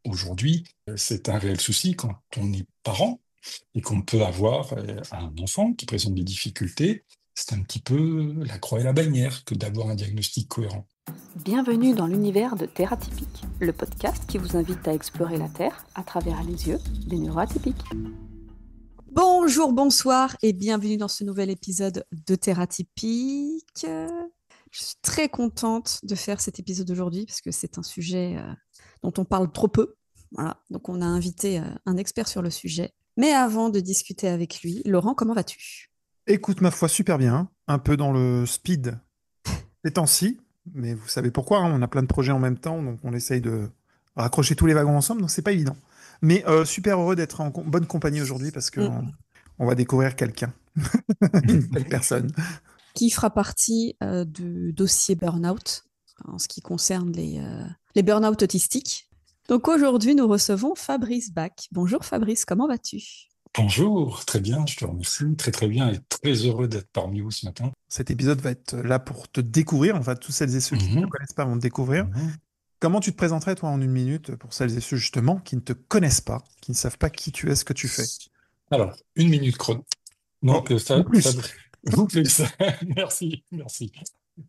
aujourd'hui, c'est un réel souci quand on est parent et qu'on peut avoir un enfant qui présente des difficultés. C'est un petit peu la croix et la bannière que d'avoir un diagnostic cohérent. Bienvenue dans l'univers de Terre Atypique, le podcast qui vous invite à explorer la Terre à travers les yeux des neuroatypiques. Bonjour, bonsoir et bienvenue dans ce nouvel épisode de Terre Atypique. Je suis très contente de faire cet épisode aujourd'hui parce que c'est un sujet dont on parle trop peu. Voilà, donc on a invité un expert sur le sujet. Mais avant de discuter avec lui, Laurent, comment vas-tu? Écoute, ma foi, super bien. Un peu dans le speed ces temps-ci, mais vous savez pourquoi, hein, on a plein de projets en même temps, donc on essaye de raccrocher tous les wagons ensemble, donc c'est pas évident. Mais super heureux d'être en bonne compagnie aujourd'hui parce que on va découvrir quelqu'un, une belle personne. Qui fera partie du dossier burn-out en ce qui concerne les burn-out autistiques. Donc aujourd'hui, nous recevons Fabrice Bach. Bonjour Fabrice, comment vas-tu? Bonjour, très bien, je te remercie, très très bien et très heureux d'être parmi vous ce matin. Cet épisode va être là pour te découvrir, enfin tous celles et ceux qui ne te connaissent pas vont te découvrir. Comment tu te présenterais toi en une minute pour celles et ceux justement qui ne te connaissent pas, qui ne savent pas qui tu es, ce que tu fais? Alors, une minute chrono. Donc, Ou plus. Ou plus. Merci.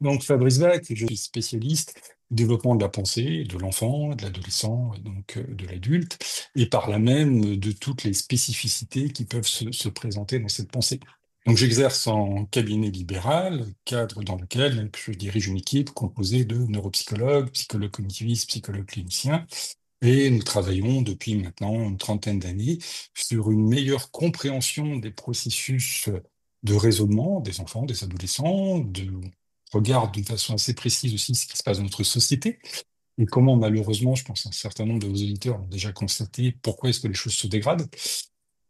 Donc, Fabrice Bach, je suis spécialiste du développement de la pensée, de l'enfant, de l'adolescent, et donc de l'adulte, et par là même de toutes les spécificités qui peuvent se présenter dans cette pensée. Donc, j'exerce en cabinet libéral, cadre dans lequel je dirige une équipe composée de neuropsychologues, psychologues cognitivistes, psychologues cliniciens, et nous travaillons depuis maintenant une trentaine d'années sur une meilleure compréhension des processus de raisonnement des enfants, des adolescents, regarde d'une façon assez précise aussi ce qui se passe dans notre société et comment malheureusement, je pense un certain nombre de vos auditeurs ont déjà constaté pourquoi est-ce que les choses se dégradent,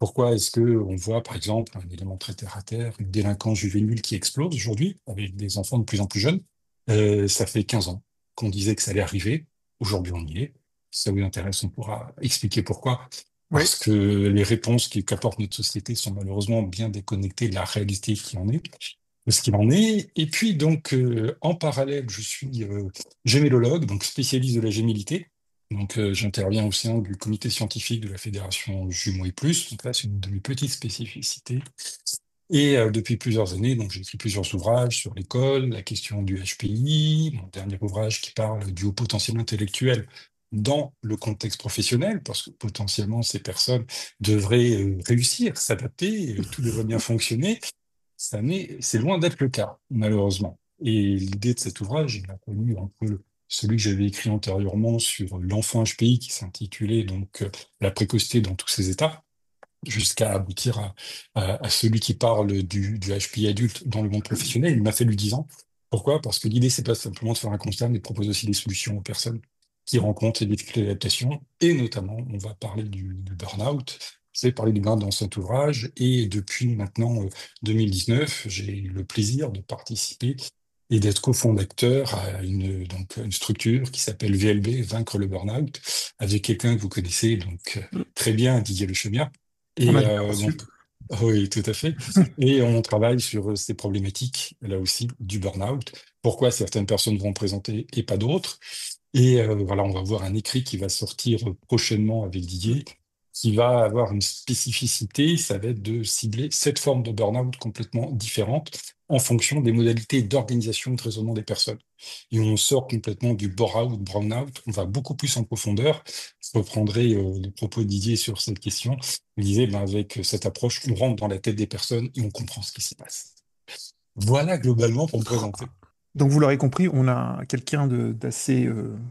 pourquoi est-ce que on voit par exemple un élément très terre à terre, une délinquance juvénile qui explose aujourd'hui avec des enfants de plus en plus jeunes. Ça fait 15 ans qu'on disait que ça allait arriver, aujourd'hui on y est. Si ça vous intéresse, on pourra expliquer pourquoi. Oui. Parce que les réponses qu'apporte notre société sont malheureusement bien déconnectées de la réalité qui en est, de ce qu'il en est. Et puis donc, en parallèle, je suis gémellologue, donc spécialiste de la gémellité. Donc, j'interviens au sein du comité scientifique de la Fédération Jumeaux et Plus. Donc là, c'est une de mes petites spécificités. Et depuis plusieurs années, donc j'ai écrit plusieurs ouvrages sur l'école, la question du HPI, mon dernier ouvrage qui parle du haut potentiel intellectuel dans le contexte professionnel, parce que potentiellement ces personnes devraient réussir, s'adapter, tout devrait bien fonctionner. C'est loin d'être le cas, malheureusement. Et l'idée de cet ouvrage, il a connu un peu celui que j'avais écrit antérieurement sur l'enfant HPI, qui s'intitulait donc La précocité dans tous ses états, jusqu'à aboutir à celui qui parle du HPI adulte dans le monde professionnel. Il m'a fallu 10 ans. Pourquoi? Parce que l'idée, c'est pas simplement de faire un constat, mais de proposer aussi des solutions aux personnes qui rencontrent des difficultés d'adaptation. Et notamment, on va parler du burn-out. C'est parler du burn-out dans cet ouvrage. Et depuis maintenant 2019, j'ai eu le plaisir de participer et d'être cofondateur à donc, une structure qui s'appelle VLB, Vaincre le Burn-out, avec quelqu'un que vous connaissez donc très bien, Didier Lechemière. On Et a bien reçu. donc, oui, tout à fait. Et on travaille sur ces problématiques, là aussi, du burn-out. Pourquoi certaines personnes vont présenter et pas d'autres. Et voilà, on va voir un écrit qui va sortir prochainement avec Didier, qui va avoir une spécificité, ça va être de cibler 7 formes de burn-out complètement différentes en fonction des modalités d'organisation et de raisonnement des personnes. Et on sort complètement du bore-out, brown-out, on va beaucoup plus en profondeur. Je reprendrai les propos de Didier sur cette question. Il disait, ben, avec cette approche, on rentre dans la tête des personnes et on comprend ce qui s'y passe. Voilà globalement pour me présenter. Donc vous l'aurez compris, on a quelqu'un d'assez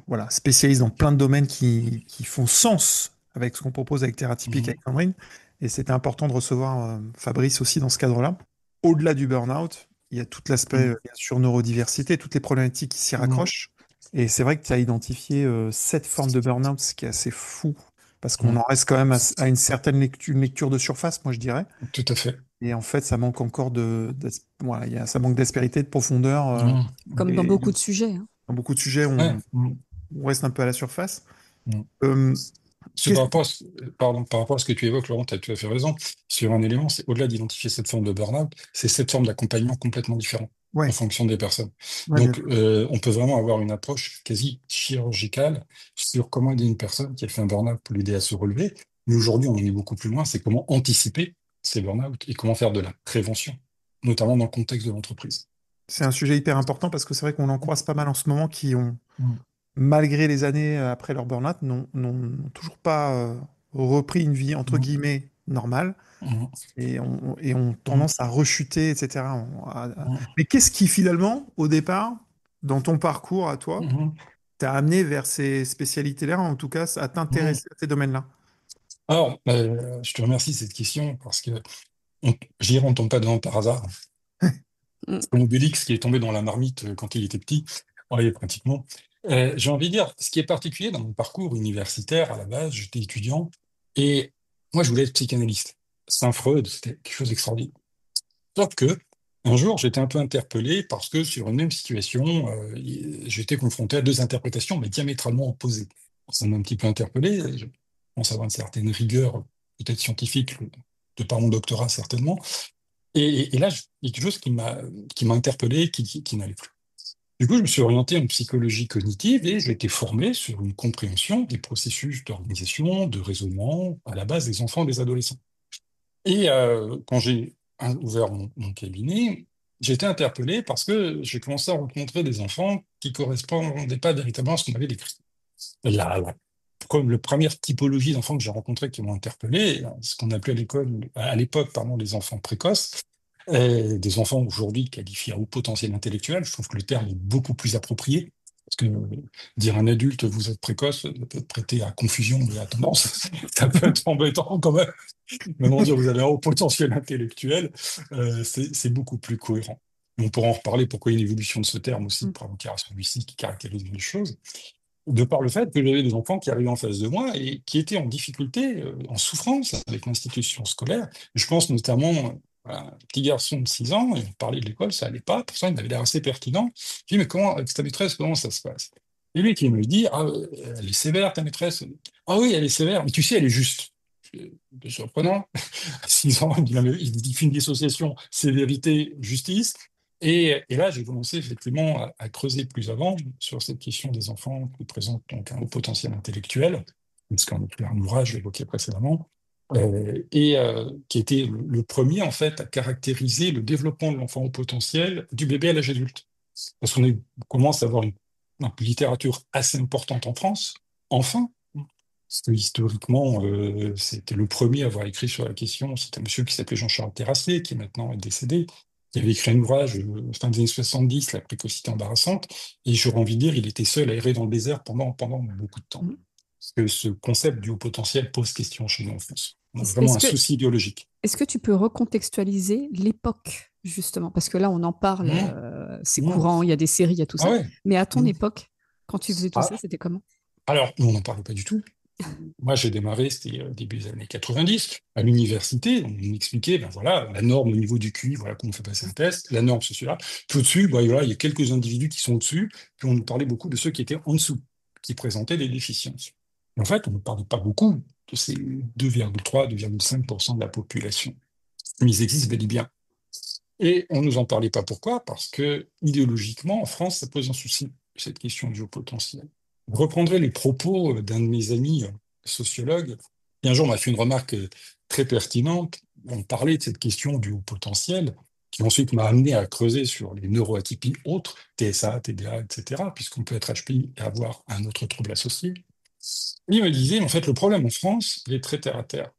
voilà, spécialiste dans plein de domaines qui font sens avec ce qu'on propose avec Terra Typique avec Sandrine. Et c'était important de recevoir Fabrice aussi dans ce cadre-là. Au-delà du burn-out, il y a tout l'aspect bien sûr neurodiversité, toutes les problématiques qui s'y raccrochent. Et c'est vrai que tu as identifié 7 formes de burn-out, ce qui est assez fou, parce qu'on en reste quand même à une certaine lecture de surface, moi je dirais. Tout à fait. Et en fait, ça manque encore voilà, ça manque d'aspérité, de profondeur. Comme dans Et beaucoup de sujets. Hein. dans beaucoup de sujets, Ouais. on reste un peu à la surface. Mm. Euh, Par qu'est-ce- rapport par rapport à ce que tu évoques, Laurent, tu as tout à fait raison. Sur un élément, c'est au-delà d'identifier cette forme de burn-out, c'est cette forme d'accompagnement complètement différente. Ouais, en fonction des personnes. ouais, bien Donc, sûr. on peut vraiment avoir une approche quasi chirurgicale sur comment aider une personne qui a fait un burn-out pour l'aider à se relever. Mais aujourd'hui, on en est beaucoup plus loin, c'est comment anticiper ces burn-out et comment faire de la prévention, notamment dans le contexte de l'entreprise. C'est un sujet hyper important parce que c'est vrai qu'on en croise pas mal en ce moment qui ont, Mm. malgré les années après leur burn-out, n'ont toujours pas repris une vie entre Mm. guillemets normale Mm. et ont Mm. tendance à rechuter, etc. Mm. Mais qu'est-ce qui finalement, au départ, dans ton parcours à toi, Mm. t'a amené vers ces spécialités-là, en tout cas, à Mm. t'intéresser à ces domaines-là? Alors, je te remercie de cette question parce que je dirais on ne tombe pas dedans par hasard. Mm. C'est comme Obélix qui est tombé dans la marmite quand il était petit. Oui, pratiquement. J'ai envie de dire, ce qui est particulier dans mon parcours universitaire, à la base, j'étais étudiant et moi, je voulais être psychanalyste. Saint-Freud, c'était quelque chose d'extraordinaire. Sauf que, un jour, j'étais un peu interpellé parce que sur une même situation, j'étais confronté à deux interprétations, mais diamétralement opposées. Ça m'a un petit peu interpellé. Je pense avoir une certaine rigueur, peut-être scientifique, de par mon doctorat, certainement. Et là, il y a quelque chose qui m'a interpellé, qui n'allait plus. Du coup, je me suis orienté en psychologie cognitive et j'ai été formé sur une compréhension des processus d'organisation, de raisonnement à la base des enfants et des adolescents. Et quand j'ai ouvert mon cabinet, j'ai été interpellé parce que j'ai commencé à rencontrer des enfants qui correspondaient pas véritablement à ce qu'on avait décrit. Comme la première typologie d'enfants que j'ai rencontrés qui m'ont interpellé, ce qu'on appelait à l'époque, pardon, les enfants précoces, et des enfants aujourd'hui qualifiés à haut potentiel intellectuel. Je trouve que le terme est beaucoup plus approprié. Parce que dire à un adulte, vous êtes précoce, ça peut prêter à confusion et à tendance. Ça peut être embêtant quand même. Maintenant, dire vous avez un haut potentiel intellectuel, c'est beaucoup plus cohérent. On pourra en reparler pourquoi il y a une évolution de ce terme aussi, Mm. par rapport à celui-ci qui caractérise les choses, de par le fait que j'avais des enfants qui arrivaient en face de moi et qui étaient en difficulté, en souffrance avec l'institution scolaire. Je pense notamment à un petit garçon de 6 ans, et on parlait de l'école, ça allait pas, pourtant il avait l'air assez pertinent. Je dis, mais comment, avec ta maîtresse, comment ça se passe? Et lui qui me dit, ah, elle est sévère, ta maîtresse. Ah oui, elle est sévère, mais tu sais, elle est juste. C'est surprenant. À 6 ans, il fait une dissociation sévérité-justice. Et là, j'ai commencé effectivement à creuser plus avant sur cette question des enfants qui présentent donc un haut potentiel intellectuel, puisqu'on a un ouvrage, je l'évoquais précédemment, qui était le premier en fait à caractériser le développement de l'enfant haut potentiel du bébé à l'âge adulte. Parce qu'on commence à avoir une littérature assez importante en France, enfin, parce que historiquement, c'était le premier à avoir écrit sur la question. C'est un monsieur qui s'appelait Jean-Charles Terrassé, qui maintenant est décédé, qui avait écrit un ouvrage fin des années 70, La précocité embarrassante. Et j'aurais envie de dire, il était seul à errer dans le désert pendant beaucoup de temps. Mm. Parce que ce concept du haut potentiel pose question chez nous en France. On a Est-ce vraiment est-ce un que, souci idéologique. est-ce que tu peux recontextualiser l'époque, justement? Parce que là, on en parle, Mmh, c'est mmh. courant, il y a des séries, il y a tout Ah ça. ouais. Mais à ton Mmh. époque, quand tu faisais tout ça, Ah, c'était comment? alors, nous, on n'en parlait pas du tout. Moi, j'ai démarré, c'était début des années 90, à l'université. On m'expliquait, ben voilà, la norme au niveau du QI, voilà comment on fait passer un test. La norme, c'est celui-là. Puis au-dessus, ben voilà, il y a quelques individus qui sont au-dessus. Puis on nous parlait beaucoup de ceux qui étaient en dessous, qui présentaient des déficiences. Et en fait, on ne parlait pas beaucoup de ces 2,3, 2,5% de la population. Mais ils existent bel et bien. Et on nous en parlait pas. Pourquoi? Parce que idéologiquement, en France, ça pose un souci, cette question du haut potentiel. Je reprendrai les propos d'un de mes amis sociologues, qui un jour m'a fait une remarque très pertinente. On parlait de cette question du haut potentiel, qui ensuite m'a amené à creuser sur les neuroatypies autres, TSA, TDA, etc., puisqu'on peut être HPI et avoir un autre trouble associé. Il me disait, en fait, le problème en France, il est très terre à terre.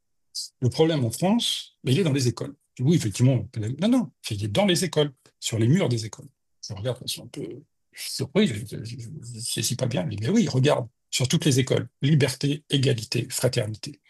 Le problème en France, mais il est dans les écoles. Oui, effectivement, non, non, il est dans les écoles, sur les murs des écoles. Je regarde, je suis un peu surpris, je ne sais pas bien, mais oui, regarde, sur toutes les écoles, liberté, égalité, fraternité.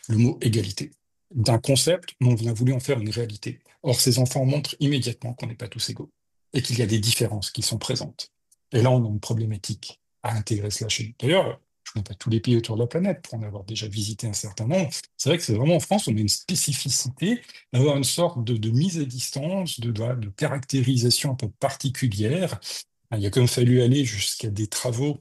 Le mot égalité, d'un concept, on a voulu en faire une réalité. Or, ces enfants montrent immédiatement qu'on n'est pas tous égaux et qu'il y a des différences qui sont présentes. Et là, on a une problématique à intégrer cela chez nous. D'ailleurs, je ne connais pas tous les pays autour de la planète pour en avoir déjà visité un certain nombre. C'est vrai que c'est vraiment en France, on a une spécificité d'avoir une sorte de mise à distance, de caractérisation un peu particulière. Il a quand même fallu aller jusqu'à des travaux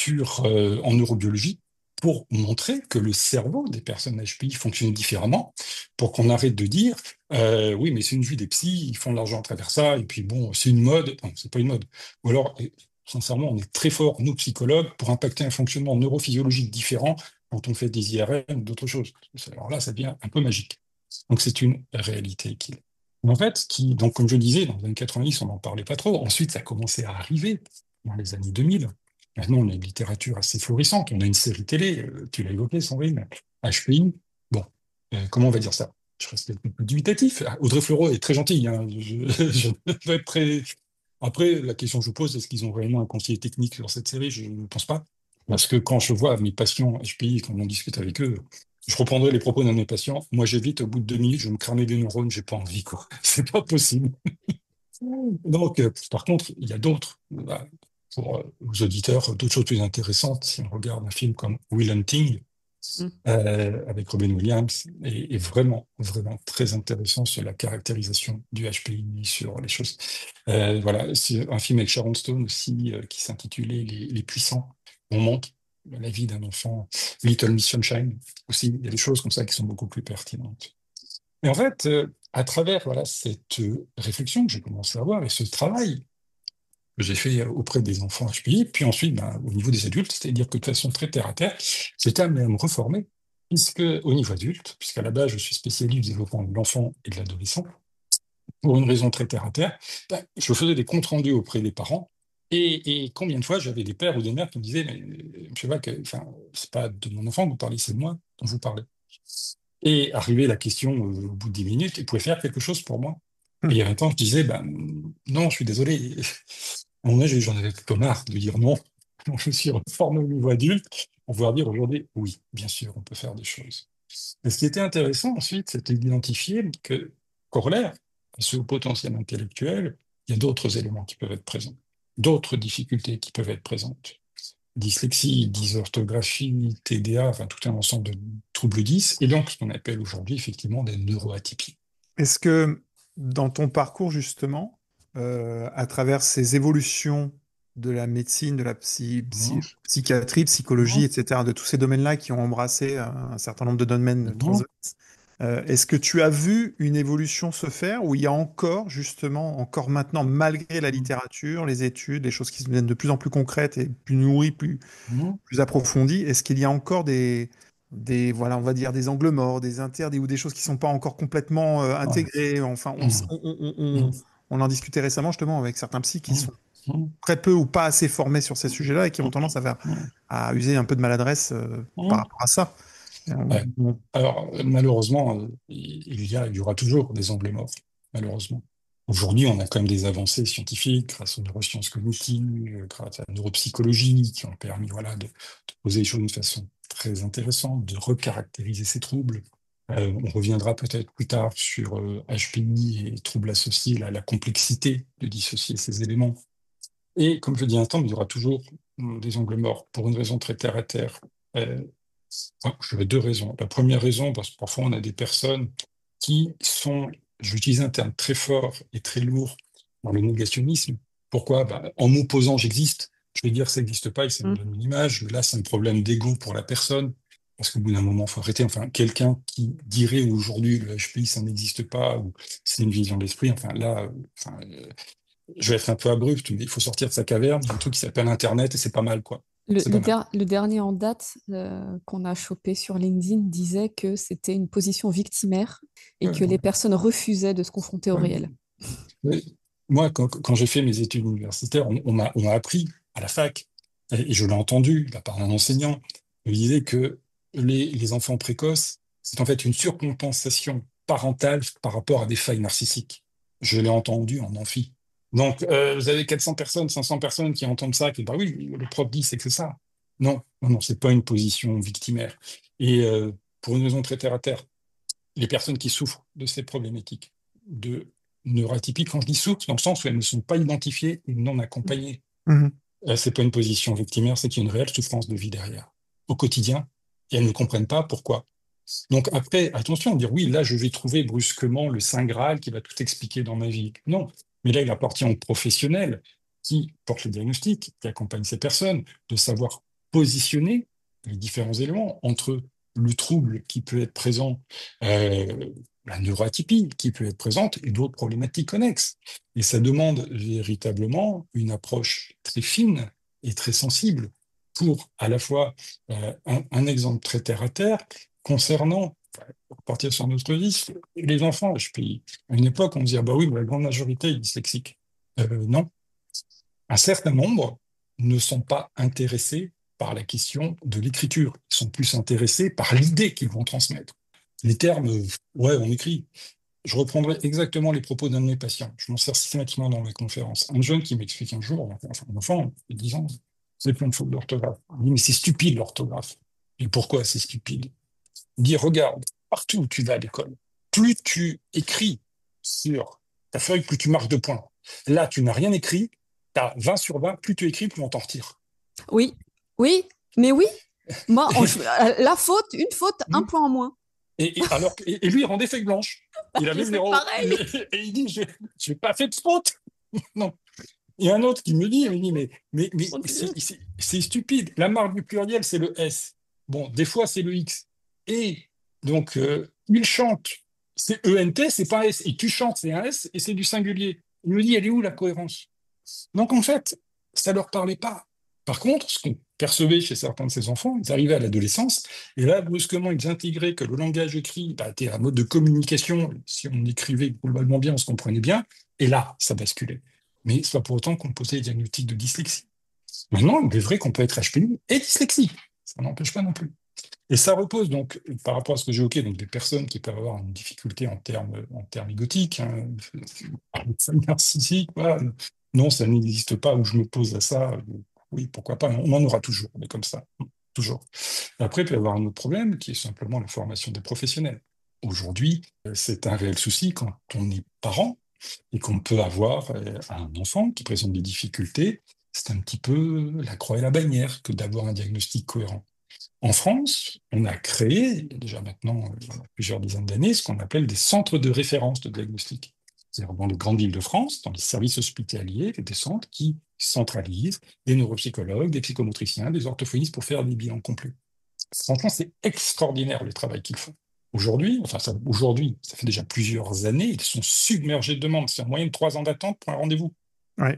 en neurobiologie pour montrer que le cerveau des personnes HPI fonctionne différemment, pour qu'on arrête de dire oui, mais c'est une vue des psys, ils font de l'argent à travers ça, et puis bon, c'est une mode. Non, c'est pas une mode. Ou alors, sincèrement, on est très forts, nous, psychologues, pour impacter un fonctionnement neurophysiologique différent quand on fait des IRM ou d'autres choses. Alors là, ça devient un peu magique. Donc c'est une réalité qu'il est. En fait, donc comme je disais, dans les années 90, on n'en parlait pas trop. Ensuite, ça a commencé à arriver dans les années 2000. Maintenant, on a une littérature assez florissante. On a une série télé, tu l'as évoqué, Sandrine, HPI. Bon, comment on va dire ça? Je reste un peu dubitatif. Audrey Fleurot est très gentille, hein. Je vais être très... Après, la question que je pose, est-ce qu'ils ont réellement un conseiller technique sur cette série? Je ne pense pas. Parce que quand je vois mes patients HPI, quand on discute avec eux, je reprendrai les propos d'un de mes patients. Moi, j'évite, au bout de 2 minutes, je vais me cramer des neurones, j'ai pas envie, quoi. C'est pas possible. Donc, par contre, il y a d'autres, pour aux auditeurs, d'autres choses plus intéressantes. Si on regarde un film comme Will Hunting, Mm. avec Robin Williams, est vraiment, vraiment très intéressant sur la caractérisation du HPI, sur les choses. Voilà, c'est un film avec Sharon Stone aussi, qui s'intitulait Les Puissants. On montre la vie d'un enfant, Little Miss Sunshine aussi. Il y a des choses comme ça qui sont beaucoup plus pertinentes. Et en fait, à travers voilà, cette réflexion que j'ai commencé à avoir et ce travail que j'ai fait auprès des enfants HPI, puis ensuite au niveau des adultes, c'est-à-dire que de façon très terre à terre, j'étais amené à me reformer, puisque au niveau adulte, puisqu'à la base je suis spécialiste du développement de l'enfant et de l'adolescent, pour une raison très terre à terre, je faisais des comptes rendus auprès des parents. Et combien de fois j'avais des pères ou des mères qui me disaient, mais je sais pas, enfin, c'est pas de mon enfant que vous parlez, c'est de moi dont vous parlez. Et arrivait la question au bout de 10 minutes, il pouvait faire quelque chose pour moi. Et il y a un temps, je disais, non, je suis désolé. À mon âge, j'en avais plutôt marre de dire non. Donc, je me suis reformé au niveau adulte pour pouvoir dire aujourd'hui, oui, bien sûr, on peut faire des choses. Et ce qui était intéressant ensuite, c'était d'identifier que, corollaire à ce potentiel intellectuel, il y a d'autres éléments qui peuvent être présents, d'autres difficultés qui peuvent être présentes. Dyslexie, dysorthographie, TDA, enfin tout un ensemble de troubles 10, et donc ce qu'on appelle aujourd'hui effectivement des neuroatypies. Est-ce que dans ton parcours, justement, à travers ces évolutions de la médecine, de la Non, psychiatrie, psychologie, non, etc., de tous ces domaines-là qui ont embrassé un certain nombre de domaines non, transverses, est-ce que tu as vu une évolution se faire où il y a encore, justement, encore maintenant, malgré la littérature, les études, les choses qui deviennent de plus en plus concrètes et plus nourries, non, plus approfondies, est-ce qu'il y a encore voilà, on va dire des angles morts, des interdits ou des choses qui sont pas encore complètement ouais. intégrées? Enfin, Hum, hum, on en discutait récemment justement avec certains psys qui hum, sont hum, très peu ou pas assez formés sur ces sujets-là et qui ont tendance hum, à user un peu de maladresse par hum. rapport à ça. Et Ouais. Alors, malheureusement, il y aura toujours des angles morts, malheureusement. Aujourd'hui, on a quand même des avancées scientifiques grâce aux neurosciences cognitives, grâce à la neuropsychologie, qui ont permis voilà, de poser les choses d'une façon très intéressante, de recaractériser ces troubles. On reviendra peut-être plus tard sur HPI et troubles associés, la complexité de dissocier ces éléments. Et comme je dis un temps, il y aura toujours des angles morts, pour une raison très terre à terre. Euh, je veux deux raisons. La première raison, parce que parfois on a des personnes qui sont, j'utilise un terme très fort et très lourd, dans le négationnisme. Pourquoi? En m'opposant, j'existe. Je vais dire que ça n'existe pas et ça me Mm. donne une image. Mais là, c'est un problème d'ego pour la personne. Parce qu'au bout d'un moment, il faut arrêter. Enfin, quelqu'un qui dirait aujourd'hui le HPI, ça n'existe pas, ou c'est une vision d'esprit, enfin là, je vais être un peu abrupt, mais il faut sortir de sa caverne. Il y a un truc qui s'appelle Internet et c'est pas mal, quoi. C'est pas mal. Le dernier en date qu'on a chopé sur LinkedIn disait que c'était une position victimaire et Ouais, que les personnes refusaient de se confronter au ouais. réel. Oui. Moi, quand j'ai fait mes études universitaires, on m'a appris à la fac, et je l'ai entendu de la part d'un enseignant, il me disait que les enfants précoces, c'est en fait une surcompensation parentale par rapport à des failles narcissiques. Je l'ai entendu en amphi. Donc, vous avez 400 personnes, 500 personnes qui entendent ça, qui disent, bah oui, le prof dit, c'est que ça. Non, non, non, c'est pas une position victimaire. Et pour une raison très terre à terre, les personnes qui souffrent de ces problématiques de neuroatypiques, quand je dis souffrent, dans le sens où elles ne sont pas identifiées et non accompagnées. Mhm. C'est pas une position victimaire, c'est qu'il y a une réelle souffrance de vie derrière, au quotidien, et elles ne comprennent pas pourquoi. Donc après, attention, dire oui, là je vais trouver brusquement le Saint Graal qui va tout expliquer dans ma vie. Non, mais là il appartient aux professionnels qui portent le diagnostic, qui accompagnent ces personnes, de savoir positionner les différents éléments entre le trouble qui peut être présent, la neuroatypie qui peut être présente et d'autres problématiques connexes. Et ça demande véritablement une approche très fine et très sensible pour à la fois un exemple très terre à terre concernant, pour partir sur notre vie, les enfants. À une époque, on disait, ah bah oui, mais la grande majorité est dyslexique. Non, un certain nombre ne sont pas intéressés par la question de l'écriture. Ils sont plus intéressés par l'idée qu'ils vont transmettre. Les termes, ouais, on écrit. Je reprendrai exactement les propos d'un de mes patients. Je m'en sers systématiquement dans mes conférences. Un jeune qui m'explique un jour, enfin, un enfant de 10 ans, c'est plein de fautes d'orthographe. Il dit, mais c'est stupide l'orthographe. Et pourquoi c'est stupide? Il dit, regarde, partout où tu vas à l'école, plus tu écris sur ta feuille, plus tu marques de points. Là, tu n'as rien écrit, tu as 20 sur 20, plus tu écris, plus on t'en retire. Oui, oui, mais oui. Moi, la faute, une faute, un point en moins. Et lui, il rendait feuille blanche. Il avait J'ai le fait numéro. pareil. Et il dit, je n'ai pas fait de faute. Non. Il y a un autre qui me dit, mais Mon Dieu. c'est stupide. La marque du pluriel, c'est le S. Bon, des fois, c'est le X. Et donc, il chante, c'est ENT, c'est pas un S. Et tu chantes, c'est un S, et c'est du singulier. Il me dit, elle est où la cohérence? Donc, en fait, ça leur parlait pas. Par contre, ce qu'on percevait chez certains de ces enfants, ils arrivaient à l'adolescence, et là, brusquement, ils intégraient que le langage écrit était un mode de communication. Si on écrivait globalement bien, on se comprenait bien. Et là, ça basculait. Mais c'est pas pour autant qu'on posait les diagnostics de dyslexie. Maintenant, il est vrai qu'on peut être HPI et dyslexique. Ça n'empêche pas non plus. Et ça repose donc, par rapport à ce que j'ai évoqué, donc des personnes qui peuvent avoir une difficulté en termes égotiques, hein, narcissique, voilà. Non, ça n'existe pas, où je me pose à ça. Oui, pourquoi pas, on en aura toujours, mais comme ça, toujours. Après, il peut y avoir un autre problème qui est simplement la formation des professionnels. Aujourd'hui, c'est un réel souci quand on est parent et qu'on peut avoir un enfant qui présente des difficultés. C'est un petit peu la croix et la bannière que d'avoir un diagnostic cohérent. En France, on a créé, il y a déjà maintenant plusieurs dizaines d'années, ce qu'on appelle des centres de référence de diagnostic. C'est-à-dire dans les grandes villes de France, dans les services hospitaliers, des centres qui centralisent des neuropsychologues, des psychomotriciens, des orthophonistes pour faire des bilans complets. Franchement, c'est extraordinaire le travail qu'ils font. Aujourd'hui, ça fait déjà plusieurs années, ils sont submergés de demandes. C'est en moyenne 3 ans d'attente pour un rendez-vous. Ouais.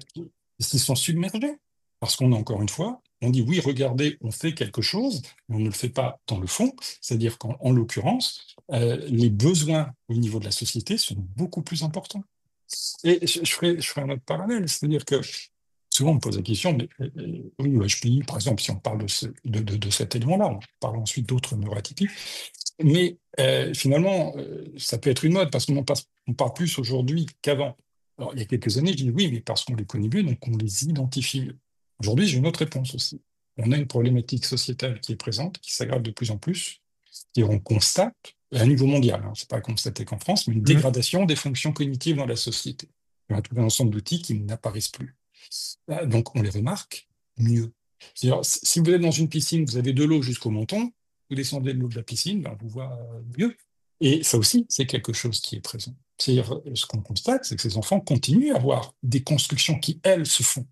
Est-ce qu'ils sont submergés? Parce qu'on a encore une fois, on dit oui, regardez, on fait quelque chose, mais on ne le fait pas dans le fond. C'est-à-dire qu'en l'occurrence, les besoins au niveau de la société sont beaucoup plus importants. Et je ferai un autre parallèle, c'est-à-dire que souvent on me pose la question, mais oui, HPI, par exemple, si on parle de cet élément-là, on parle ensuite d'autres neuroatypies, mais finalement, ça peut être une mode, parce on parle plus aujourd'hui qu'avant. Alors, il y a quelques années, je dis oui, mais parce qu'on les connaît mieux, donc on les identifie mieux. Aujourd'hui, j'ai une autre réponse aussi. On a une problématique sociétale qui est présente, qui s'aggrave de plus en plus, et on constate, à un niveau mondial, hein, c'est pas constaté qu'en France, mais une dégradation des fonctions cognitives dans la société. Il y a tout un ensemble d'outils qui n'apparaissent plus. Donc, on les remarque mieux. C'est-à-dire, si vous êtes dans une piscine, vous avez de l'eau jusqu'au menton, vous descendez de l'eau de la piscine, ben, on vous voit mieux. Et ça aussi, c'est quelque chose qui est présent. C'est-à-dire, ce qu'on constate, c'est que ces enfants continuent à avoir des constructions qui, elles, se font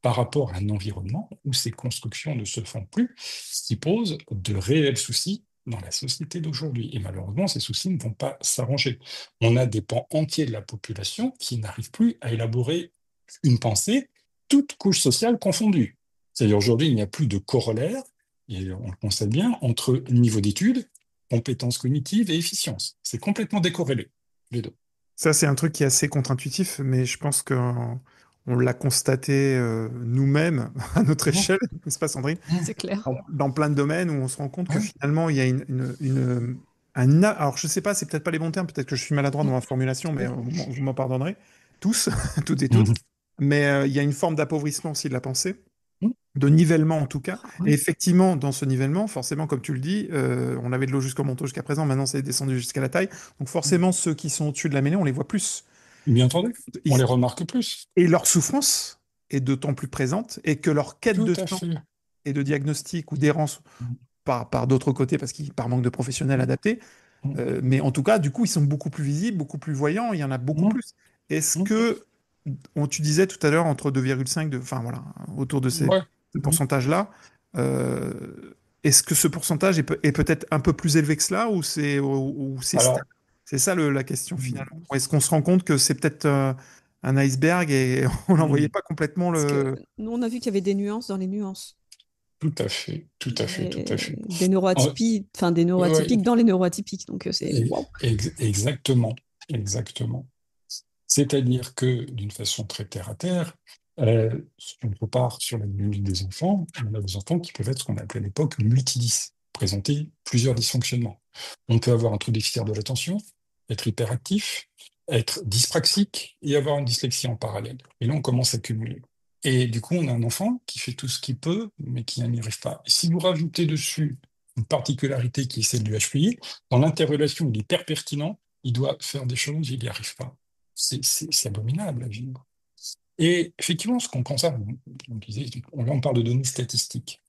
par rapport à un environnement où ces constructions ne se font plus, ce qui pose de réels soucis dans la société d'aujourd'hui. Et malheureusement, ces soucis ne vont pas s'arranger. On a des pans entiers de la population qui n'arrivent plus à élaborer une pensée, toute couche sociale confondue. C'est-à-dire aujourd'hui, il n'y a plus de corollaire, et on le constate bien, entre niveau d'études, compétences cognitives et efficience. C'est complètement décorrélé, les deux. Ça, c'est un truc qui est assez contre-intuitif, mais je pense qu'on l'a constaté nous-mêmes à notre échelle, n'est-ce pas, Sandrine? C'est clair. Dans plein de domaines où on se rend compte que Ouais. finalement, il y a alors, je ne sais pas, c'est peut-être pas les bons termes, peut-être que je suis maladroit dans ma formulation, mais vous m'en pardonnerez, tous, toutes et toutes. Mais il y a une forme d'appauvrissement aussi de la pensée, de nivellement en tout cas. Et effectivement, dans ce nivellement, forcément, comme tu le dis, on avait de l'eau jusqu'au manteau jusqu'à présent, maintenant c'est descendu jusqu'à la taille. Donc forcément, ceux qui sont au-dessus de la mêlée, on les voit plus. Bien entendu, on les remarque plus. Et leur souffrance est d'autant plus présente, et que leur quête Tout de à sens fait. et de diagnostic ou d'errance par d'autres côtés, par manque de professionnels adaptés, mais en tout cas, du coup, ils sont beaucoup plus visibles, beaucoup plus voyants, il y en a beaucoup plus. Est-ce que, tu disais tout à l'heure, entre 2,5, enfin voilà, autour de ces Ouais. pourcentages-là, est-ce que ce pourcentage est peut-être un peu plus élevé que cela ou c'est stable? Alors, C'est ça la question finalement. Ou est-ce qu'on se rend compte que c'est peut-être un iceberg et on n'en voyait mm, pas complètement Parce que le... nous, on a vu qu'il y avait des nuances dans les nuances. tout à fait, tout Il y à fait, tout à fait. avait des En- neuroatypies, enfin des ouais, neuroatypiques dans les neuroatypiques. Donc, c'est waouh. exactement, exactement. C'est-à-dire que, d'une façon très terre à terre, si on repart sur la biologie des enfants, on a des enfants qui peuvent être ce qu'on appelait à l'époque multidys, présenter plusieurs dysfonctionnements. On peut avoir un trouble déficitaire de l'attention, être hyperactif, être dyspraxique et avoir une dyslexie en parallèle. Et là, on commence à cumuler. Et du coup, on a un enfant qui fait tout ce qu'il peut, mais qui n'y arrive pas. Et si vous rajoutez dessus une particularité qui est celle du HPI, dans l'interrelation, il est hyper pertinent, il doit faire des choses, il n'y arrive pas. C'est abominable à vivre. Et effectivement, ce qu'on constate, là on parle de données statistiques.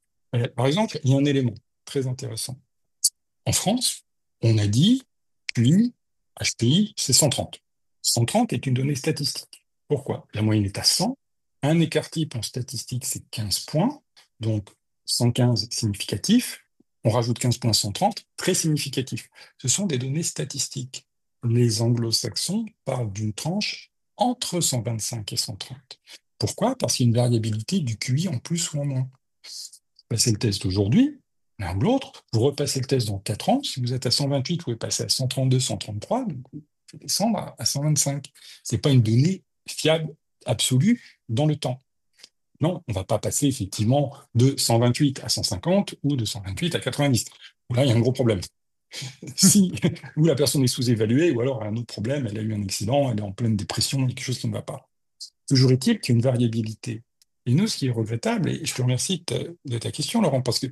Par exemple, il y a un élément très intéressant. En France, on a dit QI, HPI, c'est 130. 130 est une donnée statistique. Pourquoi? La moyenne est à 100. Un écart type en statistique, c'est 15 points. Donc 115 significatif. On rajoute 15 points 130, très significatif. Ce sont des données statistiques. Les anglo-saxons parlent d'une tranche entre 125 et 130. Pourquoi? Parce qu'il y a une variabilité du QI en plus ou en moins. Passez le test aujourd'hui, l'un ou l'autre, vous repassez le test dans 4 ans, si vous êtes à 128, vous pouvez passer à 132, 133, donc vous pouvez descendre à 125. Ce n'est pas une donnée fiable, absolue, dans le temps. Non, on ne va pas passer effectivement de 128 à 150 ou de 128 à 90. Là, il y a un gros problème. Si ou la personne est sous-évaluée, ou alors elle a un autre problème, elle a eu un accident, elle est en pleine dépression, il y a quelque chose qui ne va pas. Toujours est-il qu'il y a une variabilité. Et nous, ce qui est regrettable, et je te remercie de ta question, Laurent, parce que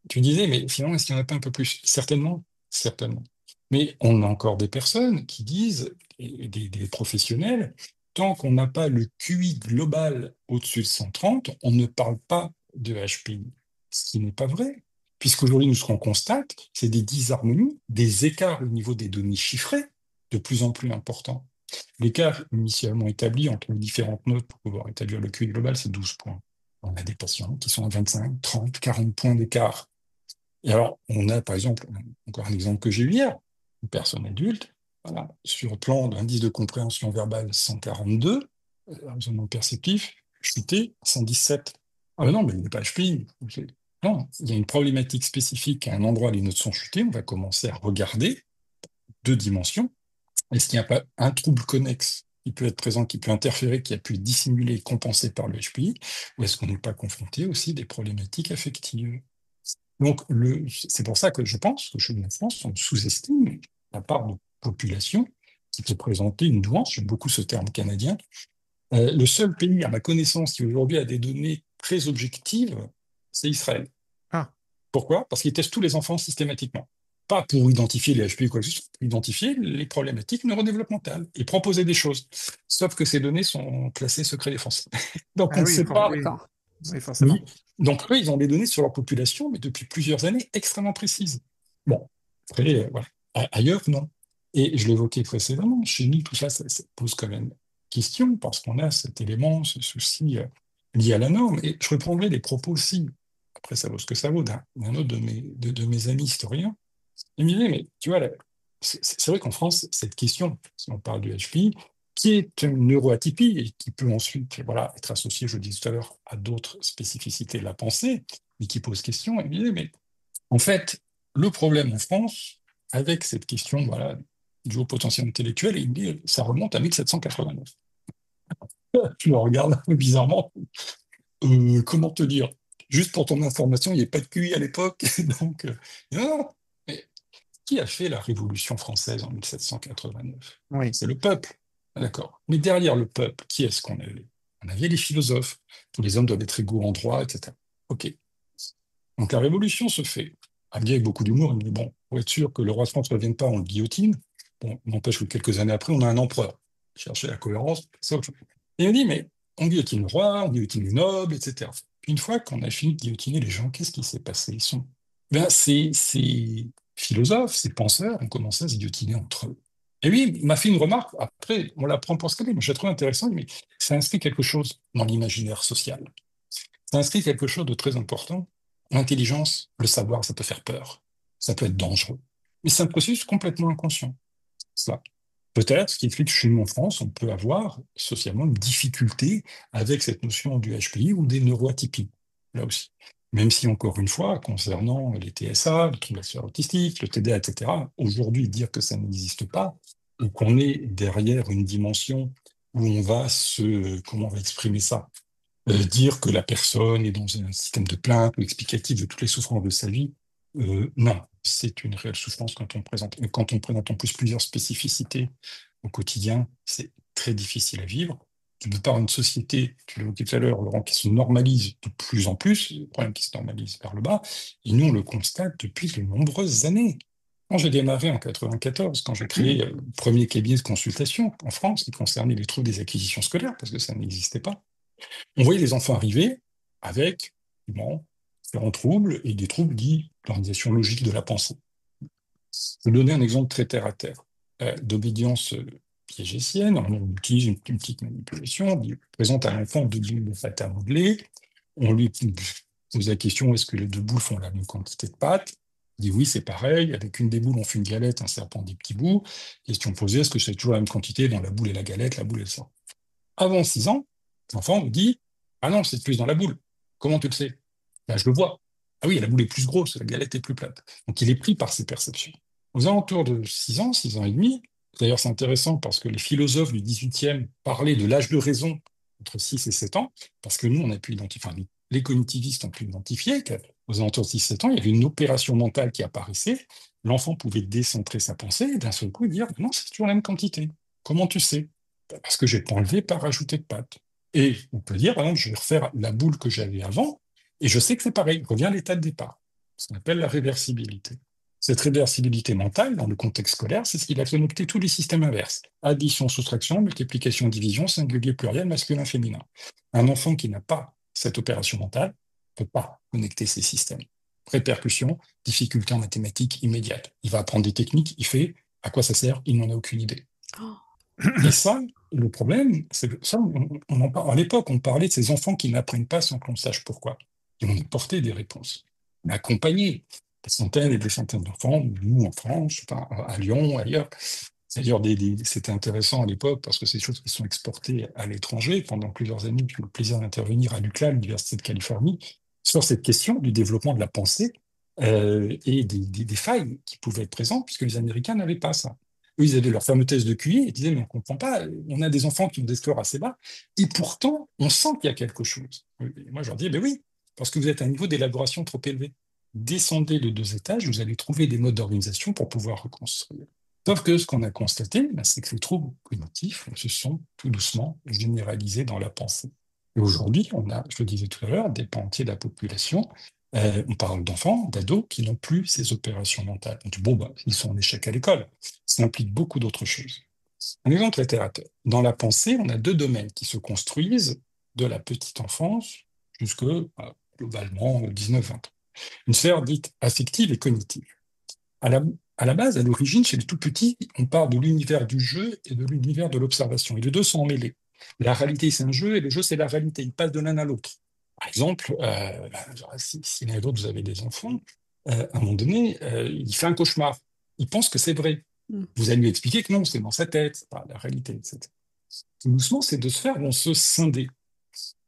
tu disais, mais finalement, est-ce qu'il n'y en a pas un peu plus? Certainement, certainement. Mais on a encore des personnes qui disent, et des professionnels, tant qu'on n'a pas le QI global au-dessus de 130, on ne parle pas de HPI. Ce qui n'est pas vrai. Puisqu'aujourd'hui, nous, ce qu'on constate, c'est des disharmonies, des écarts au niveau des données chiffrées de plus en plus importants. L'écart initialement établi entre les différentes notes pour pouvoir établir le QI global, c'est 12 points. On a des patients qui sont à 25, 30, 40 points d'écart. Et alors, on a par exemple, encore un exemple que j'ai eu hier, une personne adulte, voilà, sur le plan d'indice de compréhension verbale 142, raisonnement perceptif, chuté 117. Ah ben non, mais il n'est pas HPI. Non, il y a une problématique spécifique à un endroit où les notes sont chutées, on va commencer à regarder deux dimensions. Est-ce qu'il n'y a pas un trouble connexe qui peut être présent, qui peut interférer, qui a pu dissimuler et compenser par le HPI, ou est-ce qu'on n'est pas confronté aussi à des problématiques affectives? Donc, c'est pour ça que je pense que chez nous en France, on sous-estime la part de population qui peut présenter une nuance, j'aime beaucoup ce terme canadien. Le seul pays, à ma connaissance, qui aujourd'hui a des données très objectives, c'est Israël. Ah, Pourquoi? Parce qu'ils testent tous les enfants systématiquement. Pas pour identifier les HP ou quoi que ce soit, pour identifier les problématiques neurodéveloppementales et proposer des choses. Sauf que ces données sont classées secret défense. Donc on ah ne oui, sait pas. oui, D'accord. oui, forcément. Oui. Donc eux, ils ont des données sur leur population, mais depuis plusieurs années extrêmement précises. Bon, après, voilà. Ailleurs, non. Et je l'évoquais précédemment, chez nous, tout ça, ça pose quand même question, parce qu'on a cet élément, ce souci lié à la norme. Et je reprendrai les propos aussi, après ça vaut ce que ça vaut, d'un autre de mes amis historiens. Il me disait, mais tu vois, c'est vrai qu'en France, cette question, si on parle du HPI, qui est une neuroatypie et qui peut ensuite voilà, être associée, je le disais tout à l'heure, à d'autres spécificités de la pensée, mais qui pose question, il me disait, mais en fait, le problème en France, avec cette question voilà, du haut potentiel intellectuel, il me dit, ça remonte à 1789. Je le regarde un peu bizarrement. Comment te dire? Juste pour ton information, il n'y avait pas de QI à l'époque, donc non, non. Mais qui a fait la Révolution française en 1789? Oui. C'est le peuple. Ah, d'accord. Mais derrière le peuple, qui est-ce qu'on avait? On avait les philosophes. Tous les hommes doivent être égaux en droit, etc. OK. Donc la Révolution se fait. Elle me dit avec beaucoup d'humour, il me dit, bon, pour être sûr que le roi de France ne revienne pas, on le guillotine. Bon, n'empêche que quelques années après, on a un empereur. Chercher la cohérence, c'est autre chose. Et il me dit, mais on guillotine le roi, on guillotine les nobles, etc. Puis une fois qu'on a fini de guillotiner les gens, qu'est-ce qui s'est passé? Ben, ces philosophes, ces penseurs ont commencé à se guillotiner entre eux. Et lui, il m'a fait une remarque, après, on la prend pour ce qu'elle est, mais je la trouve intéressante, mais ça inscrit quelque chose dans l'imaginaire social. Ça inscrit quelque chose de très important. L'intelligence, le savoir, ça peut faire peur. Ça peut être dangereux. Mais c'est un processus complètement inconscient. Ça. Peut-être, ce qui explique que chez nous en France, on peut avoir socialement une difficulté avec cette notion du HPI ou des neuroatypies, là aussi. Même si, encore une fois, concernant les TSA, le trouble spectre autistique, le TDA, etc., aujourd'hui, dire que ça n'existe pas, ou qu'on est derrière une dimension où on va comment on va exprimer ça? Dire que la personne est dans un système de plainte ou explicatif de toutes les souffrances de sa vie, non, c'est une réelle souffrance quand on présente en plus plusieurs spécificités au quotidien, c'est très difficile à vivre. De par une société, tu l'as dit tout à l'heure, Laurent, qui se normalise de plus en plus, le problème qui se normalise vers le bas, et nous on le constate depuis de nombreuses années. Quand j'ai démarré en 94, quand j'ai créé le premier cabinet de consultation en France qui concernait les troubles des acquisitions scolaires, parce que ça n'existait pas, on voyait les enfants arriver avec différents troubles et des troubles dits d'organisation logique de la pensée. Je vais donner un exemple très terre à terre d'obédience piagétienne. On utilise une petite manipulation. On présente à l'enfant deux boules de pâte à modeler. On lui pose la question, est-ce que les deux boules font la même quantité de pâte? Il dit oui, c'est pareil. Avec une des boules, on fait une galette, un serpent des petits bouts. Question posée, est-ce que c'est toujours la même quantité dans la boule et la galette, la boule et le serpent? Avant 6 ans, l'enfant nous dit, ah non, c'est plus dans la boule. Comment tu le sais? Ben, je le vois. Ah oui, la boule est plus grosse, la galette est plus plate. Donc il est pris par ses perceptions. Aux alentours de 6 ans et demi, d'ailleurs c'est intéressant parce que les philosophes du 18e parlaient de l'âge de raison entre 6 et 7 ans, parce que nous, on a pu identifier, enfin, les cognitivistes ont pu identifier qu'aux alentours de 6-7 ans, il y avait une opération mentale qui apparaissait, l'enfant pouvait décentrer sa pensée et d'un seul coup dire, non, c'est toujours la même quantité. Comment tu sais? Ben, parce que j'ai pas enlevé, pas rajouté de pâte. Et on peut dire, par exemple, je vais refaire la boule que j'avais avant, et je sais que c'est pareil, revient à l'état de départ. Ce qu'on appelle la réversibilité. Cette réversibilité mentale, dans le contexte scolaire, c'est ce qui va connecter tous les systèmes inverses. Addition, soustraction, multiplication, division, singulier, pluriel, masculin, féminin. Un enfant qui n'a pas cette opération mentale ne peut pas connecter ces systèmes. Répercussion, difficulté en mathématiques immédiate. Il va apprendre des techniques, il fait, à quoi ça sert? Il n'en a aucune idée. Et ça, le problème, c'est que ça, on en parle. À l'époque, on parlait de ces enfants qui n'apprennent pas sans qu'on sache pourquoi. Et on apportait des réponses. On a accompagné des centaines et des centaines d'enfants, nous en France, enfin, à Lyon, ailleurs. D'ailleurs, c'était intéressant à l'époque parce que c'est des choses qui sont exportées à l'étranger. Pendant plusieurs années, j'ai eu le plaisir d'intervenir à l'UCLA, l'Université de Californie, sur cette question du développement de la pensée et des failles qui pouvaient être présentes, puisque les Américains n'avaient pas ça. Eux, ils avaient leur fameux test de QI et ils disaient, mais on ne comprend pas, on a des enfants qui ont des scores assez bas, et pourtant, on sent qu'il y a quelque chose. Et moi, je leur dis, ben oui, parce que vous êtes à un niveau d'élaboration trop élevé. Descendez de 2 étages, vous allez trouver des modes d'organisation pour pouvoir reconstruire. Sauf que ce qu'on a constaté, ben, c'est que les troubles cognitifs se sont tout doucement généralisés dans la pensée. Et aujourd'hui, on a, je le disais tout à l'heure, des pans entiers de la population. On parle d'enfants, d'ados qui n'ont plus ces opérations mentales. On dit, bon, bah, ils sont en échec à l'école. Ça implique beaucoup d'autres choses. Un exemple très terre à terre. Dans la pensée, on a 2 domaines qui se construisent de la petite enfance jusque, globalement, 19-20 ans. Une sphère dite affective et cognitive. À la base, à l'origine, chez les tout petits, on parle de l'univers du jeu et de l'univers de l'observation. Et les deux sont emmêlés. La réalité, c'est un jeu, et le jeu, c'est la réalité. Ils passent de l'un à l'autre. Par exemple, si l'un et l'autre, vous avez des enfants, à un moment donné, il fait un cauchemar. Il pense que c'est vrai. Vous allez lui expliquer que non, c'est dans sa tête, c'est pas la réalité, etc. Tout doucement, ces 2 sphères vont se scinder.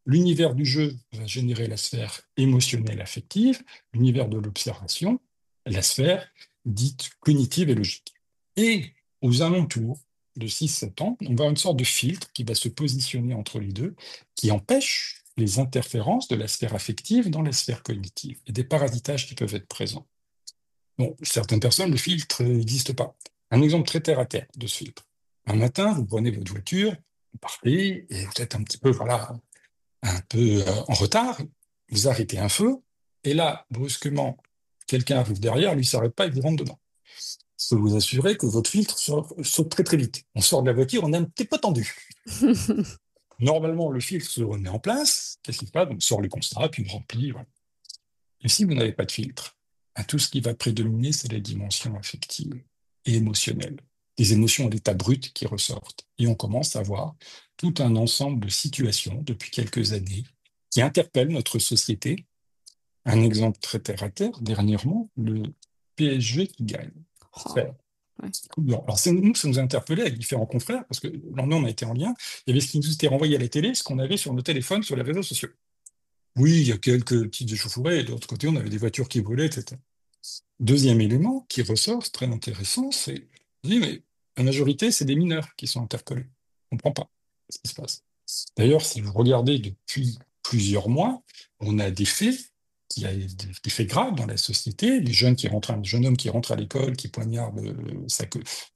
L'univers du jeu va générer la sphère émotionnelle affective, l'univers de l'observation, la sphère dite cognitive et logique. Et aux alentours de 6-7 ans, on va avoir une sorte de filtre qui va se positionner entre les deux, qui empêche les interférences de la sphère affective dans la sphère cognitive, et des parasitages qui peuvent être présents. Bon, certaines personnes, le filtre n'existe pas. Un exemple très terre à terre de ce filtre. Un matin, vous prenez votre voiture, vous partez, et vous êtes un petit peu, en retard, vous arrêtez un feu, et là, brusquement, quelqu'un arrive derrière, lui ne s'arrête pas et vous rentre dedans. Je peux vous assurer que votre filtre saute très très vite. On sort de la voiture, on est un petit peu tendu. Normalement, le filtre se remet en place. Qu'est-ce qui se passe? On sort les constats, puis on remplit. Voilà. Et si vous n'avez pas de filtre, tout ce qui va prédominer, c'est la dimension affective et émotionnelle. Des émotions à l'état brut qui ressortent. Et on commence à voir tout un ensemble de situations depuis quelques années qui interpellent notre société Un exemple très terre à terre, dernièrement, le PSG qui gagne. Oh, Faire. ouais. Bon, alors nous, ça nous a interpellés avec différents confrères, parce que le lendemain, on a été en lien. Il y avait ce qui nous était renvoyé à la télé, ce qu'on avait sur nos téléphones, sur les réseaux sociaux. Oui, il y a quelques petites échauffourées, et de l'autre côté, on avait des voitures qui brûlaient, etc. Deuxième élément qui ressort, c'est très intéressant, c'est, on dit, mais la majorité, c'est des mineurs qui sont interpellés. On ne comprend pas ce qui se passe. D'ailleurs, si vous regardez depuis plusieurs mois, on a des faits, il y a des faits graves dans la société, un jeune homme qui rentre à l'école, qui poignarde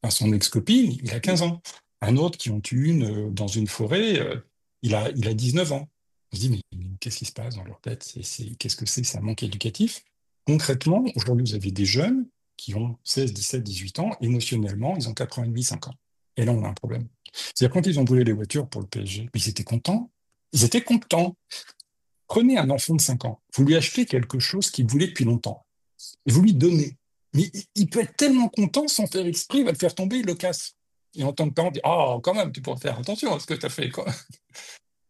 son ex-copine, il a 15 ans. Un autre qui en tue une dans une forêt, il a 19 ans. On se dit, mais qu'est-ce qui se passe dans leur tête? Qu'est-ce que c'est? C'est un manque éducatif. Concrètement, aujourd'hui, vous avez des jeunes qui ont 16, 17, 18 ans, émotionnellement, ils ont 4 ans et demi, 5 ans. Et là, on a un problème. C'est-à-dire, quand ils ont brûlé les voitures pour le PSG, ils étaient contents. Ils étaient contents. Prenez un enfant de 5 ans, vous lui achetez quelque chose qu'il voulait depuis longtemps, et vous lui donnez. Mais il peut être tellement content sans faire exprès, il va le faire tomber, il le casse. Et en tant que parent, on dit, ah, quand même, tu pourrais faire attention à ce que tu as fait, quoi.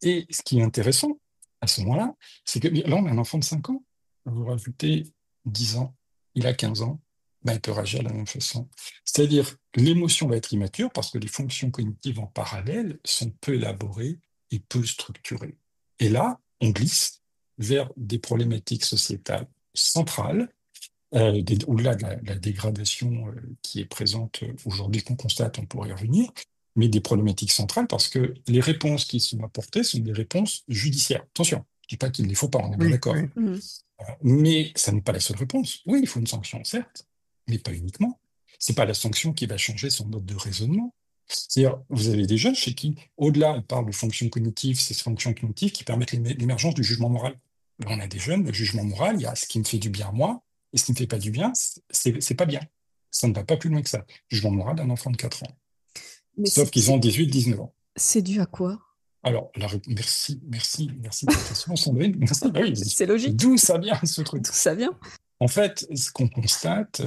Et ce qui est intéressant, à ce moment-là, c'est que là, on a un enfant de 5 ans, vous rajoutez 10 ans, il a 15 ans, ben, il peut réagir de la même façon. C'est-à-dire, l'émotion va être immature parce que les fonctions cognitives en parallèle sont peu élaborées et peu structurées. Et là, on glisse vers des problématiques sociétales centrales, au-delà de la dégradation qui est présente aujourd'hui, qu'on constate, on pourrait y revenir, mais des problématiques centrales parce que les réponses qui sont apportées sont des réponses judiciaires. Attention, je ne dis pas qu'il ne les faut pas, on est bien Oui, d'accord. oui. Mhm. Mais ça n'est pas la seule réponse. Oui, il faut une sanction, certes, mais pas uniquement. C'est pas la sanction qui va changer son mode de raisonnement. C'est-à-dire, vous avez des jeunes chez qui, au-delà, on parle de fonctions cognitives, c'est ces fonctions cognitives qui permettent l'émergence du jugement moral. Là, on a des jeunes, le jugement moral, il y a ce qui me fait du bien à moi, et ce qui ne me fait pas du bien, c'est pas bien. Ça ne va pas plus loin que ça. Jugement moral d'un enfant de 4 ans. Mais Sauf qu'ils ont 18, 19 ans. c'est dû à quoi? Alors, merci de ta question, Sandrine. Merci. Ah oui, C'est logique. d'où ça vient ce truc? D'où ça vient? En fait, ce qu'on constate,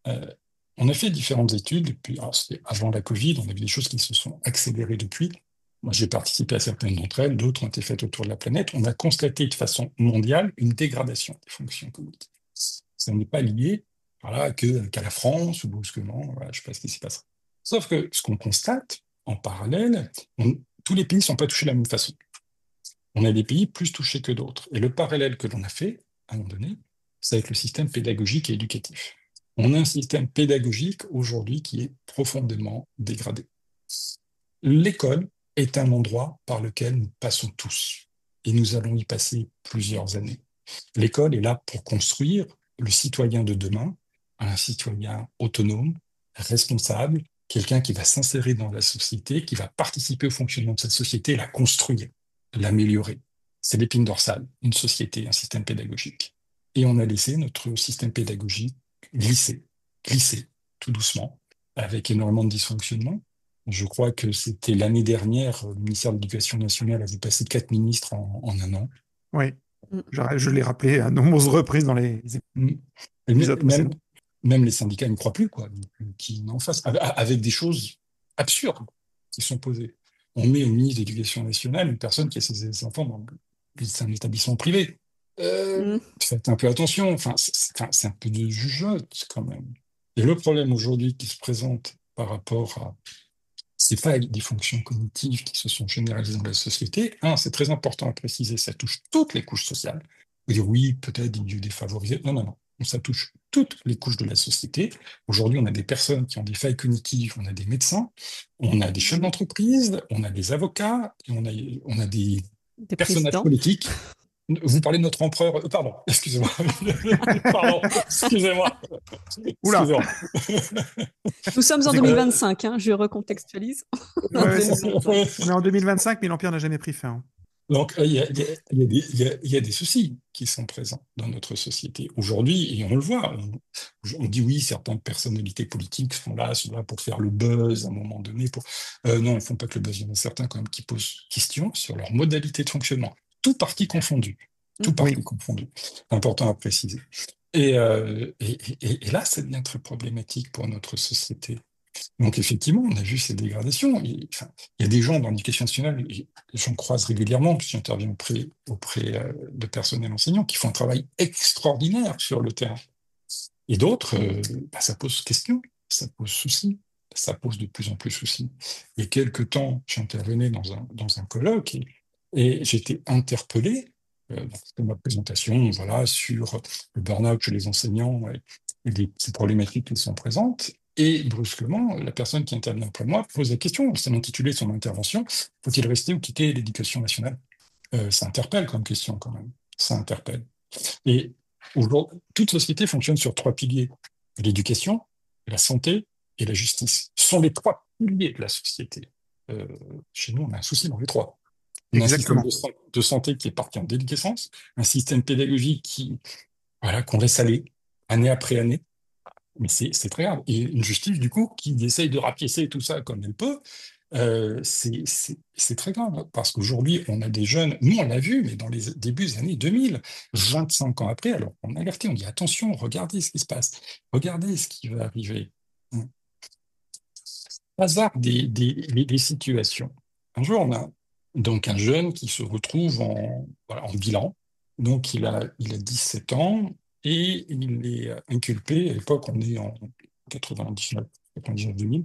euh, on a fait différentes études, alors c'était avant la Covid, on a vu des choses qui se sont accélérées depuis. Moi, j'ai participé à certaines d'entre elles, d'autres ont été faites autour de la planète. On a constaté de façon mondiale une dégradation des fonctions cognitives. Ça n'est pas lié, voilà, qu'à la France ou brusquement, voilà, je ne sais pas ce qui s'y passe. Sauf que ce qu'on constate, en parallèle, tous les pays ne sont pas touchés de la même façon. On a des pays plus touchés que d'autres. Et le parallèle que l'on a fait, à un moment donné, c'est avec le système pédagogique et éducatif. On a un système pédagogique aujourd'hui qui est profondément dégradé. L'école est un endroit par lequel nous passons tous, et nous allons y passer plusieurs années. L'école est là pour construire le citoyen de demain, un citoyen autonome, responsable, quelqu'un qui va s'insérer dans la société, qui va participer au fonctionnement de cette société, la construire, l'améliorer. C'est l'épine dorsale, une société, un système pédagogique. Et on a laissé notre système pédagogique glisser, tout doucement, avec énormément de dysfonctionnements. Je crois que c'était l'année dernière, le ministère de l'Éducation nationale avait passé 4 ministres en un an. Oui. Mm. Je l'ai rappelé à nombreuses reprises dans les épisodes précédents. Même les syndicats n'y croient plus, quoi, qui en face, avec des choses absurdes qui sont posées. On met au ministre de l'Éducation nationale une personne qui a ses enfants dans un établissement privé. Faites un peu attention, enfin, c'est un peu de jugeote quand même. Et le problème aujourd'hui qui se présente par rapport à ces failles des fonctions cognitives qui se sont généralisées dans la société, c'est très important à préciser, ça touche toutes les couches sociales. Vous dire oui, peut-être des milieux défavorisés. Non. Ça touche toutes les couches de la société. Aujourd'hui, on a des personnes qui ont des failles cognitives, on a des médecins, on a des chefs d'entreprise, on a des avocats, et on a des personnages présidents politiques. Vous parlez de notre empereur. Pardon, excusez-moi. Pardon, excusez-moi. Oula. Nous sommes en 2025, je recontextualise. Ouais, on est en 2025, mais l'Empire n'a jamais pris fin. Donc, il y a des soucis qui sont présents dans notre société aujourd'hui, et on le voit. On dit oui, certaines personnalités politiques sont là pour faire le buzz à un moment donné. Non, ils ne font pas que le buzz. Il y en a certains quand même qui posent question sur leur modalité de fonctionnement. Tout parti confondu. Tout parti confondu. Important à préciser. Et là, ça devient très problématique pour notre société. Donc effectivement, on a vu ces dégradations. Enfin, il y a des gens dans l'éducation nationale, j'en croise régulièrement, puisque j'interviens auprès de personnels enseignants, qui font un travail extraordinaire sur le terrain. Et d'autres, ça pose question, ça pose souci, ça pose de plus en plus souci. Il y a quelque temps, j'intervenais dans un colloque et j'étais interpellé dans ma présentation, voilà, sur le burn-out chez les enseignants et ces problématiques qui sont présentes. Et brusquement, la personne qui intervient après moi pose la question, c'est l'intitulé de son intervention, faut-il rester ou quitter l'éducation nationale? Ça interpelle comme question quand même, ça interpelle. Et aujourd'hui, toute société fonctionne sur 3 piliers: l'éducation, la santé et la justice. Ce sont les 3 piliers de la société. Euh, Chez nous, on a un souci dans les 3. On a un système Exactement. de santé qui est parti en déliquescence, un système pédagogique qu'on laisse aller année après année, mais c'est très grave. Et une justice, du coup, qui essaye de rapiécer tout ça comme elle peut, c'est très grave, parce qu'aujourd'hui, on a des jeunes, nous on l'a vu, mais dans les débuts des années 2000, 25 ans après, alors on a alerté, on dit attention, regardez ce qui se passe, regardez ce qui va arriver. Hasard des situations. Un jour, on a donc un jeune qui se retrouve en bilan, donc il a 17 ans, et il est inculpé, à l'époque on est en 99, 2000,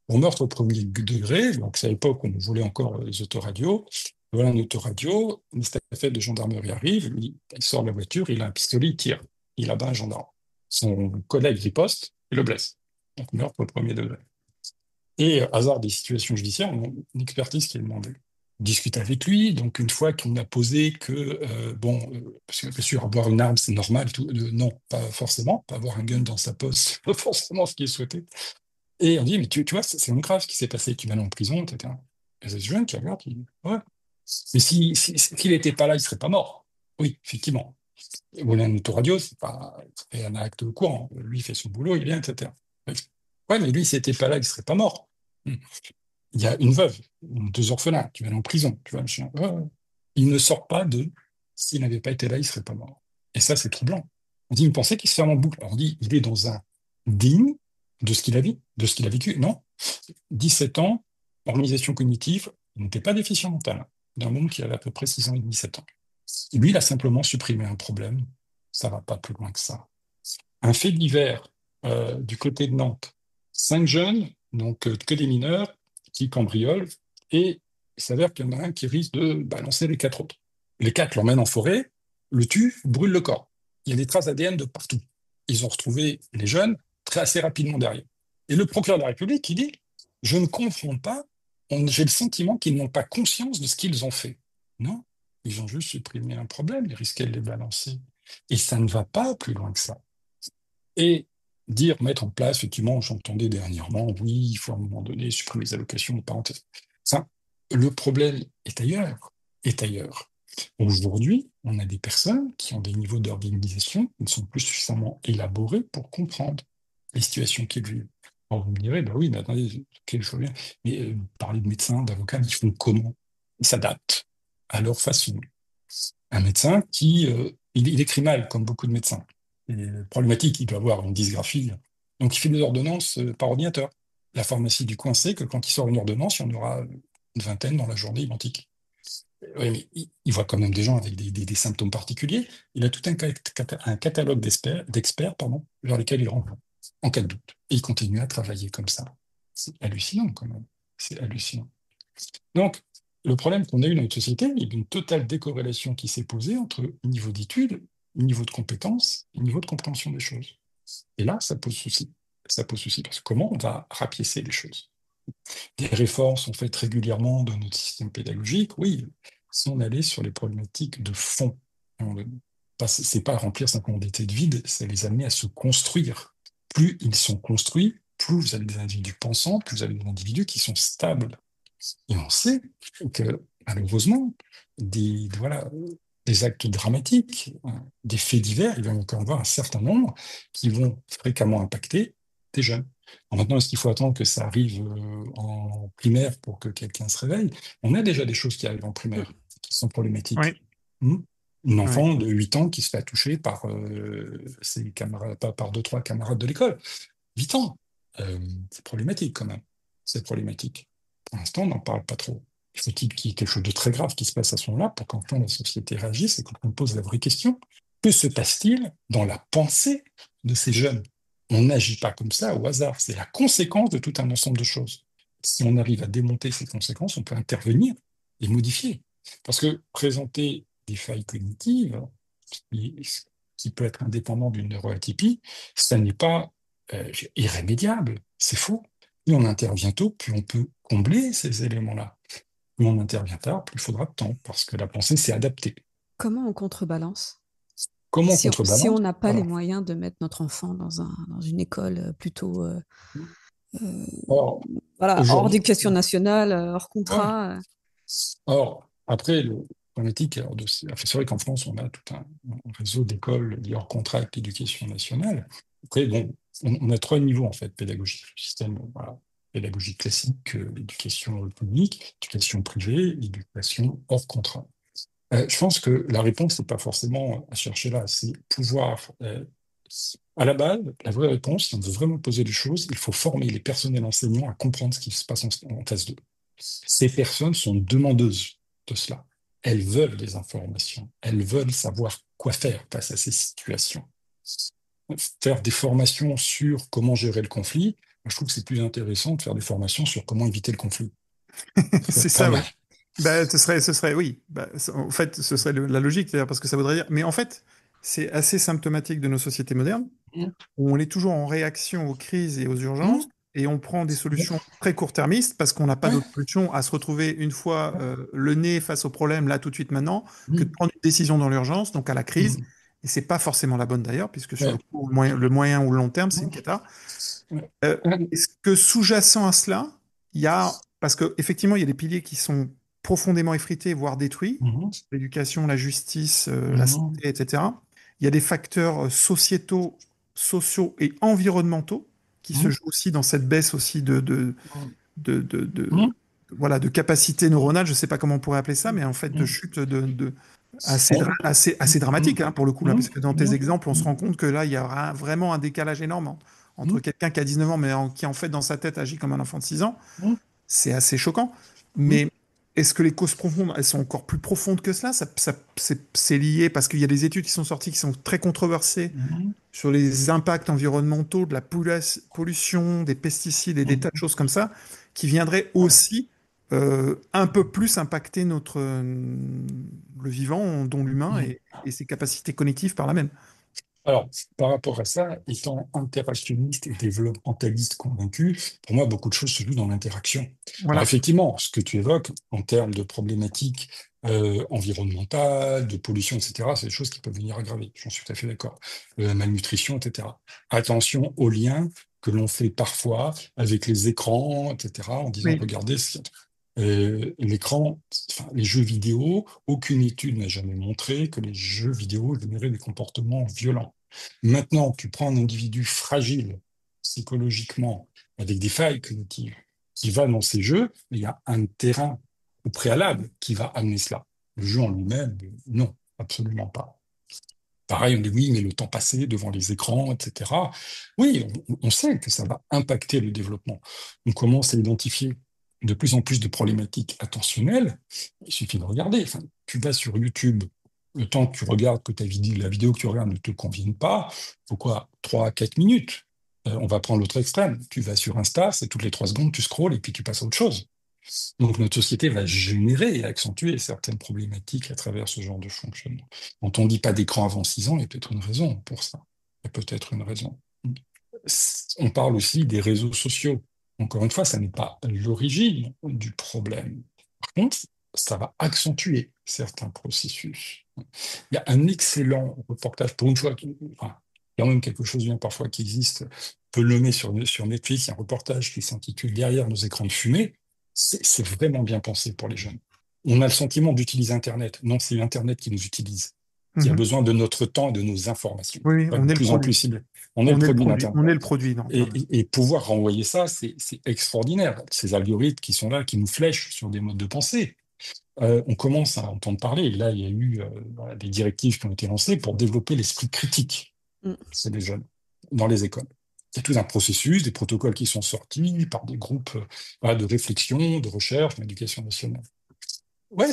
pour meurtre au premier degré. Donc c'est à l'époque où on voulait encore les autoradios. Voilà un autoradio, une stafette de gendarmerie arrive, il sort de la voiture, il a un pistolet, il tire, il abat un gendarme. Son collègue riposte et le blesse. Donc meurtre au premier degré. Et hasard des situations judiciaires, on a une expertise qui est demandée. On discute avec lui, donc une fois qu'on a posé que, parce que bien sûr, avoir une arme, c'est normal, tout, non, pas forcément, pas avoir un gun dans sa poche, c'est pas forcément ce qui est souhaité. Et on dit, mais tu vois, c'est grave ce qui s'est passé, tu vas aller en prison, etc. Et ce jeune qui regarde, il dit, ouais, mais s'il n'était pas là, il serait pas mort. Oui, effectivement. Ou un autoradio, c'est un acte courant. Lui, il fait son boulot, il vient, etc. Ouais, mais lui, s'il n'était pas là, il serait pas mort. Il y a une veuve, 2 orphelins, qui va aller en prison. Tu vois, machin. Ouais, ouais. Il ne sort pas de s'il n'avait pas été là, il serait pas mort. Et ça, c'est troublant. On dit, il pensait qu'il se ferme en boucle. Alors on dit, il est dans un digne de ce qu'il a vu, de ce qu'il a vécu. Non. 17 ans, organisation cognitive, il n'était pas déficient mental. D'un monde qui avait à peu près 6 ans et demi, 7 ans. Lui, il a simplement supprimé un problème. Ça va pas plus loin que ça. Un fait divers du côté de Nantes. 5 jeunes, donc que des mineurs, qui cambriolent, et il s'avère qu'il y en a un qui risque de balancer les 4 autres. Les 4 l'emmènent en forêt, le tuent, brûlent le corps. Il y a des traces ADN de partout. Ils ont retrouvé les jeunes assez rapidement derrière. Et le procureur de la République, il dit, je ne comprends pas, j'ai le sentiment qu'ils n'ont pas conscience de ce qu'ils ont fait. Non, ils ont juste supprimé un problème, ils risquaient de les balancer. Et ça ne va pas plus loin que ça. Et mettre en place, effectivement, j'entendais dernièrement, oui, il faut à un moment donné supprimer les allocations de parenthèse. Ça, le problème est ailleurs, est ailleurs. Aujourd'hui, on a des personnes qui ont des niveaux d'organisation qui ne sont plus suffisamment élaborés pour comprendre les situations qu'ils vivent. Alors vous me direz, bah oui, mais attendez, ok, je vois bien, mais parler de médecins, d'avocats, ils font comment? Ils s'adaptent à leur façon. Un médecin il écrit mal, comme beaucoup de médecins. Et problématique, il doit avoir une dysgraphie. Donc, il fait des ordonnances par ordinateur. La pharmacie du coin sait que quand il sort une ordonnance, il y en aura une vingtaine dans la journée identique. Oui, mais il voit quand même des gens avec des symptômes particuliers. Il a tout un catalogue d'experts, vers lesquels il renvoie, en cas de doute. Et il continue à travailler comme ça. C'est hallucinant, quand même. C'est hallucinant. Donc, le problème qu'on a eu dans notre société, il y a une totale décorrélation qui s'est posée entre niveau d'études, niveau de compétences et niveau de compréhension des choses. Et là, ça pose souci. Ça pose souci parce que comment on va rapiécer les choses? Des réformes sont faites régulièrement dans notre système pédagogique, oui, si on allait sur les problématiques de fond. C'est pas remplir simplement des têtes vides, c'est les amener à se construire. Plus ils sont construits, plus vous avez des individus pensants, plus vous avez des individus qui sont stables. Et on sait que, malheureusement, des actes dramatiques, des faits divers, il va encore y avoir un certain nombre qui vont fréquemment impacter des jeunes. Alors maintenant, est-ce qu'il faut attendre que ça arrive en primaire pour que quelqu'un se réveille? On a déjà des choses qui arrivent en primaire, qui sont problématiques. Oui, Une oui. enfant de 8 ans qui se fait toucher par ses camarades, pas par 2, 3 camarades de l'école. 8 ans. c'est problématique quand même. C'est problématique. Pour l'instant, on n'en parle pas trop. Il faut qu'il y ait quelque chose de très grave qui se passe à ce moment-là pour qu'enfin la société réagisse et qu'on pose la vraie question. Que se passe-t-il dans la pensée de ces jeunes? On n'agit pas comme ça au hasard. C'est la conséquence de tout un ensemble de choses. Si on arrive à démonter ces conséquences, on peut intervenir et modifier. Parce que présenter des failles cognitives, qui, qui peut être indépendant d'une neuroatypie, ça n'est pas irrémédiable. C'est faux. Plus on intervient tôt, plus on peut combler ces éléments-là. Plus on intervient tard, plus il faudra de temps, parce que la pensée s'est adaptée. Comment on contrebalance Comment on si on contrebalance? n'a pas les Alors, moyens de mettre notre enfant dans une école plutôt euh, alors, voilà, hors aujourd'hui, d'éducation nationale, hors ouais. contrat Alors, après, le problématique, c'est vrai qu'en France, on a tout un réseau d'écoles liées hors contrat avec l'éducation nationale. Après, bon, on a trois niveaux, en fait, pédagogiques. Le système, voilà, pédagogique classique, l'éducation publique, l'éducation privée, l'éducation hors contrat. Je pense que la réponse n'est pas forcément à chercher là, c'est pouvoir, à la base, la vraie réponse, si on veut vraiment poser les choses, il faut former les personnels enseignants à comprendre ce qui se passe en face d'eux. Ces personnes sont demandeuses de cela. Elles veulent des informations. Elles veulent savoir quoi faire face à ces situations. Faire des formations sur comment gérer le conflit, moi, je trouve que c'est plus intéressant de faire des formations sur comment éviter le conflit. C'est Pas ça, oui. mal. Bah, ce serait, oui. Bah, en fait, ce serait la logique, d'ailleurs, parce que ça voudrait dire. Mais en fait, c'est assez symptomatique de nos sociétés modernes, où on est toujours en réaction aux crises et aux urgences, et on prend des solutions très court-termistes parce qu'on n'a pas d'autre solution à se retrouver une fois le nez face au problème, là, tout de suite, maintenant, que de prendre une décision dans l'urgence, donc à la crise. Et c'est pas forcément la bonne d'ailleurs, puisque sur le moyen ou le long terme, c'est une cata. Est-ce que sous-jacent à cela, il y a, parce qu'effectivement, il y a des piliers qui sont profondément effrités, voire détruits, l'éducation, la justice, la santé, etc. Il y a des facteurs sociétaux, sociaux et environnementaux qui se jouent aussi dans cette baisse aussi voilà, de capacité neuronale, je ne sais pas comment on pourrait appeler ça, mais en fait de chute assez dramatique hein, pour le coup là, parce que dans tes exemples, on se rend compte que là, il y aura vraiment un décalage énorme entre quelqu'un qui a 19 ans, mais qui en fait dans sa tête agit comme un enfant de 6 ans. C'est assez choquant. Mais est-ce que les causes profondes, elles sont encore plus profondes que cela? C'est lié parce qu'il y a des études qui sont sorties qui sont très controversées sur les impacts environnementaux, de la pollution, des pesticides et des tas de choses comme ça, qui viendraient aussi un peu plus impacter le vivant, dont l'humain, et ses capacités cognitives par là même. Alors, par rapport à ça, étant interactionniste et développementaliste convaincu, pour moi, beaucoup de choses se jouent dans l'interaction. Alors, Voilà. effectivement, ce que tu évoques en termes de problématiques environnementales, de pollution, etc., c'est des choses qui peuvent venir aggraver. J'en suis tout à fait d'accord. Malnutrition, etc. Attention aux liens que l'on fait parfois avec les écrans, etc., en disant, Oui. regardez, l'écran, enfin, les jeux vidéo, aucune étude n'a jamais montré que les jeux vidéo généraient des comportements violents. Maintenant, tu prends un individu fragile psychologiquement, avec des failles cognitives, qui va dans ces jeux, mais il y a un terrain au préalable qui va amener cela. Le jeu en lui-même, non, absolument pas. Pareil, on dit oui, mais le temps passé devant les écrans, etc. Oui, on sait que ça va impacter le développement. On commence à identifier de plus en plus de problématiques attentionnelles. Il suffit de regarder. Enfin, tu vas sur YouTube, le temps que tu regardes, que la vidéo que tu regardes ne te convienne pas, faut quoi? 3 à 4 minutes. On va prendre l'autre extrême. Tu vas sur Insta, c'est toutes les 3 secondes, tu scrolles et puis tu passes à autre chose. Donc notre société va générer et accentuer certaines problématiques à travers ce genre de fonctionnement. Quand on ne dit pas d'écran avant 6 ans, il y a peut-être une raison pour ça. Il y a peut-être une raison. On parle aussi des réseaux sociaux. Encore une fois, ça n'est pas l'origine du problème. Par contre, ça va accentuer certains processus. Il y a un excellent reportage, pour une fois, enfin, il y a quand même quelque chose bien parfois qui existe, on peut le nommer sur Netflix, il y a un reportage qui s'intitule Derrière nos écrans de fumée. C'est vraiment bien pensé pour les jeunes. On a le sentiment d'utiliser Internet. Non, c'est Internet qui nous utilise, qui a besoin de notre temps et de nos informations. Oui, Pas on de est le plus en produit. plus ciblé. On est le On est le produit produit. d'Internet. On est le produit d'Internet. Et pouvoir renvoyer ça, c'est extraordinaire. Ces algorithmes qui sont là, qui nous flèchent sur des modes de pensée. On commence à entendre parler. Et là, il y a eu voilà, des directives qui ont été lancées pour développer l'esprit critique Mm. chez les jeunes, dans les écoles. Il y a tout un processus, des protocoles qui sont sortis par des groupes voilà, de réflexion, de recherche, d'éducation nationale. Ouais,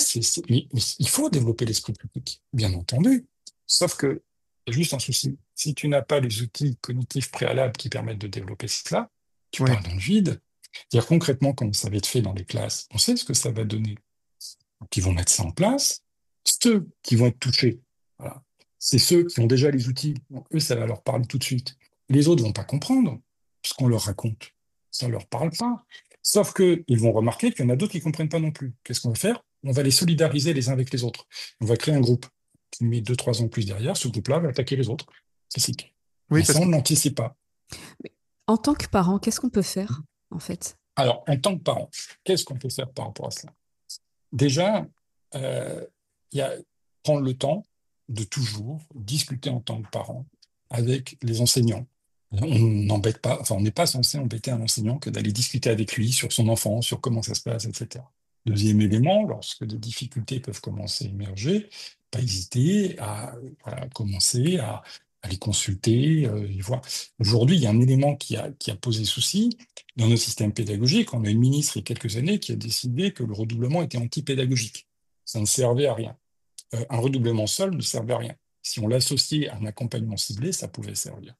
mais il faut développer l'esprit critique, bien entendu. Sauf que, il y a juste un souci. Si tu n'as pas les outils cognitifs préalables qui permettent de développer cela, tu Ouais. parles dans le vide. C'est-à-dire concrètement, comme ça va être fait dans les classes, on sait ce que ça va donner. Donc, ils vont mettre ça en place. Ceux qui vont être touchés, voilà, c'est ceux qui ont déjà les outils. Donc, eux, ça va leur parler tout de suite. Les autres vont pas comprendre ce qu'on leur raconte. Ça leur parle pas. Sauf que ils vont remarquer qu'il y en a d'autres qui comprennent pas non plus. Qu'est-ce qu'on va faire? On va les solidariser les uns avec les autres. On va créer un groupe qui met 2, 3 ans plus derrière. Ce groupe-là va attaquer les autres. Classique. Oui, Mais parce ça, on que ne l'anticipe pas. Mais en tant que parent, qu'est-ce qu'on peut faire, en fait? Alors, en tant que parent, qu'est-ce qu'on peut faire par rapport à cela? Déjà, euh, il y a prendre le temps de toujours discuter en tant que parent avec les enseignants. On n'embête pas, enfin, on n'est pas censé embêter un enseignant que d'aller discuter avec lui sur son enfant, sur comment ça se passe, etc. Deuxième élément, lorsque des difficultés peuvent commencer à émerger, pas hésiter à voilà, commencer à les consulter, les voir. Aujourd'hui, il y a un élément qui a posé souci dans nos systèmes pédagogiques. On a une ministre il y a quelques années qui a décidé que le redoublement était anti-pédagogique. Ça ne servait à rien. Un redoublement seul ne servait à rien. Si on l'associait à un accompagnement ciblé, ça pouvait servir.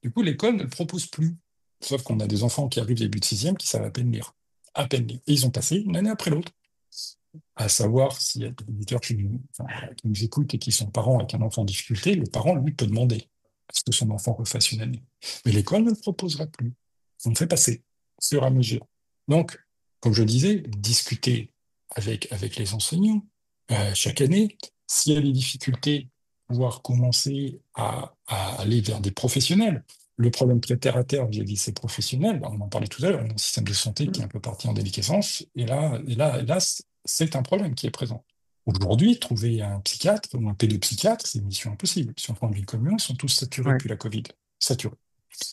Du coup, l'école ne le propose plus. Sauf qu'on a des enfants qui arrivent début de sixième qui savent à peine lire. À peine lire. Et ils ont passé une année après l'autre. À savoir s'il y a des auditeurs qui nous écoutent et qui sont parents avec un enfant en difficulté, le parent, lui, peut demander à ce que son enfant refasse une année. Mais l'école ne le proposera plus. On le fait passer au fur et à mesure. Donc, comme je disais, discuter avec les enseignants chaque année. S'il y a des difficultés, pouvoir commencer à aller vers des professionnels. Le problème très terre à terre vis-à-vis de ces professionnels, on en parlait tout à l'heure, on a un système de santé qui est un peu parti en déliquescence, et là, c'est un problème qui est présent. Aujourd'hui, trouver un psychiatre ou un pédopsychiatre, c'est une mission impossible. Si on prend une ville commune, ils sont tous saturés ouais. depuis la Covid. Saturés.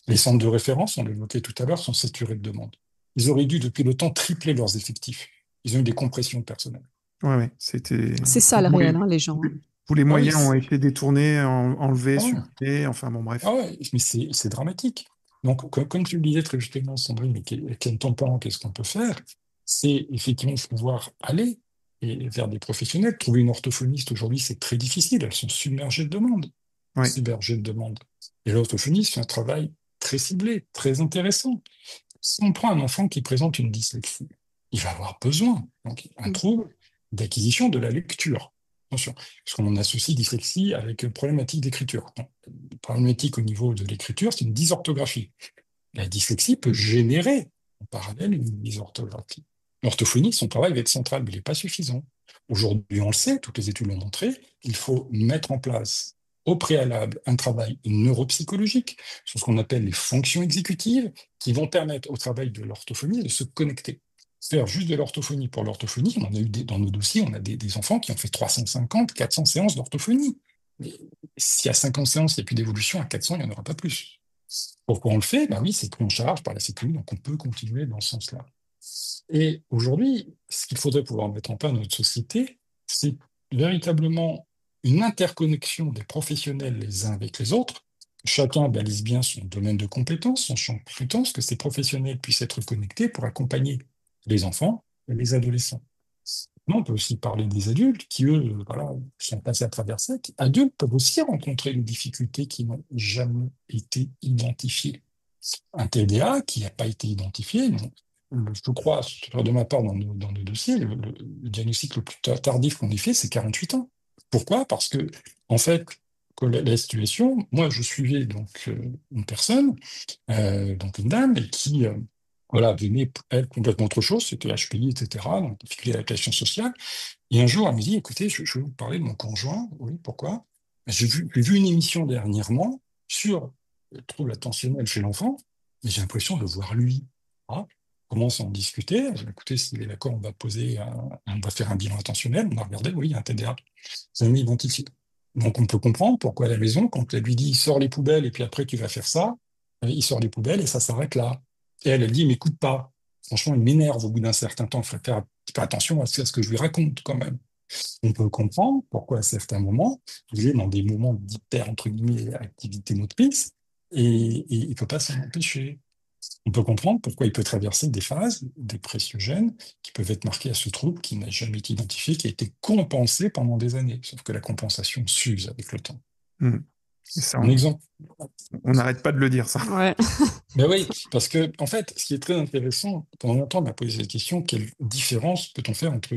Les centres de référence, on l'évoquait tout à l'heure, sont saturés de demandes. Ils auraient dû, depuis le temps, tripler leurs effectifs. Ils ont eu des compressions personnelles. Ouais, c'était C'est ça le tous réel, hein, les gens, hein. les Ah oui, moyens ont été détournés, enlevés, ah ouais. supprimés. Enfin bon, bref. Ah ouais, mais c'est dramatique. Donc, comme tu le disais très justement, Sandrine, mais quel temps parent, qu'est-ce qu'on peut faire? C'est effectivement pouvoir aller vers des professionnels. Trouver une orthophoniste aujourd'hui, c'est très difficile. Elles sont submergées de demandes. Ouais, Submergées de demandes. Et l'orthophoniste fait un travail très ciblé, très intéressant. Si on prend un enfant qui présente une dyslexie, il va avoir besoin, donc un Mm. trouble d'acquisition de la lecture. Attention, parce qu'on associe dyslexie avec problématique d'écriture. Non, problématique au niveau de l'écriture, c'est une dysorthographie. La dyslexie peut générer en parallèle une dysorthographie. L'orthophonie, son travail va être central, mais il n'est pas suffisant. Aujourd'hui, on le sait, toutes les études l'ont montré, il faut mettre en place au préalable un travail neuropsychologique sur ce qu'on appelle les fonctions exécutives qui vont permettre au travail de l'orthophonie de se connecter. Faire juste de l'orthophonie pour l'orthophonie, on a eu dans nos dossiers, on a des enfants qui ont fait 350, 400 séances d'orthophonie. Mais s'il y a 50 séances, il n'y a plus d'évolution, à 400, il n'y en aura pas plus. Pourquoi on le fait? Ben oui, c'est pris en charge par la Sécu, donc on peut continuer dans ce sens-là. Et aujourd'hui, ce qu'il faudrait pouvoir mettre en place dans notre société, c'est véritablement une interconnexion des professionnels les uns avec les autres. Chacun balise bien son domaine de compétence, son champ de compétences, que ces professionnels puissent être connectés pour accompagner les enfants et les adolescents. On peut aussi parler des adultes qui, eux, voilà, sont passés à travers ça. Adultes peuvent aussi rencontrer des difficultés qui n'ont jamais été identifiées. Un TDA qui n'a pas été identifié, je crois, de ma part, dans nos dossiers, le diagnostic le plus tardif qu'on ait fait, c'est 48 ans. Pourquoi? Parce que, en fait, que la situation, moi, je suivais donc une personne, donc une dame, et qui voilà, venait, elle, complètement autre chose, c'était HPI, etc., donc difficulté d'adaptation sociale. Et un jour, elle me dit, écoutez, je vais vous parler de mon conjoint. Oui, pourquoi? J'ai vu une émission dernièrement sur le trouble attentionnel chez l'enfant, mais j'ai l'impression de voir lui. Ah, on commence à en discuter. Je dis, écoutez, s'il est d'accord, on va faire un bilan attentionnel. On a regardé, oui, il y a un TDA. C'est jamais identifié. Donc on peut comprendre pourquoi à la maison, quand elle lui dit, sors les poubelles et puis après tu vas faire ça, il sort les poubelles et ça s'arrête là. Et elle dit, m'écoute pas. Franchement, il m'énerve au bout d'un certain temps. Il faut faire un petit peu attention à ce que je lui raconte quand même. On peut comprendre pourquoi à certains moments, il est dans des moments d'hyper, entre guillemets, activité motrice, et il ne peut pas s'en empêcher. On peut comprendre pourquoi il peut traverser des phases dépressiogènes qui peuvent être marquées à ce trouble qui n'a jamais été identifié, qui a été compensé pendant des années. Sauf que la compensation s'use avec le temps. Hmm. Et ça, Un exemple. on n'arrête pas de le dire, ça. Ouais. Ben oui, parce que, en fait, ce qui est très intéressant, pendant longtemps, on m'a posé cette question, quelle différence peut-on faire entre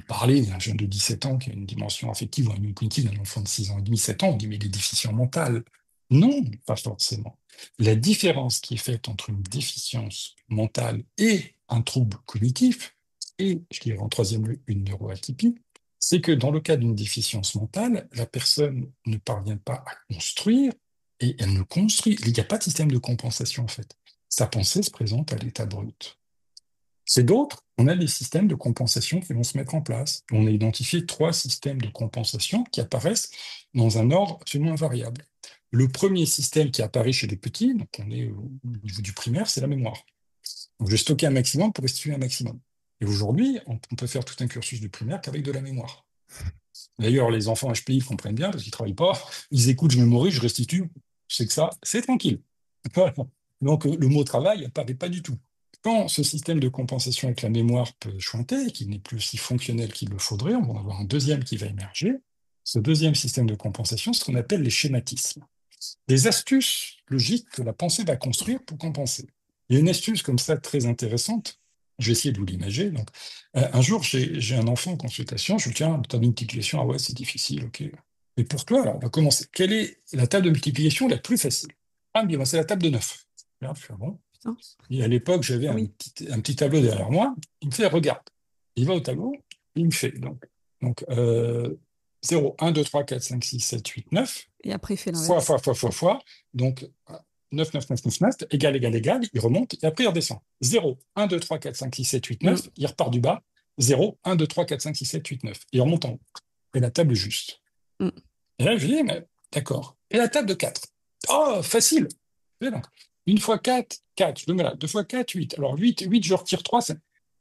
parler d'un jeune de 17 ans qui a une dimension affective ou une cognitive d'un enfant de 6 ans et demi, 7 ans, on dit, mais il est déficient mental. Non, pas forcément. La différence qui est faite entre une déficience mentale et un trouble cognitif, et, je dirais en troisième lieu, une neuroatypie, c'est que dans le cas d'une déficience mentale, la personne ne parvient pas à construire et elle ne construit. Il n'y a pas de système de compensation, en fait. Sa pensée se présente à l'état brut. C'est d'autres, on a des systèmes de compensation qui vont se mettre en place. On a identifié 3 systèmes de compensation qui apparaissent dans un ordre absolument invariable. Le premier système qui apparaît chez les petits, donc on est au niveau du primaire, c'est la mémoire. Donc je vais stocker un maximum pour restituer un maximum. Et aujourd'hui, on peut faire tout un cursus du primaire qu'avec de la mémoire. D'ailleurs, les enfants HPI comprennent bien parce qu'ils ne travaillent pas. Ils écoutent, je mémorise, je restitue. C'est que ça, c'est tranquille. Voilà. Donc, le mot travail n'apparaît pas du tout. Quand ce système de compensation avec la mémoire peut chanter, qu'il n'est plus aussi fonctionnel qu'il le faudrait, on va en avoir un deuxième qui va émerger. Ce deuxième système de compensation, c'est ce qu'on appelle les schématismes. Des astuces logiques que la pensée va construire pour compenser. Il y a une astuce comme ça très intéressante. Je vais essayer de vous l'imager. Donc, un jour, j'ai un enfant en consultation. Je lui dis, tiens, tu as une multiplication. Ah ouais, c'est difficile, ok. Et pour toi, alors, on va commencer. Quelle est la table de multiplication la plus facile? Ah, il me dit, bah, c'est la table de 9. Là, je fais, ah bon. Putain. Et à l'époque, j'avais Oui. un petit tableau derrière moi. Il me fait, regarde. Il va au tableau, il me fait. Donc 0, 1, 2, 3, 4, 5, 6, 7, 8, 9. Et après, il fait Fois, l'inverse. fois. Donc, 9, 9, 9, 9, 9, égal, il remonte, et après il redescend. 0, 1, 2, 3, 4, 5, 6, 7, 8, 9, il repart du bas. 0, 1, 2, 3, 4, 5, 6, 7, 8, 9. Et il remonte en haut. Et la table est juste. Mm. Et là, je lui dis, mais d'accord. Et la table de 4. Oh, facile. Et donc, 1 fois 4, 4. Je le mets là. 2 fois 4, 8. Alors, 8, je retire 3.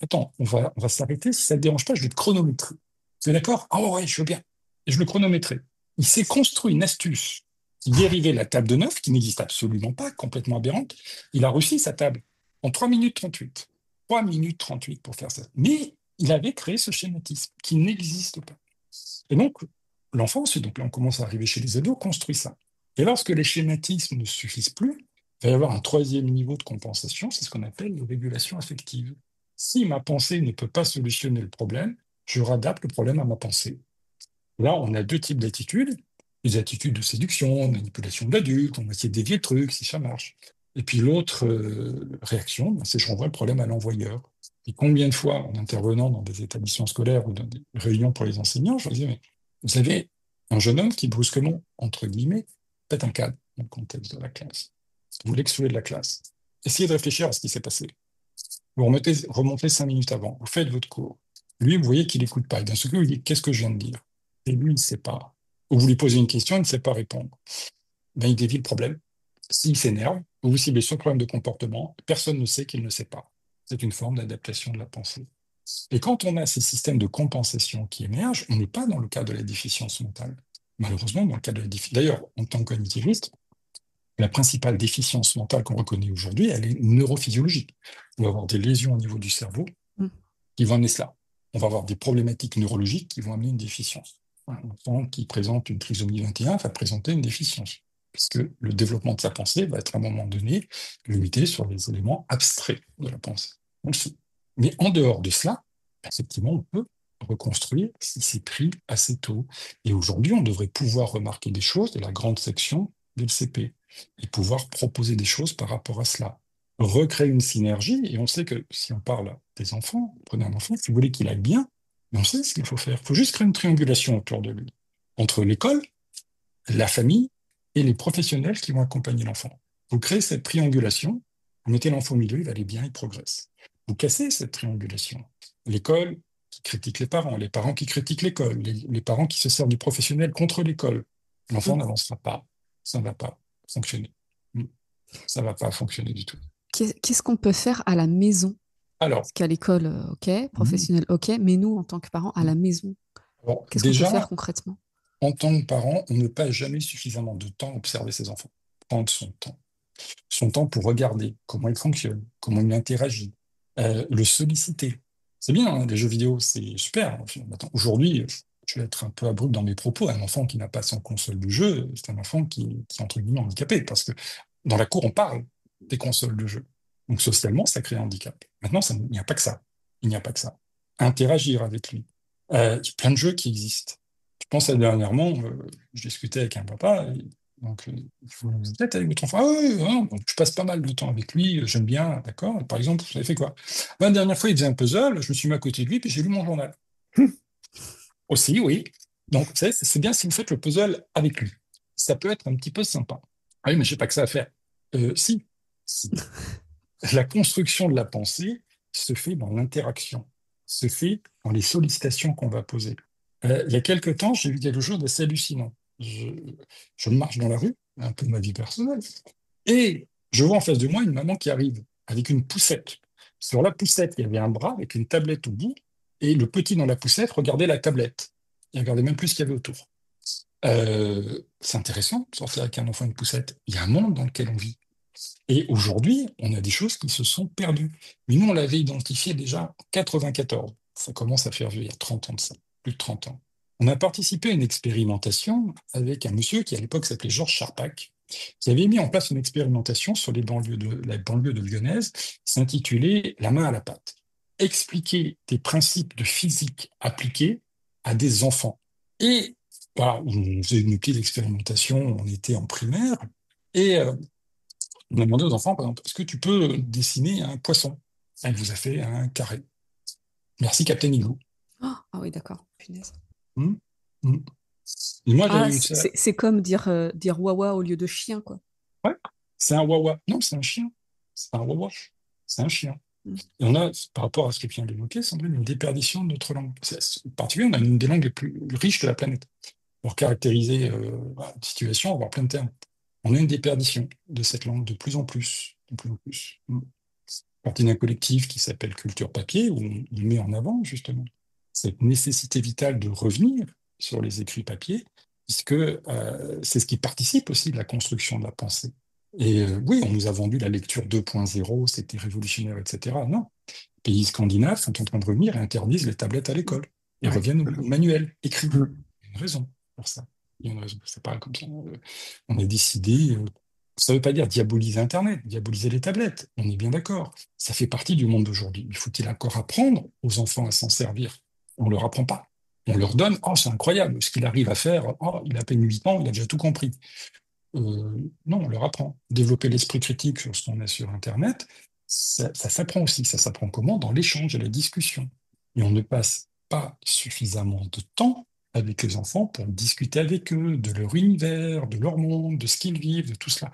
Attends, on va s'arrêter. Si ça ne te dérange pas, je vais te chronométrer. Tu es d'accord? Oh ouais, je veux bien. Et je le chronométrais. Il s'est construit une astuce qui dérivait la table de 9, qui n'existe absolument pas, complètement aberrante. Il a réussi sa table en 3 minutes 38. 3 minutes 38 pour faire ça. Mais il avait créé ce schématisme qui n'existe pas. Et donc, l'enfance, donc là on commence à arriver chez les ados, construit ça. Et lorsque les schématismes ne suffisent plus, il va y avoir un troisième niveau de compensation, c'est ce qu'on appelle une régulation affective. Si ma pensée ne peut pas solutionner le problème, je radapte le problème à ma pensée. Là, on a 2 types d'attitudes. Les attitudes de séduction, manipulation de l'adulte, on va essayer de dévier le truc si ça marche. Et puis l'autre réaction, c'est je renvoie le problème à l'envoyeur. Et combien de fois, en intervenant dans des établissements scolaires ou dans des réunions pour les enseignants, je leur disais, mais vous avez un jeune homme qui brusquement, entre guillemets, pète un câble dans le contexte de la classe. Vous l'excluez de la classe. Essayez de réfléchir à ce qui s'est passé. Vous remontez 5 minutes avant, vous faites votre cours. Lui, vous voyez qu'il n'écoute pas. Et d'un seul coup, il dit, qu'est-ce que je viens de dire? Et lui, il ne sait pas. Ou vous lui posez une question, il ne sait pas répondre. Ben, il dévie le problème. S'il s'énerve, vous vous ciblez sur le problème de comportement, personne ne sait qu'il ne sait pas. C'est une forme d'adaptation de la pensée. Et quand on a ces systèmes de compensation qui émergent, on n'est pas dans le cas de la déficience mentale. Malheureusement, dans le cas de la déficience. D'ailleurs, en tant que cognitiviste, la principale déficience mentale qu'on reconnaît aujourd'hui, elle est neurophysiologique. On va avoir des lésions au niveau du cerveau qui vont amener cela. On va avoir des problématiques neurologiques qui vont amener une déficience. Un enfant qui présente une trisomie 21 va présenter une déficience, puisque le développement de sa pensée va être à un moment donné limité sur les éléments abstraits de la pensée. On le sait. Mais en dehors de cela, effectivement, on peut reconstruire si c'est pris assez tôt. Et aujourd'hui, on devrait pouvoir remarquer des choses de la grande section de l'CP et pouvoir proposer des choses par rapport à cela. Recréer une synergie, et on sait que si on parle des enfants, prenez un enfant, si vous voulez qu'il aille bien, on sait ce qu'il faut faire. Il faut juste créer une triangulation autour de lui, entre l'école, la famille et les professionnels qui vont accompagner l'enfant. Vous créez cette triangulation, vous mettez l'enfant au milieu, il va aller bien, il progresse. Vous cassez cette triangulation. L'école qui critique les parents qui critiquent l'école, les parents qui se servent du professionnel contre l'école. L'enfant n'avancera pas, ça ne va pas fonctionner. Ça ne va pas fonctionner du tout. Qu'est-ce qu'on peut faire à la maison? Alors, Parce qu'à l'école, ok, professionnel, ok, mais nous, en tant que parents, à la maison, qu'est-ce qu'on peut faire concrètement? En tant que parent, on ne passe jamais suffisamment de temps à observer ses enfants. Prendre son temps. son temps pour regarder comment il fonctionne, comment il interagit, le solliciter. C'est bien, hein, les jeux vidéo, c'est super. Attends, aujourd'hui, je vais être un peu abrupt dans mes propos. Un enfant qui n'a pas son console de jeu, c'est un enfant qui est entre guillemets handicapé, parce que dans la cour, on parle des consoles de jeu. Donc socialement, ça crée un handicap. Maintenant, il n'y a pas que ça. Il n'y a pas que ça. Interagir avec lui. Il y a plein de jeux qui existent. Je pense à dernièrement, je discutais avec un papa, donc vous êtes avec votre enfant. Ah oui, hein, donc, je passe pas mal de temps avec lui, j'aime bien, d'accord. Par exemple, vous avez fait quoi? Ben, la dernière fois, il faisait un puzzle, je me suis mis à côté de lui, puis j'ai lu mon journal. Aussi, oui. Donc, vous savez, c'est bien si vous faites le puzzle avec lui. Ça peut être un petit peu sympa. Ah oui, mais je sais pas que ça à faire. Si, si. La construction de la pensée se fait dans l'interaction, se fait dans les sollicitations qu'on va poser. Il y a quelque temps, j'ai vu quelque chose d'assez hallucinant. Je marche dans la rue, un peu de ma vie personnelle, et je vois en face de moi une maman qui arrive avec une poussette. Sur la poussette, il y avait un bras avec une tablette au bout, et le petit dans la poussette regardait la tablette. Il regardait même plus ce qu'il y avait autour. C'est intéressant de sortir avec un enfant et une poussette. Il y a un monde dans lequel on vit. Et aujourd'hui, on a des choses qui se sont perdues. Mais nous, on l'avait identifié déjà en 94. Ça commence à faire vieux, il y a 30 ans de ça, plus de 30 ans. On a participé à une expérimentation avec un monsieur qui, à l'époque, s'appelait Georges Charpak, qui avait mis en place une expérimentation sur la banlieue de Lyonnaise, s'intitulait La main à la pâte. Expliquer des principes de physique appliqués à des enfants. Et voilà, on faisait une petite expérimentation, on était en primaire, et on a demandé aux enfants, par exemple, est-ce que tu peux dessiner un poisson? Ah, il vous a fait un carré. Merci, Captain Igloo. Oh, ah oui, d'accord. Punaise. Hum, hum. Et moi, Ah, j'avais eu ça. c'est comme dire wawa au lieu de chien, quoi. Ouais, c'est un wawa. Non, c'est un chien. C'est un wawa. C'est un chien. Mm. Et on a, par rapport à ce que tu viens d'évoquer, Sandrine, une déperdition de notre langue. En particulier, on a une des langues les plus riches de la planète. Pour caractériser une situation, avoir plein de termes. On a une déperdition de cette langue de plus en plus. De plus en plus. Partie d'un collectif qui s'appelle Culture Papier, où on met en avant justement cette nécessité vitale de revenir sur les écrits papier, puisque c'est ce qui participe aussi de la construction de la pensée. Et oui, on nous a vendu la lecture 2.0, c'était révolutionnaire, etc. Non, les pays scandinaves sont en train de revenir et interdisent les tablettes à l'école et Ouais. reviennent au manuel écrit. Mm. Il y a une raison pour ça. Il y a une raison. C'est pas comme ça. On a décidé. Ça ne veut pas dire diaboliser Internet, diaboliser les tablettes. On est bien d'accord. Ça fait partie du monde d'aujourd'hui. Mais faut-il encore apprendre aux enfants à s'en servir? On ne leur apprend pas. On leur donne, oh, c'est incroyable ce qu'il arrive à faire. Oh, il a à peine 8 ans, il a déjà tout compris. Non, on leur apprend. Développer l'esprit critique sur ce qu'on a sur Internet, ça s'apprend aussi. Ça s'apprend comment? Dans l'échange et la discussion. Et on ne passe pas suffisamment de temps avec les enfants pour discuter avec eux de leur univers, de leur monde, de ce qu'ils vivent, de tout cela.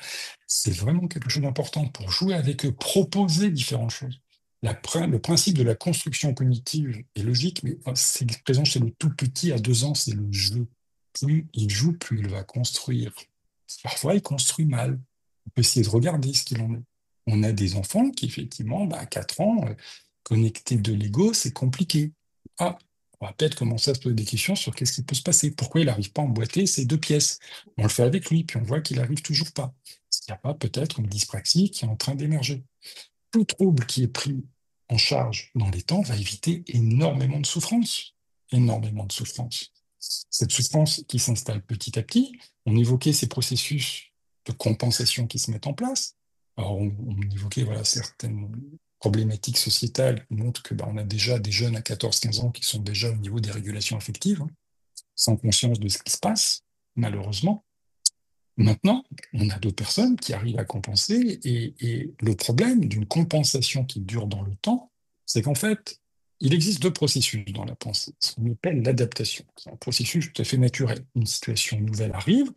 C'est vraiment quelque chose d'important pour jouer avec eux, proposer différentes choses. Le principe de la construction cognitive est logique, mais c'est présent chez le tout petit à 2 ans, c'est le jeu. Plus il joue, plus il va construire. Parfois, il construit mal. On peut essayer de regarder ce qu'il en est. On a des enfants qui, effectivement, à 4 ans, connecter de Lego, c'est compliqué. Ah, on va peut-être commencer à se poser des questions sur qu'est-ce qui peut se passer. Pourquoi il n'arrive pas à emboîter ces 2 pièces? On le fait avec lui, puis on voit qu'il n'arrive toujours pas. Est-ce qu'il n'y a pas peut-être une dyspraxie qui est en train d'émerger? Tout trouble qui est pris en charge dans les temps va éviter énormément de souffrance. Énormément de souffrance. Cette souffrance qui s'installe petit à petit, on évoquait ces processus de compensation qui se mettent en place. Alors, on évoquait voilà, certaines problématiques sociétales qui montrent que on a déjà des jeunes à 14-15 ans qui sont déjà au niveau des régulations affectives, hein, sans conscience de ce qui se passe, malheureusement. Maintenant, on a d'autres personnes qui arrivent à compenser, et le problème d'une compensation qui dure dans le temps, c'est qu'en fait, il existe 2 processus dans la pensée, ce qu'on appelle l'adaptation. C'est un processus tout à fait naturel. Une situation nouvelle arrive,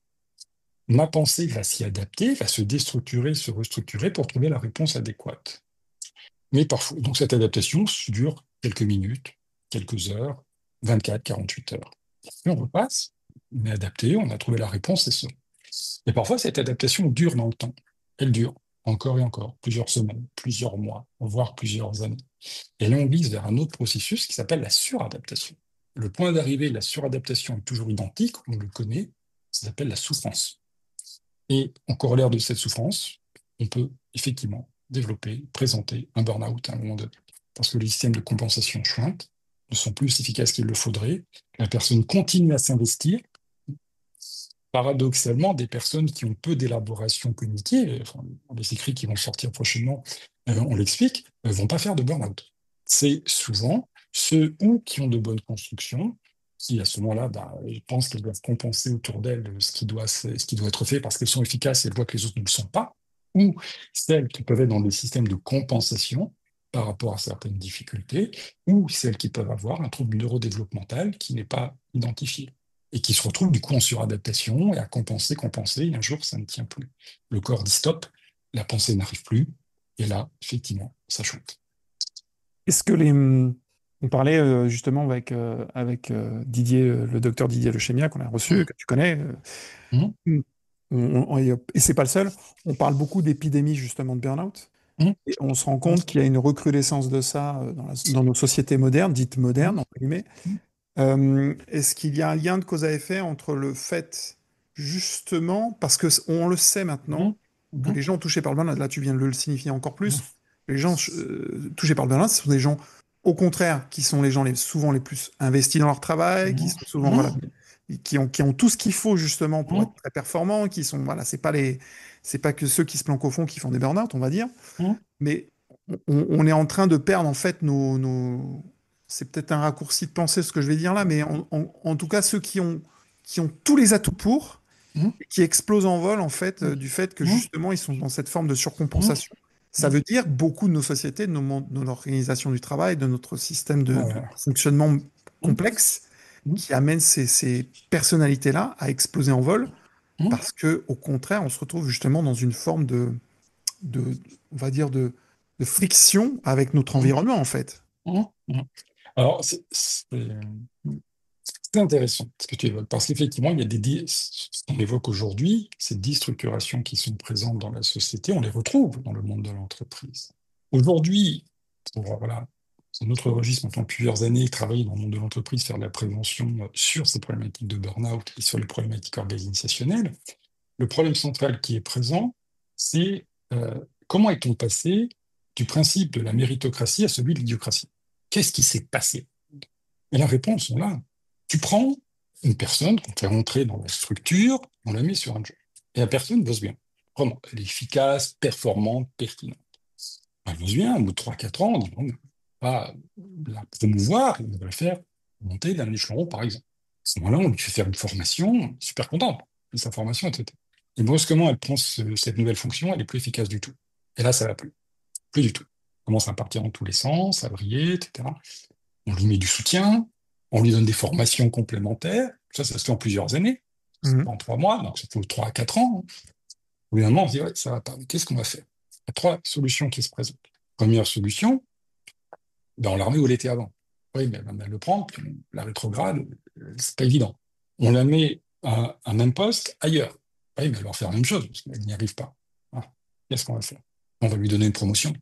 ma pensée va s'y adapter, va se déstructurer, se restructurer pour trouver la réponse adéquate. Mais parfois, donc cette adaptation dure quelques minutes, quelques heures, 24, 48 heures. Et on repasse, on est adapté, on a trouvé la réponse, c'est ça. Et parfois, cette adaptation dure dans le temps. Elle dure encore et encore, plusieurs semaines, plusieurs mois, voire plusieurs années. Et là, on glisse vers un autre processus qui s'appelle la suradaptation. Le point d'arrivée de la suradaptation est toujours identique, on le connaît, ça s'appelle la souffrance. Et en corollaire de cette souffrance, on peut effectivement développer, présenter un burn-out à un moment donné. Parce que les systèmes de compensation chuintent, ne sont plus aussi efficaces qu'il le faudrait, la personne continue à s'investir. Paradoxalement, des personnes qui ont peu d'élaboration cognitive, enfin, les écrits qui vont sortir prochainement, on l'explique, ne vont pas faire de burn-out. C'est souvent ceux ou qui ont de bonnes constructions, qui à ce moment-là, ils pensent qu'elles doivent compenser autour d'elles ce qui doit être fait parce qu'elles sont efficaces et elles voient que les autres ne le sont pas, ou celles qui peuvent être dans des systèmes de compensation par rapport à certaines difficultés, ou celles qui peuvent avoir un trouble neurodéveloppemental qui n'est pas identifié et qui se retrouvent du coup en suradaptation et à compenser, et un jour ça ne tient plus. Le corps dit stop, la pensée n'arrive plus, et là, effectivement, ça chute. Est-ce que on parlait justement avec Didier, le docteur Didier Lechemia qu'on a reçu, que tu connais, Mmh, et c'est pas le seul. On parle beaucoup d'épidémie justement de burn-out. mmh, Et on se rend compte qu'il y a une recrudescence de ça dans nos sociétés modernes, dites mmh, modernes, entre guillemets. mmh, Est-ce qu'il y a un lien de cause à effet entre le fait, justement, parce que on le sait mmh, maintenant, que mmh, les gens touchés par le burn-out, là tu viens de le signifier encore mmh, plus, les gens touchés par le burn-out, ce sont des gens, au contraire, qui sont les gens souvent les plus investis dans leur travail, qui mmh, sont souvent, voilà, mmh, qui ont tout ce qu'il faut justement pour mmh, être très performants, qui sont, voilà, c'est pas que ceux qui se planquent au fond qui font des burn-out, on va dire, mmh, mais on est en train de perdre en fait c'est peut-être un raccourci de pensée ce que je vais dire là, mais en tout cas ceux qui ont tous les atouts pour, mmh, qui explosent en vol en fait du fait que mmh, justement ils sont dans cette forme de mmh, surcompensation. Ça mmh. veut dire beaucoup de nos sociétés, de notre organisation du travail, de notre système de Voilà. fonctionnement Mmh, complexe mmh, qui amène ces personnalités-là à exploser en vol mmh, parce que au contraire on se retrouve justement dans une forme de on va dire de friction avec notre mmh, environnement en fait. mmh, mmh. Alors, c'est intéressant ce que tu évoques, parce qu'effectivement, il y a ce qu'on évoque aujourd'hui, ces déstructurations qui sont présentes dans la société, on les retrouve dans le monde de l'entreprise. Aujourd'hui, voilà, c'est notre registre maintenant depuis plusieurs années, travailler dans le monde de l'entreprise, faire de la prévention sur ces problématiques de burn-out et sur les problématiques organisationnelles. Le problème central qui est présent, c'est comment est-on passé du principe de la méritocratie à celui de l'idiocratie? Qu'est-ce qui s'est passé? Et la réponse, on l'a. Tu prends une personne qu'on fait rentrer dans la structure, on la met sur un job. Et la personne bosse bien. Vraiment, elle est efficace, performante, pertinente. Elle bosse bien, au bout de 3-4 ans, on dit, bon, on va la promouvoir, on va la faire monter d'un échelon, par exemple. À ce moment-là, on lui fait faire une formation, super contente de sa formation, etc. Et brusquement, elle prend cette nouvelle fonction, elle est plus efficace du tout. Et là, ça va plus. Plus du tout. Elle commence à partir dans tous les sens, à briller, etc. On lui met du soutien, on lui donne des formations complémentaires. Ça se fait en plusieurs années. C'est Mhm. pas en 3 mois, donc ça fait 3 à 4 ans. Au bout d'un moment, on se dit, ouais, ça va pas. Mais qu'est-ce qu'on va faire? Il y a 3 solutions qui se présentent. Première solution, ben on la remet où elle était avant. Oui, mais elle le prend, puis on la rétrograde, c'est pas évident. On la met à un même poste ailleurs. Oui, mais elle va faire la même chose, parce qu'elle n'y arrive pas. Ah, qu'est-ce qu'on va faire? On va lui donner une promotion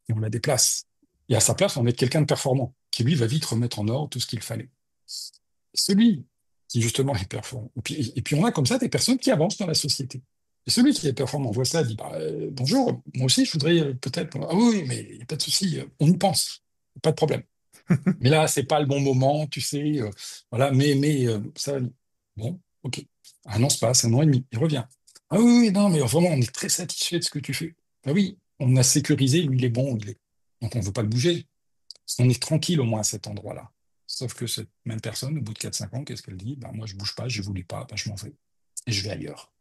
et on la déplace. Et à sa place, on met quelqu'un de performant, qui lui va vite remettre en ordre tout ce qu'il fallait. Celui qui justement est performant. Et puis on a comme ça des personnes qui avancent dans la société. Et celui qui est performant voit ça, dit bah, bonjour, moi aussi je voudrais peut-être. Ah oui, oui, mais il n'y a pas de souci, on y pense, pas de problème. Mais là, c'est pas le bon moment, tu sais. Voilà, mais ça va. Bon, ok. Un an se passe, 1 an et demi, il revient. Ah oui, oui, non, mais vraiment, on est très satisfait de ce que tu fais. Ah oui, on a sécurisé, lui, il est bon, il est. Donc on ne veut pas le bouger. On est tranquille au moins à cet endroit-là. Sauf que cette même personne, au bout de 4-5 ans, qu'est-ce qu'elle dit? Ben, moi, je bouge pas, je voulais pas, ben, je m'en vais. Et je vais ailleurs.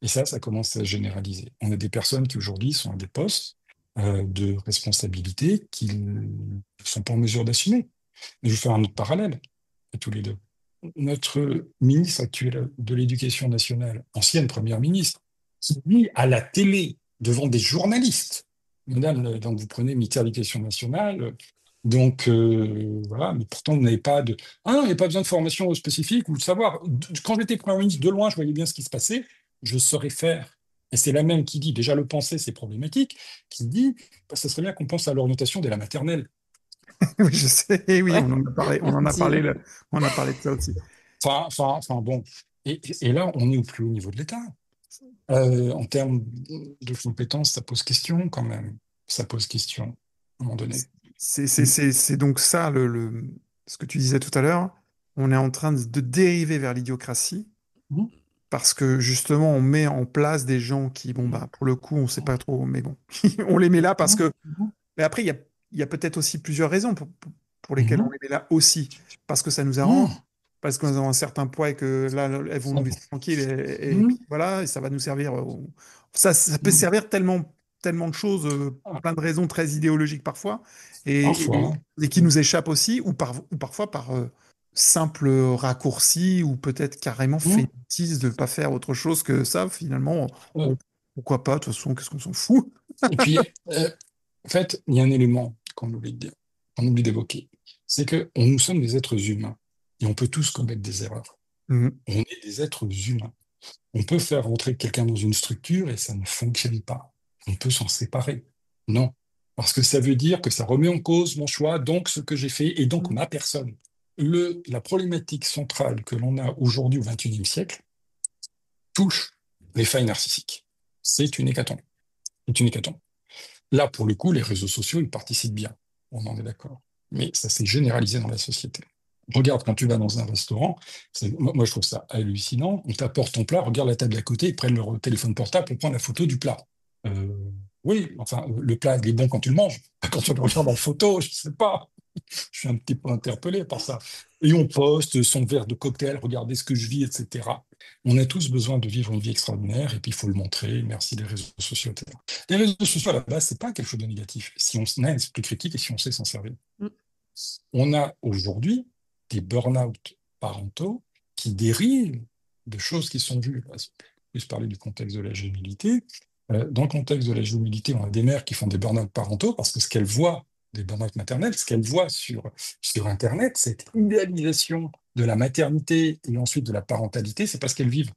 Et ça commence à se généraliser. On a des personnes qui aujourd'hui sont à des postes de responsabilité qu'ils ne sont pas en mesure d'assumer. Je vais faire un autre parallèle à tous les deux. Notre ministre actuel de l'Éducation nationale, ancienne première ministre, qui dit à la télé, devant des journalistes, Madame, donc vous prenez le ministère de l'Éducation nationale, donc voilà, mais pourtant vous n'avez pas de... Ah non, il n'y a pas besoin de formation spécifique ou de savoir. Quand j'étais Premier ministre, de loin, je voyais bien ce qui se passait, je saurais faire. Et c'est la même qui dit, déjà le penser, c'est problématique, qui dit, bah, ça serait bien qu'on pense à l'orientation dès la maternelle. Oui, je sais, oui, Ouais, dis. On en a parlé de ça aussi. Bon. Et là, on est au plus haut niveau de l'État. En termes de compétences, ça pose question quand même. Ça pose question, à un moment donné. C'est donc ça, ce que tu disais tout à l'heure. On est en train de dériver vers l'idiocratie Mhm. parce que justement, on met en place des gens qui, bon, bah, pour le coup, on sait pas trop, mais bon, on les met là parce que. Mhm. Mais après, il y a peut-être aussi plusieurs raisons pour lesquelles on Mhm. les met là aussi. Parce que ça nous arrange, Mhm. parce qu'on a un certain poids et que là, elles vont nous laisser tranquilles et puis Mhm. voilà, et ça va nous servir. Ça peut Mhm. servir tellement de choses, pour Ah, plein de raisons très idéologiques parfois, parfois. et qui nous échappent aussi, ou parfois par simple raccourci, ou peut-être carrément Mhm. fainéantise de ne pas faire autre chose que ça. Finalement, Euh, bon, pourquoi pas, de toute façon, qu'est-ce qu'on s'en fout? Et puis, en fait, il y a un élément qu'on oublie de dire, qu'on oublie d'évoquer. C'est que nous sommes des êtres humains et on peut tous commettre des erreurs. Mhm. On est des êtres humains. On peut faire rentrer quelqu'un dans une structure et ça ne fonctionne pas. On peut s'en séparer. Non. Parce que ça veut dire que ça remet en cause mon choix, donc ce que j'ai fait et donc ma personne. La problématique centrale que l'on a aujourd'hui au XXIe siècle touche les failles narcissiques. C'est une hécatombe. C'est une hécatombe. Là, pour le coup, les réseaux sociaux, ils participent bien. On en est d'accord. Mais ça s'est généralisé dans la société. Regarde, quand tu vas dans un restaurant, moi je trouve ça hallucinant. On t'apporte ton plat, regarde la table à côté, ils prennent leur téléphone portable pour prendre la photo du plat. Euh, oui, enfin, le plat, il est bon quand tu le manges. Quand tu le regardes en photo, je sais pas. Je suis un petit peu interpellé par ça. Et on poste son verre de cocktail, regardez ce que je vis, etc. On a tous besoin de vivre une vie extraordinaire et puis il faut le montrer. Merci les réseaux sociaux, etc. Les réseaux sociaux, à la base, c'est pas quelque chose de négatif si on a un esprit critique et si on sait s'en servir. Mm. On a aujourd'hui des burn-out parentaux qui dérivent de choses qui sont vues. Je parlais du contexte de la juvénilité. Dans le contexte de la juvénilité, on a des mères qui font des burn-out parentaux parce que ce qu'elles voient des burn-out maternels, ce qu'elles voient sur Internet, cette idéalisation de la maternité et ensuite de la parentalité, c'est parce qu'elles vivent.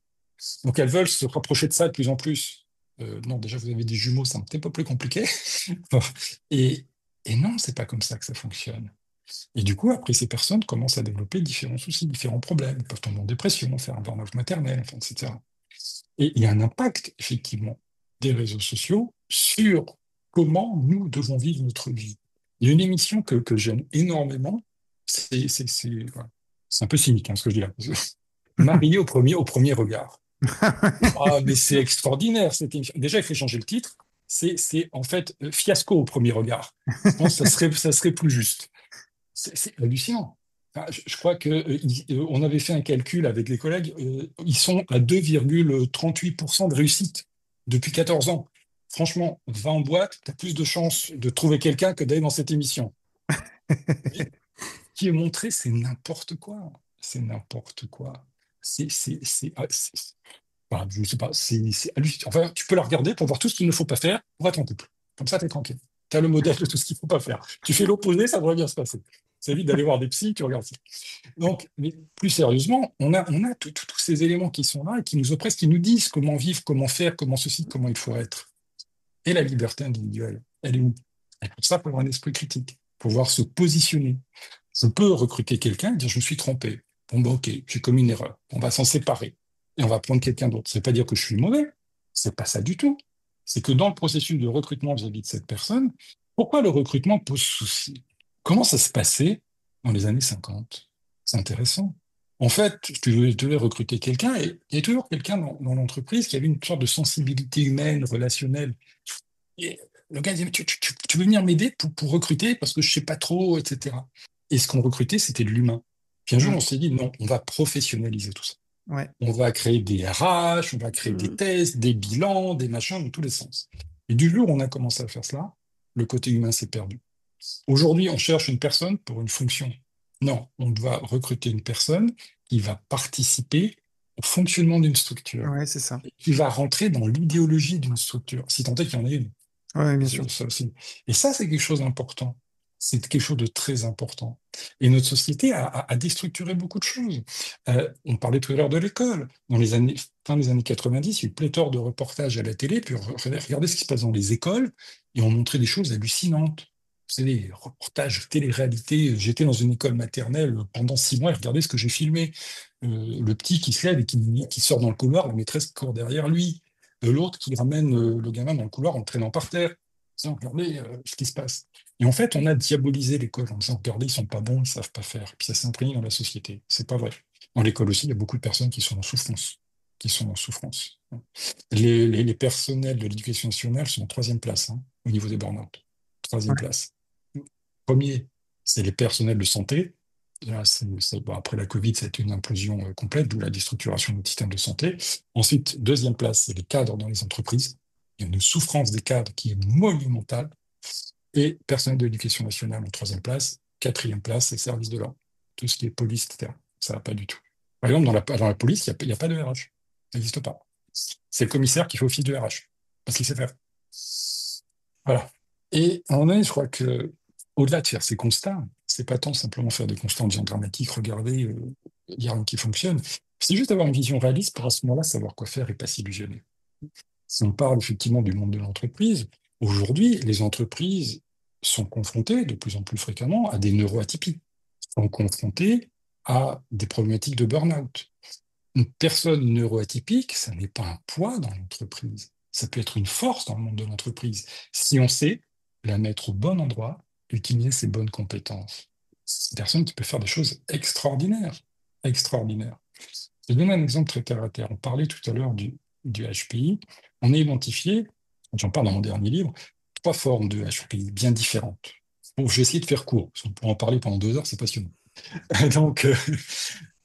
Donc elles veulent se rapprocher de ça de plus en plus. Non, déjà, vous avez des jumeaux, c'est un petit peu plus compliqué. et, et non, c'est pas comme ça que ça fonctionne. Et du coup, après, ces personnes commencent à développer différents soucis, différents problèmes. Ils peuvent tomber en dépression, faire un burn-out maternel, enfin, etc. Et il y a un impact, effectivement, des réseaux sociaux sur comment nous devons vivre notre vie. Il y a une émission que j'aime énormément, voilà. C'est un peu cynique, ce que je dis là. Marié au premier regard. Ah, mais c'est extraordinaire, cette émission. Déjà, il faut changer le titre. C'est en fait fiasco au premier regard. Je pense que ça serait plus juste. C'est hallucinant. Enfin, je crois que on avait fait un calcul avec des collègues. Ils sont à 2,38% de réussite depuis 14 ans. Franchement, va en boîte, tu as plus de chances de trouver quelqu'un que d'aller dans cette émission. Et qui est montré, c'est n'importe quoi. C'est n'importe quoi. Enfin, je sais pas, c'est hallucinant. Enfin, tu peux la regarder pour voir tout ce qu'il ne faut pas faire pour être en couple. Comme ça, tu es tranquille. Tu as le modèle de tout ce qu'il ne faut pas faire. Tu fais l'opposé, ça devrait bien se passer. Ça évite d'aller voir des psys, tu regardes ça. Donc, mais plus sérieusement, on a tous ces éléments qui sont là et qui nous oppressent, qui nous disent comment vivre, comment faire, comment ceci, comment il faut être. Et la liberté individuelle, elle est où? Et pour ça, il faut avoir un esprit critique, pouvoir se positionner. Je peux recruter quelqu'un et dire je me suis trompé. Bon, bah, ok, j'ai commis une erreur. On va s'en séparer et on va prendre quelqu'un d'autre. C'est pas dire que je suis mauvais. C'est pas ça du tout. C'est que dans le processus de recrutement vis-à-vis de cette personne, pourquoi le recrutement pose souci? Comment ça se passait dans les années 50? C'est intéressant. En fait, je devais recruter quelqu'un et il y a toujours quelqu'un dans l'entreprise qui avait une sorte de sensibilité humaine, relationnelle. Et le gars disait, mais tu veux venir m'aider pour recruter parce que je sais pas trop, etc. Et ce qu'on recrutait, c'était de l'humain. Puis un jour, Mm. on s'est dit, non, on va professionnaliser tout ça. Ouais. On va créer des RH, on va créer des Mm. tests, des bilans, des machins dans tous les sens. Et du jour où on a commencé à faire cela, le côté humain s'est perdu. Aujourd'hui, on cherche une personne pour une fonction. Non, on doit recruter une personne qui va participer au fonctionnement d'une structure, Ouais, c'est ça. qui va rentrer dans l'idéologie d'une structure, si tant est qu'il y en ait une. Ouais, bien sûr. Ça aussi. Et ça, c'est quelque chose d'important. C'est quelque chose de très important. Et notre société a déstructuré beaucoup de choses. On parlait tout à l'heure de l'école. Dans les années, fin des années 90, il y a eu pléthore de reportages à la télé, puis regardez ce qui se passe dans les écoles, et on montrait des choses hallucinantes. C'est des reportages télé-réalité. J'étais dans une école maternelle pendant 6 mois et regardez ce que j'ai filmé. Le petit qui se lève et qui sort dans le couloir, la maîtresse court derrière lui. de l'autre qui ramène le gamin dans le couloir en le traînant par terre, en disant, regardez ce qui se passe. Et en fait, on a diabolisé l'école en disant, regardez, ils sont pas bons, ils savent pas faire. Et puis ça s'est imprégné dans la société. C'est pas vrai. Dans l'école aussi, il y a beaucoup de personnes qui sont en souffrance, qui sont en souffrance. Les personnels de l'éducation nationale sont en troisième place au niveau des burn-out. Troisième Ouais. place. Premier, c'est les personnels de santé. Là, bon, après la Covid, ça a été une implosion complète, d'où la déstructuration de notre système de santé. Ensuite, deuxième place, c'est les cadres dans les entreprises. Il y a une souffrance des cadres qui est monumentale. Et personnel de l'éducation nationale en troisième place. Quatrième place, c'est services de l'ordre. Tout ce qui est police, etc. Ça va pas du tout. Par exemple, dans la police, il n'y a pas de RH. Ça n'existe pas. C'est le commissaire qui fait office de RH. Parce qu'il sait faire. Voilà. Et à un moment donné, je crois que, au-delà de faire ces constats, c'est pas tant simplement faire des constats en disant dramatique, regardez, il n'y a rien qui fonctionne. C'est juste avoir une vision réaliste pour à ce moment-là savoir quoi faire et pas s'illusionner. Si on parle effectivement du monde de l'entreprise, aujourd'hui, les entreprises sont confrontées de plus en plus fréquemment à des neuroatypies, sont confrontées à des problématiques de burn-out. Une personne neuroatypique, ça n'est pas un poids dans l'entreprise. Ça peut être une force dans le monde de l'entreprise si on sait la mettre au bon endroit, utiliser ses bonnes compétences. C'est une personne qui peut faire des choses extraordinaires, extraordinaires. Je vais donner un exemple très terre à terre. On parlait tout à l'heure du HPI. On a identifié, j'en parle dans mon dernier livre, 3 formes de HPI bien différentes. Bon, je vais essayer de faire court, parce qu'on pourra en parler pendant 2 heures, c'est passionnant. Donc,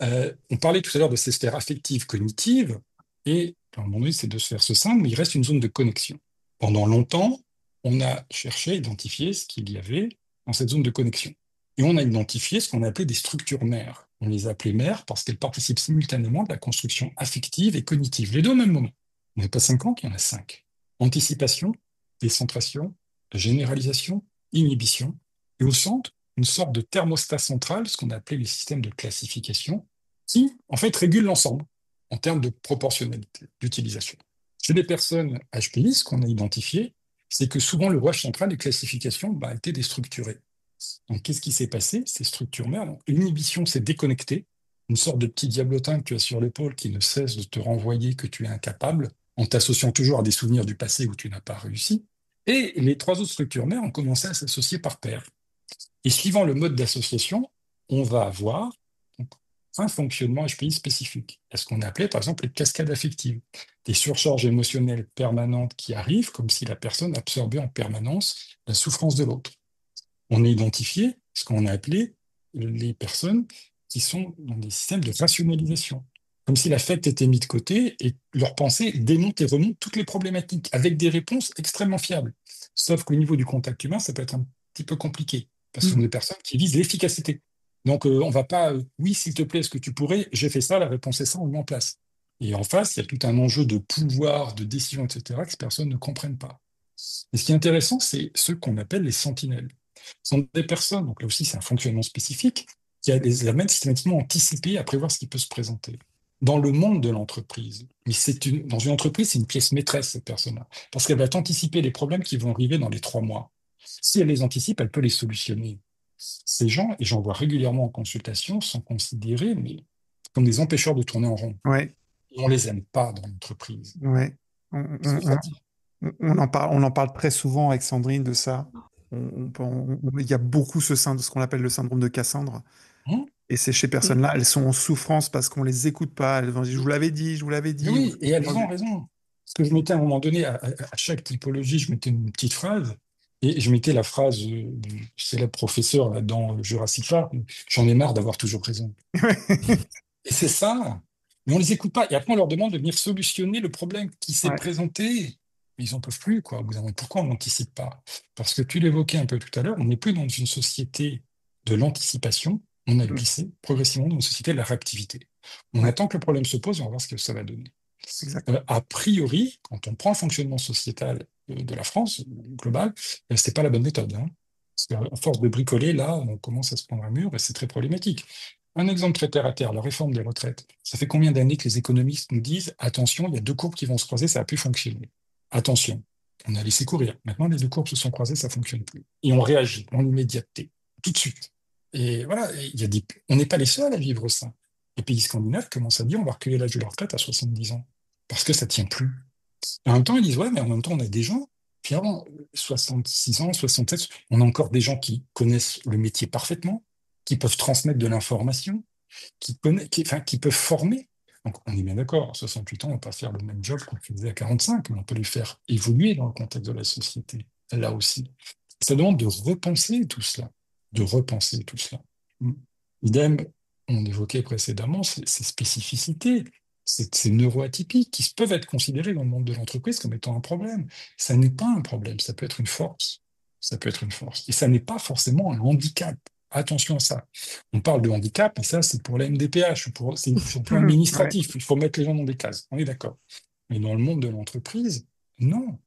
on parlait tout à l'heure de ces sphères affectives, cognitives, et à un moment donné, c'est de se faire ce simple, mais il reste une zone de connexion. Pendant longtemps, on a cherché à identifier ce qu'il y avait dans cette zone de connexion. Et on a identifié ce qu'on appelait des structures mères. On les a appelées mères parce qu'elles participent simultanément de la construction affective et cognitive, les deux au même moment. On n'est pas 50, il y en a 5. Anticipation, décentration, généralisation, inhibition, et au centre, une sorte de thermostat central, ce qu'on a appelé les systèmes de classification, qui, en fait, régule l'ensemble en termes de proportionnalité d'utilisation. Chez les personnes HPI, ce qu'on a identifié, c'est que souvent le rouage central des classifications était déstructuré. Donc, qu'est-ce qui s'est passé? Ces structures mères, l'inhibition s'est déconnectée, une sorte de petit diablotin que tu as sur l'épaule qui ne cesse de te renvoyer que tu es incapable, en t'associant toujours à des souvenirs du passé où tu n'as pas réussi. Et les 3 autres structures mères ont commencé à s'associer par paire. Et suivant le mode d'association, on va avoir un fonctionnement HPI spécifique. C'est ce qu'on appelait par exemple les cascades affectives, des surcharges émotionnelles permanentes qui arrivent comme si la personne absorbait en permanence la souffrance de l'autre. On a identifié ce qu'on a appelé les personnes qui sont dans des systèmes de rationalisation, comme si l'affect était mis de côté et leur pensée démonte et remonte toutes les problématiques avec des réponses extrêmement fiables. Sauf qu'au niveau du contact humain, ça peut être un petit peu compliqué parce que ce sont des personnes qui visent l'efficacité. Donc, on ne va pas, oui, s'il te plaît, est-ce que tu pourrais, j'ai fait ça, la réponse est ça, on le met en place. Et en face, il y a tout un enjeu de pouvoir, de décision, etc., que ces personnes ne comprennent pas. Et ce qui est intéressant, c'est ceux qu'on appelle les sentinelles. Ce sont des personnes, donc là aussi, c'est un fonctionnement spécifique, qui les amène systématiquement à anticiper, à prévoir ce qui peut se présenter. Dans le monde de l'entreprise, mais dans une entreprise, c'est une pièce maîtresse, cette personne-là, parce qu'elle va anticiper les problèmes qui vont arriver dans les 3 mois. Si elle les anticipe, elle peut les solutionner. Ces gens, et j'en vois régulièrement en consultation, sont considérés comme des empêcheurs de tourner en rond. Ouais, Et on ne les aime pas dans l'entreprise. ouais. C'est fatigue. On en parle très souvent avec Sandrine de ça. Il y a beaucoup ce qu'on appelle le syndrome de Cassandre. Hein. Et ces personnes-là, elles sont en souffrance parce qu'on les écoute pas. Elles vont dire, je vous l'avais dit, je vous l'avais Mais dit. oui, et elles ont raison. Parce que je mettais à un moment donné, à chaque typologie, je mettais une petite phrase, et je mettais la phrase du célèbre professeur là, dans Jurassic Park, j'en ai marre d'avoir toujours raison. Et c'est ça. Mais on les écoute pas. Et après, on leur demande de venir solutionner le problème qui s'est Ouais, présenté. Mais ils n'en peuvent plus, quoi. Au bout d'un moment, pourquoi on n'anticipe pas? Parce que tu l'évoquais un peu tout à l'heure, on n'est plus dans une société de l'anticipation, on a glissé progressivement dans une société de la réactivité. On ouais, attend que le problème se pose et on va voir ce que ça va donner. exact. A priori, quand on prend le fonctionnement sociétal de la France, global, c'est pas la bonne méthode. Parce qu'à force de bricoler, là, on commence à se prendre un mur et c'est très problématique. Un exemple très terre à terre, la réforme des retraites. Ça fait combien d'années que les économistes nous disent, attention, il y a 2 courbes qui vont se croiser, ça a pu fonctionner. Attention, on a laissé courir. Maintenant, les 2 courbes se sont croisées, ça ne fonctionne plus. Et on réagit en immédiateté, tout de suite. Et voilà, on n'est pas les seuls à vivre ça. Les pays scandinaves commencent à dire, on va reculer l'âge de la retraite à 70 ans. Parce que ça ne tient plus. Et en même temps, ils disent, ouais, mais en même temps, on a des gens, finalement, 66 ans, 67, on a encore des gens qui connaissent le métier parfaitement, qui peuvent transmettre de l'information, enfin, qui peuvent former. Donc, on est bien d'accord, à 68 ans, on ne va pas faire le même job qu'on faisait à 45, mais on peut les faire évoluer dans le contexte de la société, là aussi. Ça demande de repenser tout cela, de repenser tout cela. Idem, on évoquait précédemment ces spécificités, ces neuroatypiques qui peuvent être considérées dans le monde de l'entreprise comme étant un problème. Ça n'est pas un problème, ça peut être une force. Ça peut être une force. Et ça n'est pas forcément un handicap. Attention à ça. On parle de handicap, mais ça, c'est pour la MDPH, c'est sur le plan Ouais. administratif. Il faut mettre les gens dans des cases. On est d'accord. Mais dans le monde de l'entreprise, non.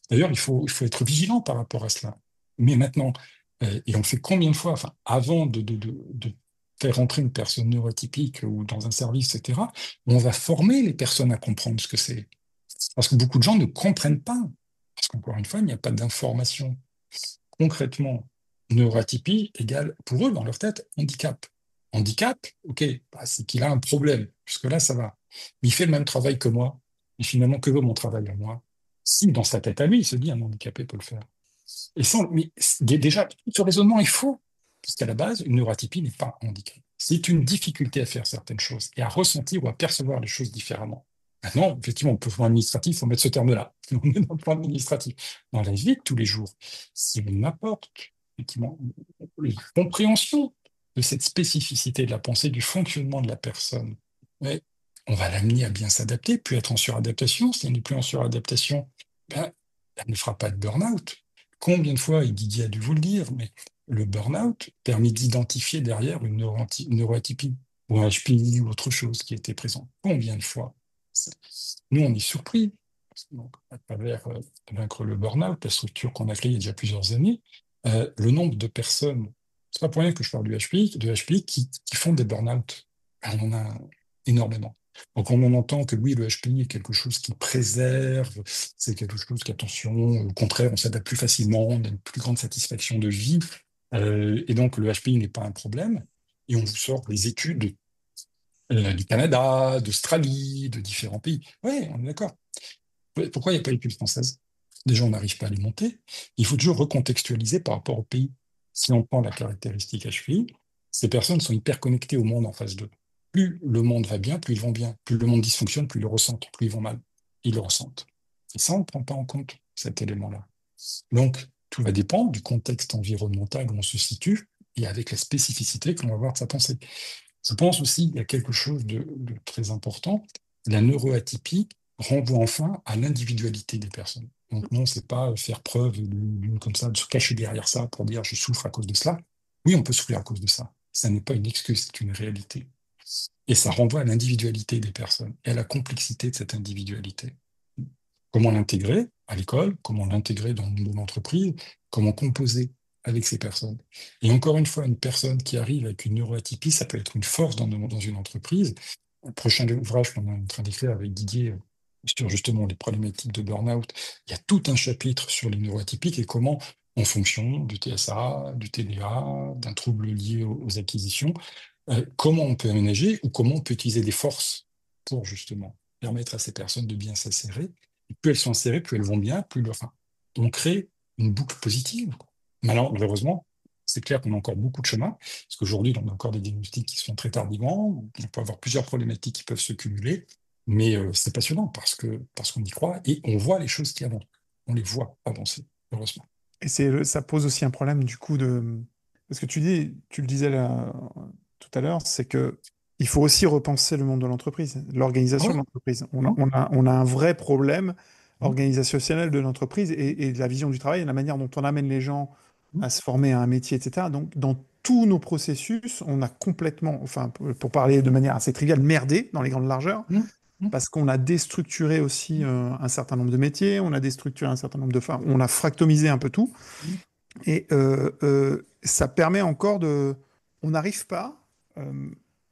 D'ailleurs, il faut être vigilant par rapport à cela. Mais maintenant, et on fait combien de fois, enfin, avant de faire entrer une personne neuroatypique ou dans un service, etc., on va former les personnes à comprendre ce que c'est. Parce que beaucoup de gens ne comprennent pas. Parce qu'encore une fois, il n'y a pas d'information. Concrètement, neuroatypie égale, pour eux, dans leur tête, handicap. Handicap, ok, bah, c'est qu'il a un problème. Jusque-là, ça va. Mais il fait le même travail que moi. Et finalement, que veut mon travail à moi? Si, dans sa tête à lui, il se dit un handicapé peut le faire. Et sans, mais déjà, ce raisonnement est faux, puisqu'à la base, une neuroatypie n'est pas un handicap. C'est une difficulté à faire certaines choses et à ressentir ou à percevoir les choses différemment. Maintenant, effectivement, au point administratif, il faut mettre ce terme-là. On est dans le point administratif. Dans la vie de tous les jours, si on apporte effectivement une compréhension de cette spécificité de la pensée, du fonctionnement de la personne, ouais, on va l'amener à bien s'adapter, puis être en suradaptation. Si elle n'est plus en suradaptation, ben, elle ne fera pas de burn-out. Combien de fois, et Didier a dû vous le dire, mais le burn-out permet d'identifier derrière une neuroatypie ou un HPI ou autre chose qui était présent. Combien de fois? Nous, on est surpris. Donc, à travers Vaincre le burn-out, la structure qu'on a créée il y a déjà plusieurs années, le nombre de personnes, c'est pas pour rien que je parle du HPI qui font des burn-out. On en a énormément. Donc on en entend que oui, le HPI est quelque chose qui préserve, c'est quelque chose qui, attention, au contraire, on s'adapte plus facilement, on a une plus grande satisfaction de vie, et donc le HPI n'est pas un problème. Et on vous sort des études du Canada, d'Australie, de différents pays. Oui, on est d'accord. Pourquoi il n'y a pas d'études françaises? Déjà, on n'arrive pas à les monter. Il faut toujours recontextualiser par rapport au pays. Si on prend la caractéristique HPI, ces personnes sont hyper connectées au monde en face d'eux. Plus le monde va bien, plus ils vont bien. Plus le monde dysfonctionne, plus ils le ressentent. Plus ils vont mal. Ils le ressentent. Et ça, on ne prend pas en compte, cet élément-là. Donc, tout va dépendre du contexte environnemental où on se situe et avec la spécificité que l'on va avoir de sa pensée. Je pense aussi qu'il y a quelque chose de très important. La neuroatypie renvoie enfin à l'individualité des personnes. Donc non, c'est pas faire preuve d'une comme ça, de se cacher derrière ça pour dire je souffre à cause de cela. Oui, on peut souffrir à cause de ça. Ça n'est pas une excuse, c'est une réalité. Et ça renvoie à l'individualité des personnes et à la complexité de cette individualité. Comment l'intégrer à l'école, comment l'intégrer dans le monde de l'entreprise, comment composer avec ces personnes. Et encore une fois, une personne qui arrive avec une neuroatypie, ça peut être une force dans une entreprise. Le prochain ouvrage qu'on est en train d'écrire avec Didier sur justement les problématiques de burn-out, il y a tout un chapitre sur les neuroatypiques et comment, en fonction du TSA, du TDA, d'un trouble lié aux acquisitions, comment on peut aménager ou comment on peut utiliser des forces pour justement permettre à ces personnes de bien s'insérer. Plus elles sont insérées, plus elles vont bien, enfin, on crée une boucle positive. Malheureusement, c'est clair qu'on a encore beaucoup de chemin, parce qu'aujourd'hui, on a encore des diagnostics qui se font très tardivement, on peut avoir plusieurs problématiques qui peuvent se cumuler, mais c'est passionnant parce qu'on y croit et on voit les choses qui avancent. On les voit avancer, heureusement. Et ça pose aussi un problème du coup de... Parce que tu le disais là, tout à l'heure, c'est que il faut aussi repenser le monde de l'entreprise, Ah l'organisation ouais, de l'entreprise. hein, On a un vrai problème hein, organisationnel de l'entreprise et de la vision du travail et la manière dont on amène les gens hein, à se former à un métier, etc. Donc, dans tous nos processus, on a complètement, enfin, pour parler de manière assez triviale, merdé dans les grandes largeurs hein, hein, parce qu'on a déstructuré aussi un certain nombre de métiers, on a déstructuré un certain nombre de femmes, on a fractomisé un peu tout. hein, Et ça permet encore de... On n'arrive pas,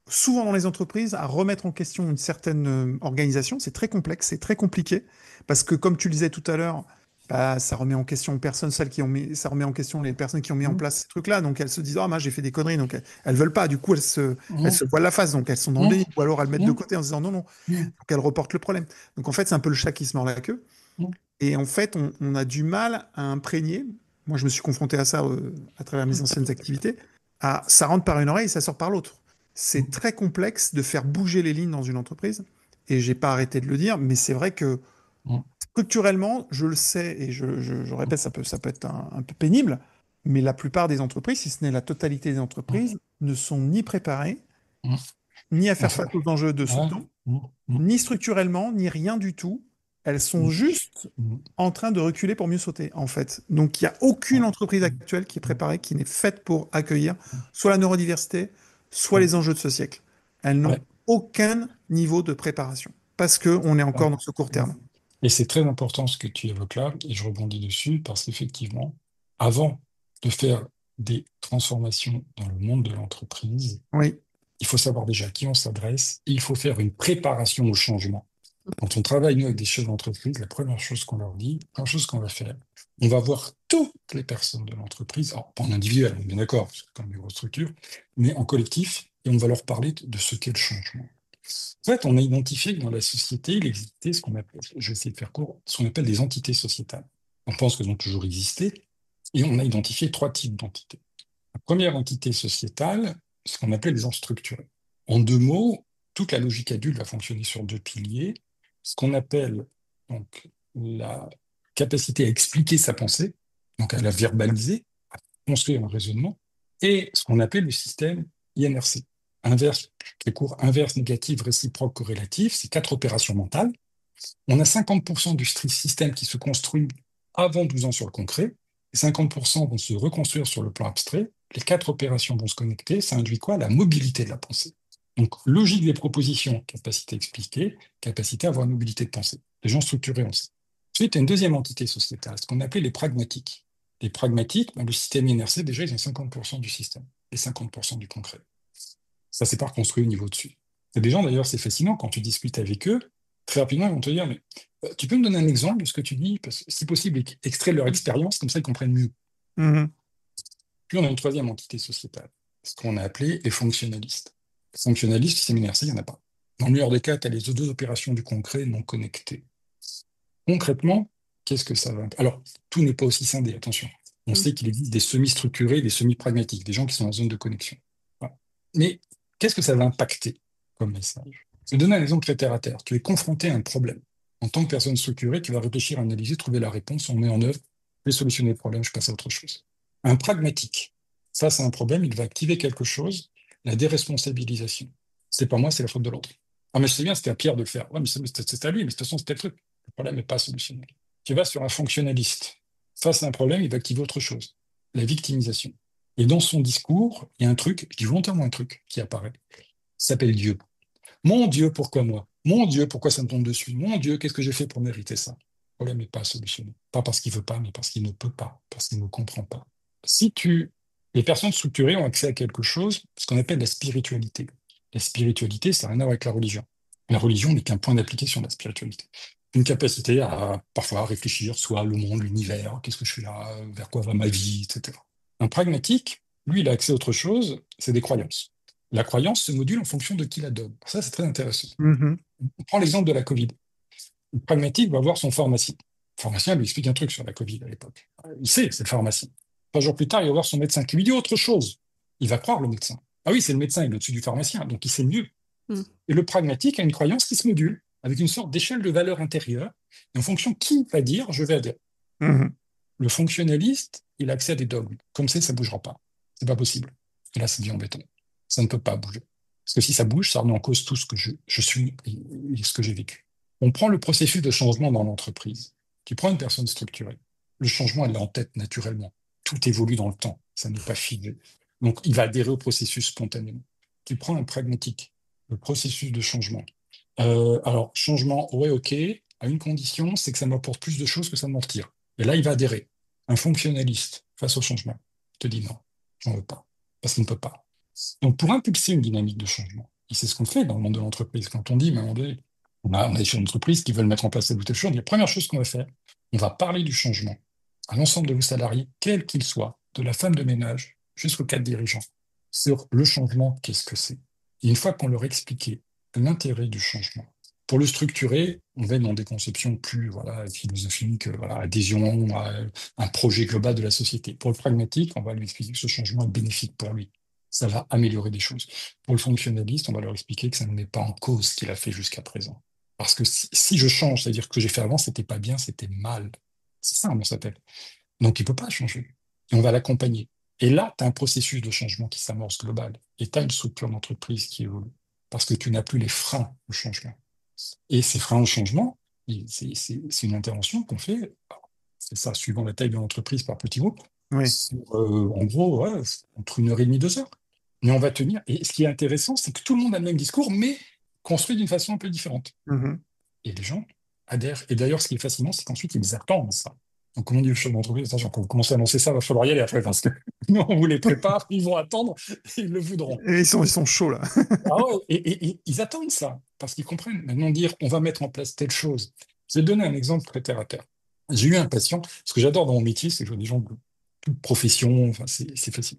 souvent dans les entreprises, à remettre en question une certaine organisation. C'est très complexe, c'est très compliqué, parce que comme tu le disais tout à l'heure, bah, ça remet en question ça remet en question les personnes qui ont mis en Mmh, place ces trucs-là. Donc elles se disent, ah, moi j'ai fait des conneries. Donc elles veulent pas. Du coup, elles mmh, se voilent la face. Donc elles sont dans le mmh, déni. Ou alors elles mettent de mmh, côté en se disant non, non. mmh, Donc elles reportent le problème. Donc en fait, c'est un peu le chat qui se mord la queue. mmh, Et en fait, on a du mal à imprégner. Moi, je me suis confronté à ça à travers mes anciennes activités. Ça rentre par une oreille et ça sort par l'autre. C'est très complexe de faire bouger les lignes dans une entreprise. Et j'ai pas arrêté de le dire, mais c'est vrai que mmh, structurellement, je le sais et je répète, ça peut être un peu pénible, mais la plupart des entreprises, si ce n'est la totalité des mmh, entreprises, ne sont ni préparées, mmh. ni à faire Enfin, face aux enjeux de ce ouais, temps, mmh, mmh, ni structurellement, ni rien du tout. Elles sont mmh, juste mmh, en train de reculer pour mieux sauter, en fait. Donc, il n'y a aucune ouais, entreprise mmh, actuelle qui est mmh, préparée, qui n'est faite pour accueillir soit la neurodiversité, soit mmh, les enjeux de ce siècle. Elles n'ont ouais, aucun niveau de préparation parce qu'on est ouais. encore dans ce court Mmh. terme. Et c'est très important ce que tu évoques là, et je rebondis dessus, parce qu'effectivement, avant de faire des transformations dans le monde de l'entreprise, Oui, il faut savoir déjà à qui on s'adresse, et il faut faire une préparation au changement. Quand on travaille, nous, avec des chefs d'entreprise, la première chose qu'on leur dit, la première chose qu'on va faire, on va voir toutes les personnes de l'entreprise, alors pas en individuel, on est bien d'accord, parce que c'est quand même une grosse structure, mais en collectif, et on va leur parler de ce qu'est le changement. En fait, on a identifié que dans la société, il existait ce qu'on appelle, je vais essayer de faire court, ce qu'on appelle des entités sociétales. On pense qu'elles ont toujours existé, et on a identifié trois types d'entités. La première entité sociétale, c'est ce qu'on appelle les gens structurés. En deux mots, toute la logique adulte va fonctionner sur deux piliers, ce qu'on appelle donc la capacité à expliquer sa pensée, donc à la verbaliser, à construire un raisonnement, et ce qu'on appelle le système INRC. Inverse, très court, inverse, négative, réciproque, corrélatif, c'est quatre opérations mentales. On a 50% du système qui se construit avant 12 ans sur le concret, et 50% vont se reconstruire sur le plan abstrait. Les quatre opérations vont se connecter, ça induit quoi? La mobilité de la pensée. Donc, logique des propositions, capacité à expliquer, capacité à avoir une mobilité de pensée. Les gens structurés ont ça. Ensuite, il y a une deuxième entité sociétale, ce qu'on appelait les pragmatiques. Les pragmatiques, ben, le système INRC, déjà, ils ont 50% du système et 50% du concret. Ça, c'est pas reconstruit au niveau dessus. C'est des gens, d'ailleurs, c'est fascinant, quand tu discutes avec eux, très rapidement, ils vont te dire, mais tu peux me donner un exemple de ce que tu dis, parce que si possible, extrait de leur expérience, comme ça ils comprennent mieux. mhm, Puis on a une troisième entité sociétale, ce qu'on a appelé les fonctionnalistes. Les fonctionnalistes, système INRC, il n'y en a pas. Dans le meilleur des cas, tu as les deux opérations du concret non connectées. Concrètement, qu'est-ce que ça va? Alors, tout n'est pas aussi scindé, attention. On Mm. sait qu'il existe des semi-structurés, des semi-pragmatiques, des gens qui sont en zone de connexion. Voilà. Mais qu'est-ce que ça va impacter comme message? Je vais donner un exemple très terre à terre. Tu es confronté à un problème. En tant que personne structurée, tu vas réfléchir, analyser, trouver la réponse, on met en œuvre, je vais solutionner le problème, je passe à autre chose. Un pragmatique, face à un problème, il va activer quelque chose, la déresponsabilisation. C'est pas moi, c'est la faute de l'autre. Ah, mais je sais bien, c'était à Pierre de le faire. Ouais, mais c'est à lui, mais de toute façon, c'était le truc. Le problème n'est pas solutionné. Tu vas sur un fonctionnaliste. Face à un problème, il va activer autre chose, la victimisation. Et dans son discours, il y a un truc, je dis volontairement un truc qui apparaît, ça s'appelle Dieu. Mon Dieu, pourquoi moi? Mon Dieu, pourquoi ça me tombe dessus? Mon Dieu, qu'est-ce que j'ai fait pour mériter ça? Le problème n'est pas solutionné. Pas parce qu'il veut pas, mais parce qu'il ne peut pas, parce qu'il ne comprend pas. Si tu... Les personnes structurées ont accès à quelque chose, ce qu'on appelle la spiritualité. La spiritualité, ça n'a rien à voir avec la religion. La religion n'est qu'un point d'application de la spiritualité. Une capacité à parfois réfléchir, soit le monde, l'univers, qu'est-ce que je fais là, vers quoi va ma vie, etc. Un pragmatique, lui, il a accès à autre chose, c'est des croyances. La croyance se module en fonction de qui la donne. Ça, c'est très intéressant. mhm. On prend l'exemple de la Covid. Le pragmatique va voir son pharmacien. Le pharmacien lui explique un truc sur la Covid à l'époque. Il sait, c'est le pharmacien. 3 jours plus tard, il va voir son médecin qui lui dit autre chose. Il va croire le médecin. Ah oui, c'est le médecin, il est au-dessus du pharmacien, donc il sait mieux. Mm. Et le pragmatique a une croyance qui se module avec une sorte d'échelle de valeur intérieure. Et en fonction de qui va dire, je vais adhérer. Mhm. Le fonctionnaliste, il a accès à des dogmes. Comme c'est, ça ne bougera pas. C'est pas possible. Et là, c'est dit en béton. Ça ne peut pas bouger. Parce que si ça bouge, ça remet en cause tout ce que je suis et ce que j'ai vécu. On prend le processus de changement dans l'entreprise. Tu prends une personne structurée. Le changement, elle est en tête naturellement. Tout évolue dans le temps. Ça n'est pas figé. Donc, il va adhérer au processus spontanément. Tu prends un pragmatique, le processus de changement. Alors, changement, ouais, ok, à une condition, c'est que ça m'apporte plus de choses que ça m'en retire. Et là, il va adhérer. Un fonctionnaliste face au changement te dit non, j'en veux pas, parce qu'il ne peut pas. Donc, pour impulser une dynamique de changement, et c'est ce qu'on fait dans le monde de l'entreprise, quand on dit, mais à un moment donné, On a des chefs d'entreprise qui veulent mettre en place telle ou telle chose. La première chose qu'on va faire, on va parler du changement à l'ensemble de vos salariés, quels qu'ils soient, de la femme de ménage jusqu'au cadre dirigeant, sur le changement, qu'est-ce que c'est. Et une fois qu'on leur expliqué l'intérêt du changement, pour le structurer, on va dans des conceptions plus philosophiques, adhésion à un projet global de la société. Pour le pragmatique, on va lui expliquer que ce changement est bénéfique pour lui. Ça va améliorer des choses. Pour le fonctionnaliste, on va leur expliquer que ça ne met pas en cause ce qu'il a fait jusqu'à présent. Parce que si je change, c'est-à-dire que ce que j'ai fait avant, c'était pas bien, c'était mal. C'est ça, on s'appelle. Donc, il ne peut pas changer. Et on va l'accompagner. Et là, tu as un processus de changement qui s'amorce global. Et tu as une structure d'entreprise qui évolue. Parce que tu n'as plus les freins au changement. Et ces freins au changement, c'est une intervention qu'on fait, c'est ça, suivant la taille de l'entreprise par petit groupe, Oui. en gros, ouais, entre 1 heure et demie, 2 heures. Mais on va tenir. Et ce qui est intéressant, c'est que tout le monde a le même discours, mais construit d'une façon un peu différente. Mhm. Et les gens adhèrent. Et d'ailleurs, ce qui est fascinant, c'est qu'ensuite, ils attendent ça. Donc, comme on dit au chef d'entreprise, attention, quand vous commencez à annoncer ça, il va falloir y aller après, parce que nous, on vous les prépare, ils vont attendre, et ils le voudront. Et ils sont chauds là. Ah ouais, et ils attendent ça, parce qu'ils comprennent. Maintenant, dire, on va mettre en place telle chose. Je vais donner un exemple très terre à terre. J'ai eu un patient, ce que j'adore dans mon métier, c'est que je vois des gens de toute profession, enfin, c'est facile.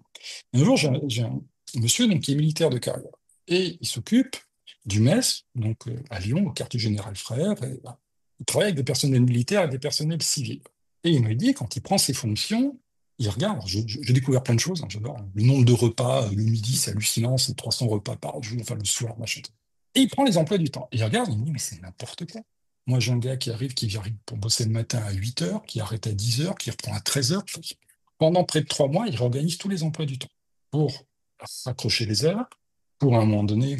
Un jour, j'ai un monsieur donc, qui est militaire de carrière, et il s'occupe du MES, donc à Lyon, au quartier général Frères. Et, bah, il travaille avec des personnels militaires et des personnels civils. Et il me dit, quand il prend ses fonctions, il regarde. Alors, j'ai découvert plein de choses, hein, j'adore. Le nombre de repas, le midi, c'est hallucinant, c'est 300 repas par jour, enfin le soir, machin. Et il prend les emplois du temps. Et il regarde, il me dit, mais c'est n'importe quoi. Moi, j'ai un gars qui arrive pour bosser le matin à 8 heures, qui arrête à 10 heures, qui reprend à 13 heures. Pendant près de 3 mois, il réorganise tous les emplois du temps pour raccrocher les heures, pour à un moment donné,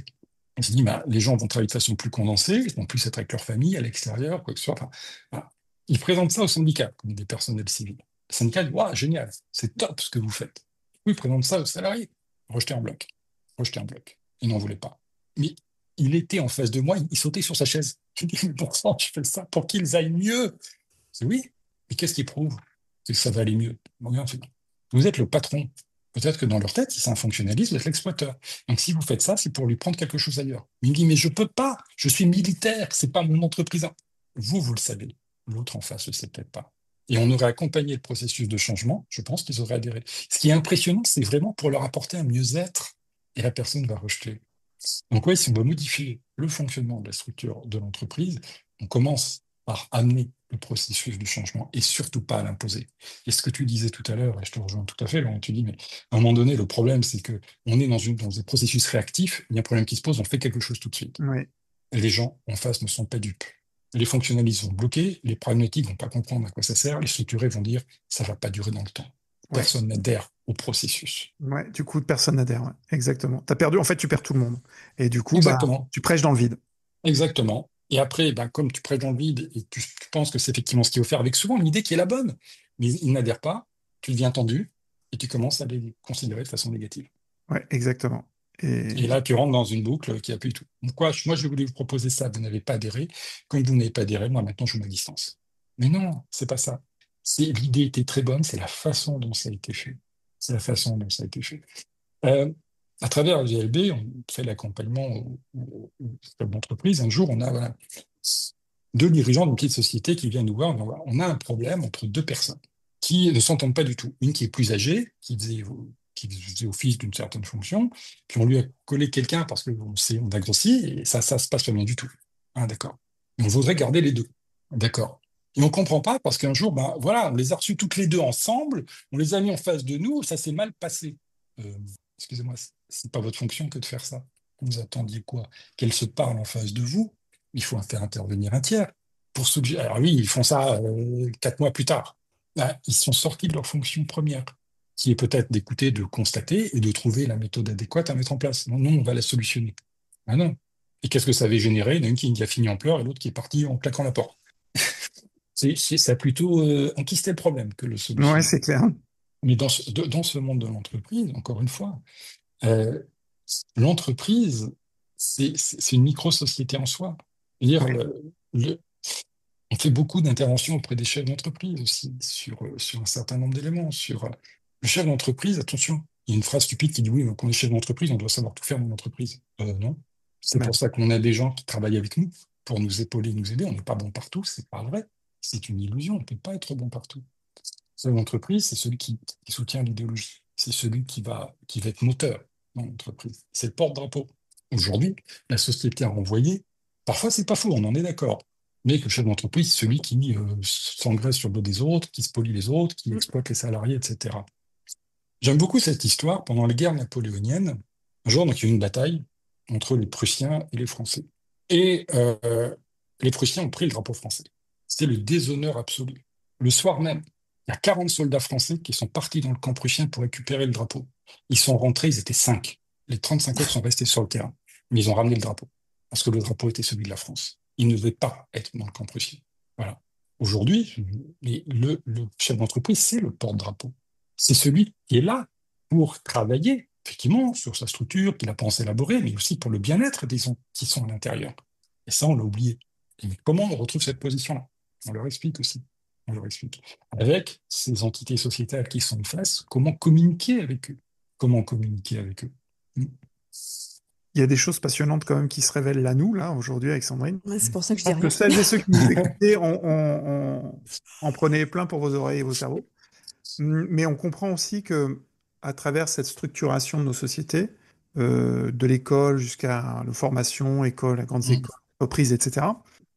on se dit, bah, les gens vont travailler de façon plus condensée, ils vont plus être avec leur famille, à l'extérieur, quoi que ce soit. Enfin, voilà. Ils présentent ça au syndicat, comme des personnels civils. Le syndicat dit, waouh, génial, c'est top ce que vous faites. Oui, ils présentent ça aux salariés. Rejeté en bloc. Rejeté en bloc. Ils n'en voulaient pas. Mais il était en face de moi, il sautait sur sa chaise. Je dis, mais pourquoi je fais ça pour qu'ils aillent mieux? Je dis, oui, mais qu'est-ce qui prouve que ça va aller mieux? Bon, regarde, vous êtes le patron. Peut-être que dans leur tête, si c'est un fonctionnaliste, vous êtes l'exploiteur. Donc si vous faites ça, c'est pour lui prendre quelque chose ailleurs. Il me dit, mais je peux pas, je suis militaire, c'est pas mon entreprise. Vous le savez. L'autre en face ne le sait peut-être pas. Et on aurait accompagné le processus de changement, je pense qu'ils auraient adhéré. Ce qui est impressionnant, c'est vraiment pour leur apporter un mieux-être, et la personne va rejeter. Donc oui, si on veut modifier le fonctionnement de la structure de l'entreprise, on commence par amener le processus du changement et surtout pas à l'imposer. Et ce que tu disais tout à l'heure, et je te rejoins tout à fait, Laurent, tu dis, mais à un moment donné, le problème, c'est que on est dans des processus réactifs, il y a un problème qui se pose, on fait quelque chose tout de suite. Oui. Et les gens en face ne sont pas dupes. Les fonctionnalistes vont bloquer, les pragmatiques vont pas comprendre à quoi ça sert, les structurés vont dire, ça va pas durer dans le temps. Ouais. Personne n'adhère au processus. Ouais, du coup, personne n'adhère. Ouais. Exactement. T'as perdu, en fait, tu perds tout le monde. Et du coup, Exactement. tu prêches dans le vide. Exactement. Et après, ben, comme tu prêches dans le vide et tu penses que c'est effectivement ce qu'il faut faire avec souvent une idée qui est la bonne, mais ils n'adhèrent pas, tu deviens tendu et tu commences à les considérer de façon négative. Ouais, exactement. Et là, tu rentres dans une boucle qui appuie tout. Donc, moi, je voulais vous proposer ça, vous n'avez pas adhéré. Comme vous n'avez pas adhéré, moi, maintenant, je me distance. Mais non, c'est pas ça. L'idée était très bonne, c'est la façon dont ça a été fait. C'est la façon dont ça a été fait. Euh, à travers le GLB, on fait l'accompagnement aux chefs d'entreprise. Un jour, on a deux dirigeants d'une petite société qui viennent nous voir. On a un problème entre deux personnes qui ne s'entendent pas du tout. Une qui est plus âgée, qui faisait office d'une certaine fonction, puis on lui a collé quelqu'un parce qu'on a grossi, et ça se passe pas bien du tout. Ah, d'accord. Et on voudrait garder les deux. D'accord. Et on comprend pas parce qu'un jour, ben voilà, on les a reçus toutes les deux ensemble, on les a mis en face de nous, ça s'est mal passé. Euh, Excusez-moi, c'est pas votre fonction que de faire ça. Vous attendiez quoi? Qu'elle se parle en face de vous, il faut faire intervenir un tiers. Alors oui, ils font ça 4 mois plus tard. Ah, ils sont sortis de leur fonction première, qui est peut-être d'écouter, de constater et de trouver la méthode adéquate à mettre en place. Non, non, on va la solutionner. Ah non. Et qu'est-ce que ça avait généré? Il y en a une qui a fini en pleurs et l'autre qui est parti en claquant la porte. Ça a plutôt enquisté le problème que le Ouais, solutionner. c'est clair. Mais dans ce monde de l'entreprise, encore une fois, euh, l'entreprise, c'est une micro-société en soi. C'est-à-dire, Ouais. on fait beaucoup d'interventions auprès des chefs d'entreprise aussi, sur un certain nombre d'éléments. Le chef d'entreprise, attention, il y a une phrase stupide qui dit oui, quand on est chef d'entreprise, on doit savoir tout faire dans l'entreprise. Non. C'est Ben, pour ça qu'on a des gens qui travaillent avec nous, pour nous épauler, nous aider. On n'est pas bon partout, c'est pas vrai. C'est une illusion, on ne peut pas être bon partout. Seule entreprise, c'est celui qui soutient l'idéologie. C'est celui qui va être moteur dans l'entreprise. C'est le porte-drapeau. Aujourd'hui, la société a renvoyé. Parfois, c'est pas faux, on en est d'accord. Mais que le chef d'entreprise, c'est celui qui s'engraisse sur le dos des autres, qui spolie les autres, qui exploite les salariés, etc. J'aime beaucoup cette histoire. Pendant les guerres napoléoniennes, un jour, donc, il y a eu une bataille entre les Prussiens et les Français. Et les Prussiens ont pris le drapeau français. C'était le déshonneur absolu. Le soir même, il y a 40 soldats français qui sont partis dans le camp prussien pour récupérer le drapeau. Ils sont rentrés, ils étaient 5. Les 35 autres sont restés sur le terrain. Mais ils ont ramené le drapeau. Parce que le drapeau était celui de la France. Ils ne devaient pas être dans le camp prussien. Voilà. Aujourd'hui, le chef d'entreprise, c'est le porte-drapeau. C'est celui qui est là pour travailler, effectivement, sur sa structure, qu'il a pensé élaborer, mais aussi pour le bien-être des gens qui sont à l'intérieur. Et ça, on l'a oublié. Et comment on retrouve cette position-là? On leur explique aussi. On leur explique. Avec ces entités sociétales qui sont en face, comment communiquer avec eux? Comment communiquer avec eux? Il y a des choses passionnantes quand même qui se révèlent là, nous, là, aujourd'hui, avec Sandrine. Ouais, c'est pour ça que je dis Je pense rien. que celles et ceux qui nous écoutaient en prenaient plein pour vos oreilles et vos cerveaux. Mais on comprend aussi que à travers cette structuration de nos sociétés, de l'école jusqu'à la formation, école, la grandes écoles, entreprises, etc.,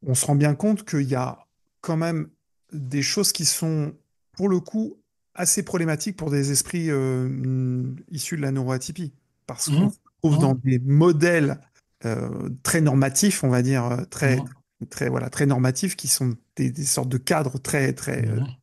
on se rend bien compte qu'il y a quand même des choses qui sont, pour le coup, assez problématiques pour des esprits issus de la neuroatypie. Parce qu'on se trouve dans des modèles très normatifs, on va dire, très normatifs, qui sont des sortes de cadres très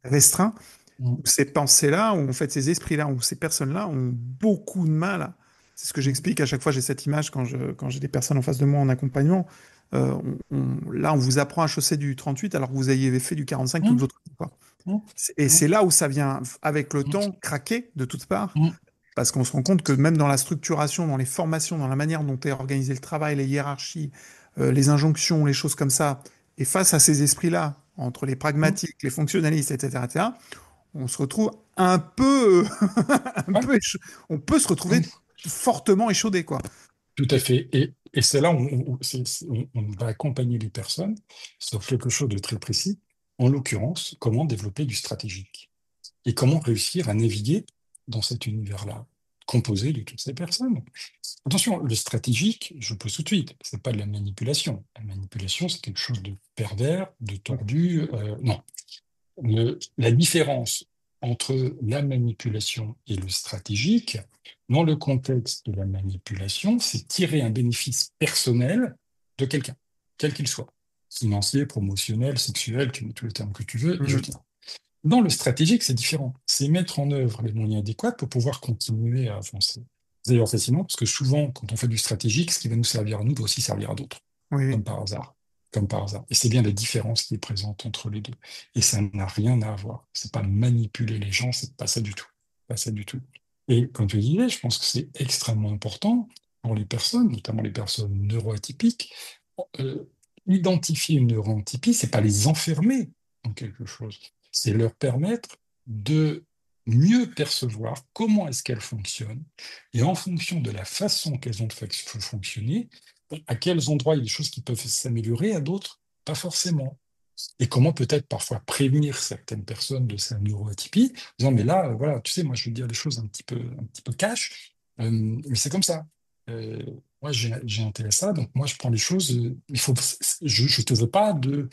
restreints, où ces pensées-là, où en fait ces esprits-là, où ces personnes-là ont beaucoup de mal. C'est ce que j'explique à chaque fois, j'ai cette image quand j'ai des personnes en face de moi en accompagnement. Là, on vous apprend à chausser du 38 alors que vous avez fait du 45 toute votre vie, quoi. Et c'est là où ça vient, avec le temps, craquer de toutes parts. Parce qu'on se rend compte que même dans la structuration, dans les formations, dans la manière dont est organisé le travail, les hiérarchies, les injonctions, les choses comme ça, et face à ces esprits-là, entre les pragmatiques, les fonctionnalistes, etc., on se retrouve un peu, on peut se retrouver fortement échaudé, quoi. Tout à fait. Et c'est là où on va accompagner les personnes sur quelque chose de très précis, en l'occurrence, comment développer du stratégique et comment réussir à naviguer dans cet univers-là, composé de toutes ces personnes. Attention, le stratégique, je pose tout de suite, c'est pas de la manipulation. La manipulation, c'est quelque chose de pervers, de tordu. Non. La différence entre la manipulation et le stratégique, dans le contexte de la manipulation, c'est tirer un bénéfice personnel de quelqu'un, quel qu'il soit, financier, promotionnel, sexuel, tu mets tous les termes que tu veux, et je tiens. Dans le stratégique, c'est différent. C'est mettre en œuvre les moyens adéquats pour pouvoir continuer à avancer. C'est d'ailleurs fascinant, parce que souvent, quand on fait du stratégique, ce qui va nous servir à nous doit aussi servir à d'autres, comme par hasard. Comme par hasard. Et c'est bien la différence qui est présente entre les deux. Et ça n'a rien à voir. C'est pas manipuler les gens, c'est pas ça du tout. Pas ça du tout. Et comme tu disais, je pense que c'est extrêmement important pour les personnes, notamment les personnes neuroatypiques. Identifier une neuroatypie, c'est pas les enfermer en quelque chose. C'est leur permettre de mieux percevoir comment est-ce qu'elles fonctionnent et en fonction de la façon qu'elles ont de fonctionner, à quels endroits il y a des choses qui peuvent s'améliorer, à d'autres, pas forcément. Et comment peut-être parfois prévenir certaines personnes de sa neuroatypie, en disant, mais là, voilà, tu sais, moi, je vais dire des choses un petit peu cash, mais c'est comme ça. Moi, j'ai intérêt à ça, donc moi, je prends les choses, je te veux pas de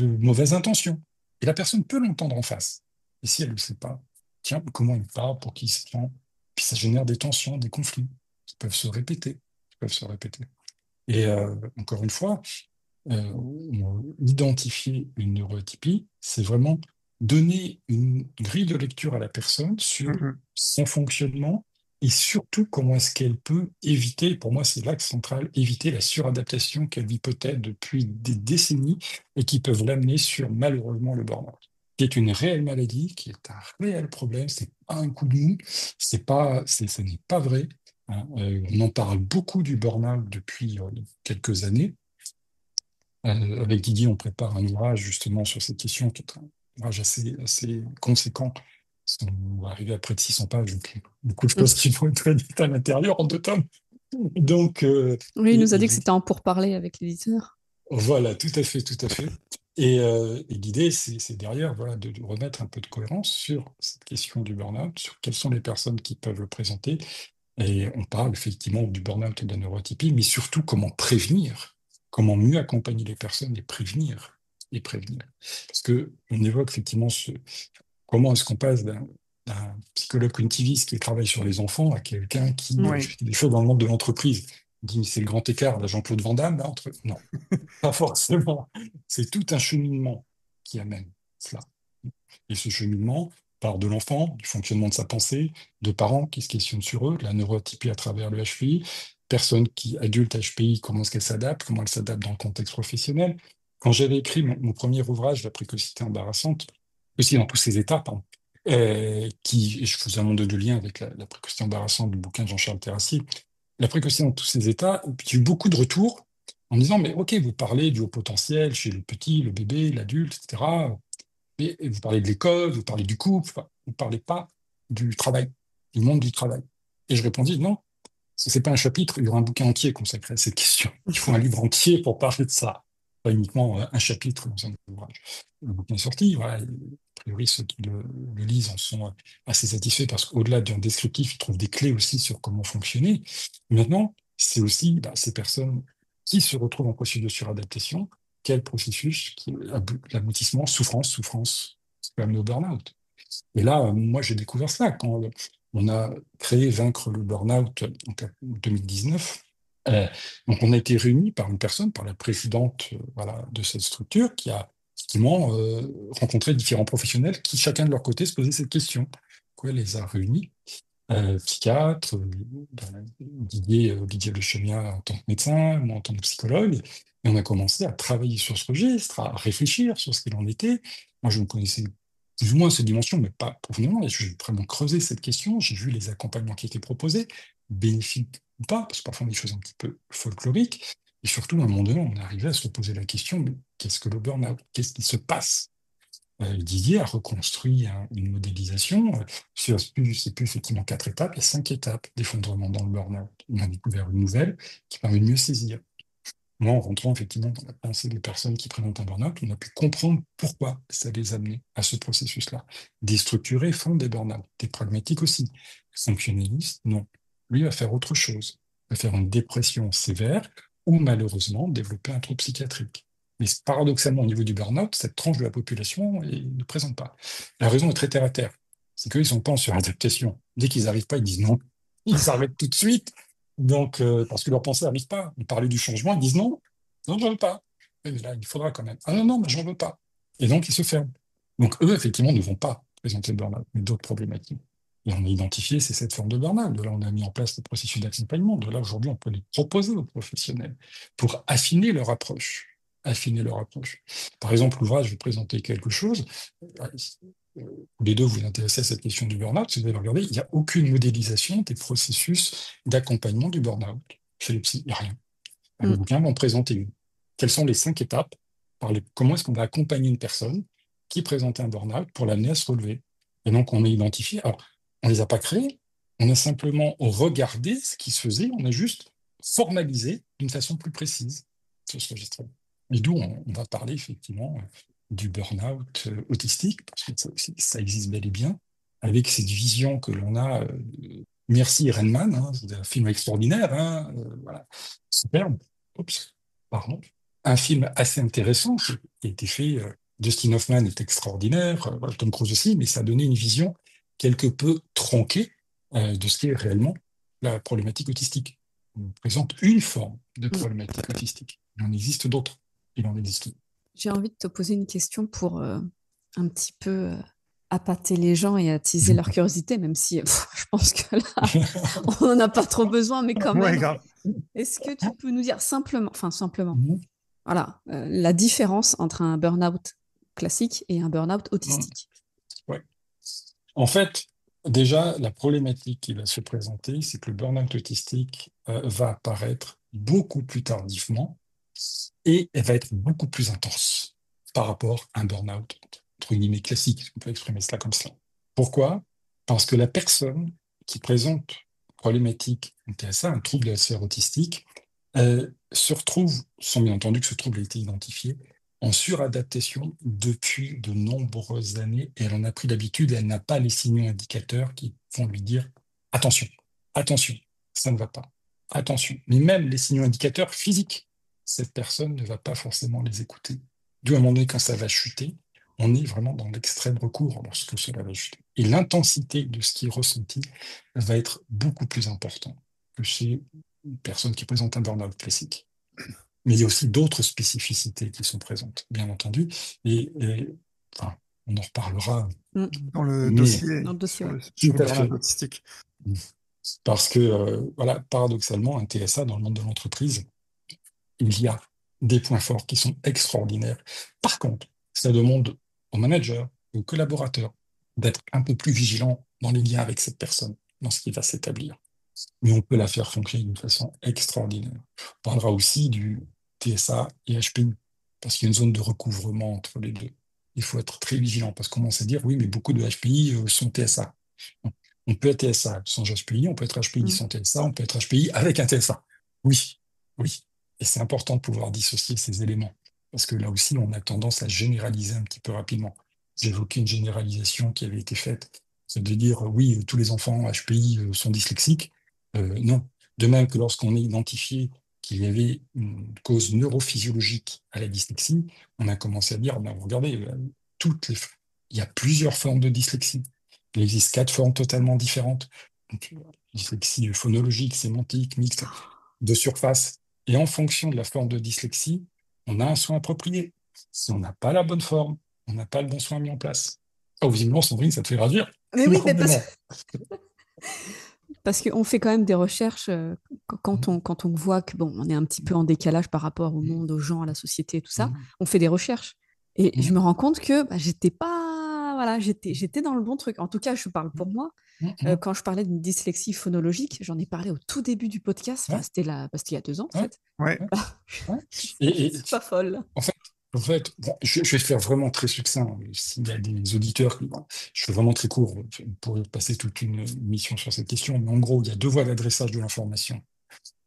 mauvaises intentions. Et la personne peut l'entendre en face. Et si elle ne le sait pas, tiens, comment il parle, pour qui il se prend, puis ça génère des tensions, des conflits qui peuvent se répéter. Et encore une fois, identifier une neuroatypie, c'est vraiment donner une grille de lecture à la personne sur son fonctionnement et surtout comment est-ce qu'elle peut éviter, pour moi c'est l'axe central, éviter la suradaptation qu'elle vit peut-être depuis des décennies et qui peuvent l'amener sur malheureusement le burn-out, qui est une réelle maladie, qui est un réel problème, c'est pas un coup de mou, ce n'est pas vrai. On en parle beaucoup du burn-out depuis quelques années. Avec Didier, on prépare un ouvrage justement sur cette question, qui est un ouvrage assez conséquent. On va arriver à près de 600 pages, donc beaucoup de choses qui vont être édites à l'intérieur en 2 tomes. Donc, oui, il nous a dit que c'était en pourparlers avec l'éditeur. Voilà, tout à fait, tout à fait. Et l'idée, c'est derrière, voilà, de remettre un peu de cohérence sur cette question du burn-out, sur quelles sont les personnes qui peuvent le présenter. Et on parle effectivement du burn-out et de la neuroatypie, mais surtout comment prévenir, comment mieux accompagner les personnes et prévenir, et prévenir. Parce que on évoque effectivement comment est-ce qu'on passe d'un psychologue cognitiviste qui travaille sur les enfants à quelqu'un qui Oui. fait des choses dans le monde de l'entreprise. On dit, mais c'est le grand écart de Jean-Claude Van Damme, là, entre... Non, pas forcément. C'est tout un cheminement qui amène cela. Et ce cheminement part de l'enfant, du fonctionnement de sa pensée, de parents qui se questionnent sur eux, de la neurotypie à travers le HPI, personnes qui, adultes HPI, comment est-ce qu'elles s'adaptent, comment elles s'adaptent dans le contexte professionnel. Quand j'avais écrit mon premier ouvrage, La précocité embarrassante, aussi dans tous ces étapes, hein, et je faisais un monde de lien avec la précocité embarrassante du bouquin de Jean-Charles Terrassier, la précocité dans tous ces états, et puis j'ai eu beaucoup de retours en me disant, mais ok, vous parlez du haut potentiel chez le petit, le bébé, l'adulte, etc. Mais vous parlez de l'école, vous parlez du couple, enfin, vous ne parlez pas du travail, du monde du travail. Et je répondis, non, ce n'est pas un chapitre, il y aura un bouquin entier consacré à cette question. Il faut un livre entier pour parler de ça, pas uniquement un chapitre dans un ouvrage. Le bouquin est sorti, voilà, a priori ceux qui le lisent en sont assez satisfaits parce qu'au-delà d'un descriptif, ils trouvent des clés aussi sur comment fonctionner. Maintenant, c'est aussi ces personnes qui se retrouvent en processus de suradaptation, quel processus, l'aboutissement, souffrance, souffrance, c'est quand même le burn-out. Et là, moi, j'ai découvert ça quand on a créé Vaincre le burn-out en 2019. Euh, donc, on a été réunis par une personne, par la présidente voilà, de cette structure, qui a effectivement rencontré différents professionnels qui, chacun de leur côté, se posaient cette question. Quoi, elle les a réunis, psychiatre, Didier Le Chemia en tant que médecin, moi en tant que psychologue, et on a commencé à travailler sur ce registre, à réfléchir sur ce qu'il en était. Moi, je me connaissais plus ou moins cette dimension, mais pas profondément, et j'ai vraiment creusé cette question, j'ai vu les accompagnements qui étaient proposés, bénéfiques ou pas, parce que parfois on a des choses un petit peu folkloriques, et surtout, à un moment donné, on est arrivé à se poser la question, mais qu'est-ce que le burn-out? Qu'est-ce qui se passe? Didier a reconstruit une modélisation c'est plus effectivement 4 étapes, il y a 5 étapes d'effondrement dans le burn-out. On a découvert une nouvelle qui permet de mieux saisir. Moi, en rentrant effectivement dans la pensée des personnes qui présentent un burn-out, on a pu comprendre pourquoi ça les amenait à ce processus-là. Déstructurés font des burn-out, des pragmatiques aussi. Fonctionnalistes, non. Lui va faire autre chose. Il va faire une dépression sévère ou malheureusement développer un trouble psychiatrique. Mais paradoxalement, au niveau du burn-out, cette tranche de la population ne présente pas. La raison est très terre à terre. C'est qu'ils sont pas en suradaptation. Dès qu'ils n'arrivent pas, ils disent non. Ils s'arrêtent tout de suite. Donc, parce que leur pensée n'arrive pas. On parlait du changement, ils disent non, non, j'en veux pas. Et là, il faudra quand même. Ah non, non, mais j'en veux pas. Et donc, ils se ferment. Donc, eux, effectivement, ne vont pas présenter le burn-out, mais d'autres problématiques. Et on a identifié, c'est cette forme de burn-out. De là, on a mis en place des processus d'accompagnement. De là, aujourd'hui, on peut les proposer aux professionnels pour affiner leur approche. Affiner leur approche. Par exemple, l'ouvrage, je vais présenter quelque chose. Les deux vous intéressez à cette question du burn-out, si vous allez regarder, il n'y a aucune modélisation des processus d'accompagnement du burn-out. Chez les psy, il n'y a rien. Le bouquin va en présenter une. Quelles sont les 5 étapes comment est-ce qu'on va accompagner une personne qui présentait un burn-out pour l'amener à se relever? Et donc, on a identifié, alors, on ne les a pas créés, on a simplement regardé ce qui se faisait, on a juste formalisé d'une façon plus précise sur ce registre. Et d'où on va parler effectivement du burn-out autistique, parce que ça existe bel et bien, avec cette vision que l'on a. Merci Renman, hein, c'est un film extraordinaire, hein, voilà, superbe. Oups, pardon. Un film assez intéressant qui a été fait. Dustin Hoffman est extraordinaire, voilà, Tom Cruise aussi, mais ça a donné une vision quelque peu tronquée de ce qu'est réellement la problématique autistique. On présente une forme de problématique autistique. Il en existe d'autres. Il en existe. J'ai envie de te poser une question pour un petit peu appâter les gens et attiser leur curiosité, même si je pense que là, on n'en a pas trop besoin, mais quand Ouais, même. grave. Est-ce que tu peux nous dire simplement, voilà, la différence entre un burn-out classique et un burn-out autistique? Ouais. En fait, déjà, la problématique qui va se présenter, c'est que le burn-out autistique va apparaître beaucoup plus tardivement et elle va être beaucoup plus intense par rapport à un burn-out, entre guillemets, classique, si on peut exprimer cela comme cela. Pourquoi? Parce que la personne qui présente une problématique intéressante, un trouble de la sphère autistique, se retrouve, sans bien entendu que ce trouble ait été identifié, en suradaptation depuis de nombreuses années, et elle en a pris l'habitude, et elle n'a pas les signaux indicateurs qui vont lui dire attention, attention, ça ne va pas, attention. Mais même les signaux indicateurs physiques, cette personne ne va pas forcément les écouter. D'où à un moment donné, quand ça va chuter, on est vraiment dans l'extrême recours lorsque cela va chuter. Et l'intensité de ce qui est ressenti va être beaucoup plus importante que chez une personne qui présente un burn-out classique. Mais il y a aussi d'autres spécificités qui sont présentes, bien entendu. Enfin, on en reparlera. Dans le Mais dossier, Dans le dossier, sur ouais. le, tout sur le à burn-out fait. autistique. Parce que, voilà, paradoxalement, un TSA dans le monde de l'entreprise, il y a des points forts qui sont extraordinaires. Par contre, ça demande aux managers, aux collaborateurs, d'être un peu plus vigilants dans les liens avec cette personne, dans ce qui va s'établir. Mais on peut la faire fonctionner d'une façon extraordinaire. On parlera aussi du TSA et HPI, parce qu'il y a une zone de recouvrement entre les deux. Il faut être très vigilant, parce qu'on commence à dire, oui, mais beaucoup de HPI sont TSA. On peut être TSA sans HPI, on peut être HPI sans TSA, on peut être HPI avec un TSA. Oui, oui. Et c'est important de pouvoir dissocier ces éléments, parce que là aussi, on a tendance à généraliser un petit peu rapidement. J'évoquais une généralisation qui avait été faite, c'est de dire, oui, tous les enfants HPI sont dyslexiques. Non. De même que lorsqu'on a identifié qu'il y avait une cause neurophysiologique à la dyslexie, on a commencé à dire, ben, regardez, il y a plusieurs formes de dyslexie. Il existe 4 formes totalement différentes. Donc, dyslexie phonologique, sémantique, mixte, de surface. Et en fonction de la forme de dyslexie, on a un soin approprié. Si on n'a pas la bonne forme, on n'a pas le bon soin mis en place. Oh, visiblement, Sandrine, ça te fait réagir. Mais oui, mais énormément. parce qu'on fait quand même des recherches quand on voit que bon, on est un petit peu en décalage par rapport au monde, aux gens, à la société, tout ça. On fait des recherches et je me rends compte que j'étais pas, voilà, j'étais dans le bon truc. En tout cas, je parle pour moi. Quand je parlais d'une dyslexie phonologique, j'en ai parlé au tout début du podcast. Enfin, c'était il y a 2 ans en Ouais. fait. Ouais. Ouais. C'est pas folle. En fait, bon, je vais faire vraiment très succinct. S'il y a des auditeurs, bon, je fais vraiment très court pour passer toute une mission sur cette question. Mais en gros, il y a 2 voies d'adressage de l'information.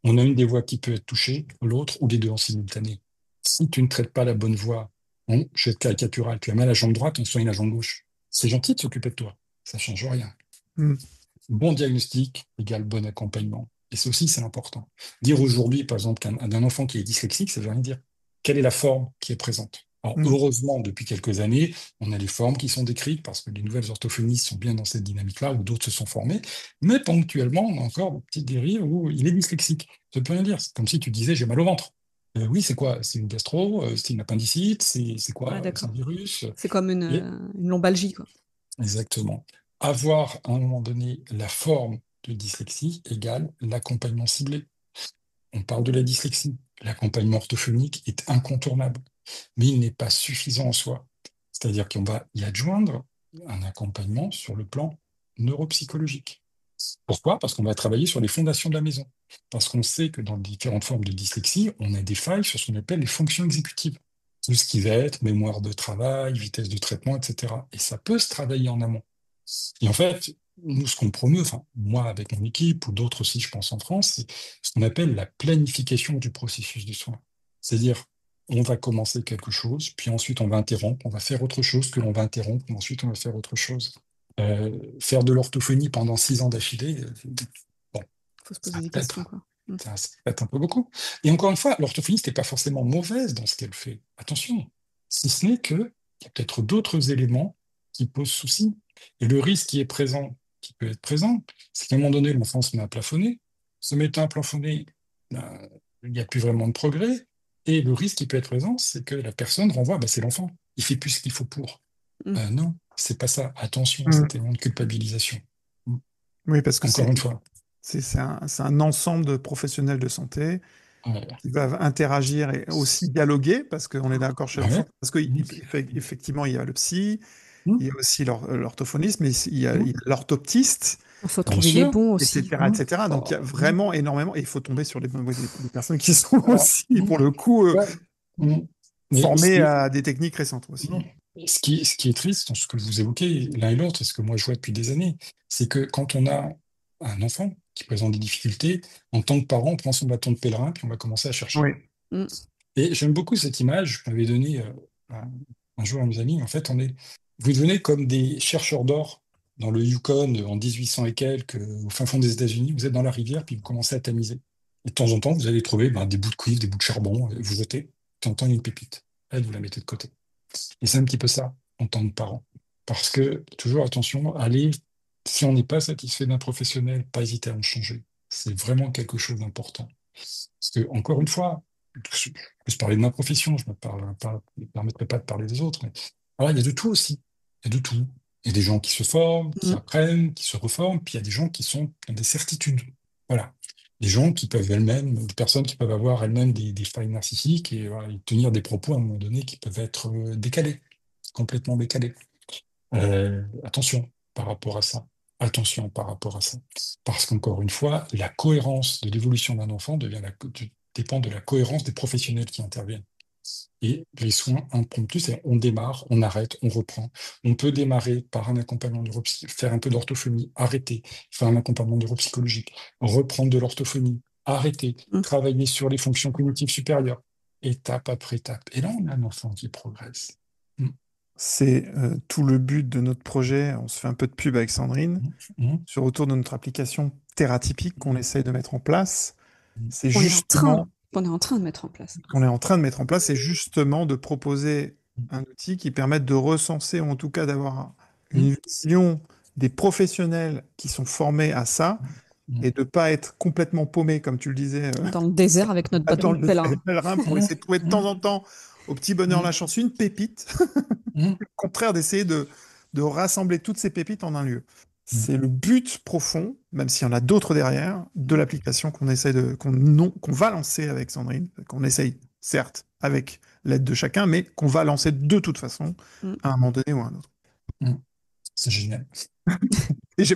On a une des voies qui peut être touchée, l'autre, ou les deux en simultané. Si tu ne traites pas la bonne voie, je vais être caricatural, tu as mal à la jambe droite, on soigne la jambe gauche. C'est gentil de s'occuper de toi. Ça ne change rien. Mm. Bon diagnostic égale bon accompagnement. Et ça aussi, c'est important. Dire aujourd'hui, par exemple, d'un enfant qui est dyslexique, ça veut rien dire. Quelle est la forme qui est présente? Alors, heureusement, depuis quelques années, on a les formes qui sont décrites parce que les nouvelles orthophonistes sont bien dans cette dynamique-là, ou d'autres se sont formés. Mais ponctuellement, on a encore des petites dérives où il est dyslexique. Ça ne veut rien dire. C'est comme si tu disais j'ai mal au ventre. Oui, c'est quoi? C'est une gastro, c'est une appendicite, c'est quoi? Ouais, C'est d'accord. un virus. C'est comme Et une lombalgie, quoi. exactement. Avoir à un moment donné la forme de dyslexie égale l'accompagnement ciblé. On parle de la dyslexie. L'accompagnement orthophonique est incontournable, mais il n'est pas suffisant en soi. C'est-à-dire qu'on va y adjoindre un accompagnement sur le plan neuropsychologique. Pourquoi? Parce qu'on va travailler sur les fondations de la maison. Parce qu'on sait que dans différentes formes de dyslexie, on a des failles sur ce qu'on appelle les fonctions exécutives. Tout ce qui va être mémoire de travail, vitesse de traitement, etc. Et ça peut se travailler en amont. Et en fait, nous, ce qu'on promeut, enfin, moi avec mon équipe ou d'autres aussi, je pense en France, c'est ce qu'on appelle la planification du processus du soin. C'est-à-dire, on va commencer quelque chose, puis ensuite on va interrompre, on va faire autre chose que l'on va interrompre, puis ensuite on va faire autre chose. Faire de l'orthophonie pendant 6 ans d'affilée, bon, Faut se ça poser des peut être, questions, quoi. ça peut être un peu beaucoup. Et encore une fois, l'orthophoniste n'est pas forcément mauvaise dans ce qu'elle fait. Attention, si ce n'est qu'il y a peut-être d'autres éléments qui posent souci. Et le risque qui est présent, qui peut être présent, c'est qu'à un moment donné, l'enfant se met à plafonner. Se mettant à plafonner, ben, il n'y a plus vraiment de progrès. Et le risque qui peut être présent, c'est que la personne renvoie, ben, c'est l'enfant. Il fait plus ce qu'il faut pour. Non, c'est pas ça. Attention à cet élément de culpabilisation. Oui, parce que Encore une fois. c'est un ensemble de professionnels de santé Ouais. qui doivent interagir et aussi dialoguer, parce qu'on est d'accord chez l'enfant. Ouais. Parce qu'effectivement, il y a le psy, Mmh. il y a aussi l'orthophoniste, mais il y a Mmh. l'orthoptiste, Il faut Bien trouver les sûr. bons aussi. etc., etc. Donc, il y a vraiment énormément, et il faut tomber sur les personnes qui sont Alors, aussi, pour le coup, ouais. Mais formées à des techniques récentes aussi. ce qui est triste dans ce que vous évoquez l'un et l'autre, et ce que moi je vois depuis des années, c'est que quand on a un enfant qui présente des difficultés, en tant que parent, on prend son bâton de pèlerin, puis on va commencer à chercher. Oui. Mm. Et j'aime beaucoup cette image, je m'avais donnée un jour à mes amis. En fait, vous devenez comme des chercheurs d'or dans le Yukon en 1800 et quelques, au fin fond des États-Unis. Vous êtes dans la rivière, puis vous commencez à tamiser. Et de temps en temps, vous allez trouver des bouts de cuivre, des bouts de charbon, et vous jetez. De temps en temps, il y a une pépite. Elle, vous la mettez de côté. Et c'est un petit peu ça, en tant que parent. Parce que, toujours attention, si on n'est pas satisfait d'un professionnel, pas hésiter à en changer. C'est vraiment quelque chose d'important. Parce que, encore une fois, je peux se parler de ma profession, je me permettrai pas de parler des autres, mais voilà, il y a de tout aussi. Il y a de tout. Il y a des gens qui se forment, qui Mm. apprennent, qui se reforment, puis il y a des gens qui sont dans des certitudes. Voilà. Des gens qui peuvent elles-mêmes, des personnes qui peuvent avoir elles-mêmes des failles narcissiques et, voilà, et tenir des propos à un moment donné qui peuvent être décalés, complètement décalés. Attention par rapport à ça. Attention par rapport à ça. Parce qu'encore une fois, la cohérence de l'évolution d'un enfant dépend de la cohérence des professionnels qui interviennent. Et les soins impromptus, c'est on démarre, on arrête, on reprend. On peut démarrer par un accompagnement faire un peu d'orthophonie, arrêter, faire un accompagnement neuropsychologique, reprendre de l'orthophonie, arrêter, Mm. travailler sur les fonctions cognitives supérieures, étape après étape. Et là, on a un enfant qui progresse. Mm, C'est tout le but de notre projet. On se fait un peu de pub avec Sandrine mm, autour de notre application Thératypique qu'on essaye de mettre en place. mm, C'est On est justement en train de mettre en place. qu'on est en train de mettre en place, c'est justement de proposer un outil qui permette de recenser, ou en tout cas d'avoir une vision des professionnels qui sont formés à ça mm, et de ne pas être complètement paumé, comme tu le disais, Dans le désert avec notre dans bâton de le pèlerin. pèlerin pour essayer de trouver de temps en temps, au petit bonheur la chance, une pépite. mm, Au contraire, d'essayer de rassembler toutes ces pépites en un lieu. mm. C'est le but profond, même s'il y en a d'autres derrière, de l'application qu'on va lancer avec Sandrine, qu'on essaye, certes, avec l'aide de chacun, mais qu'on va lancer de toute façon Mm. à un moment donné ou à un autre. Mm. C'est génial.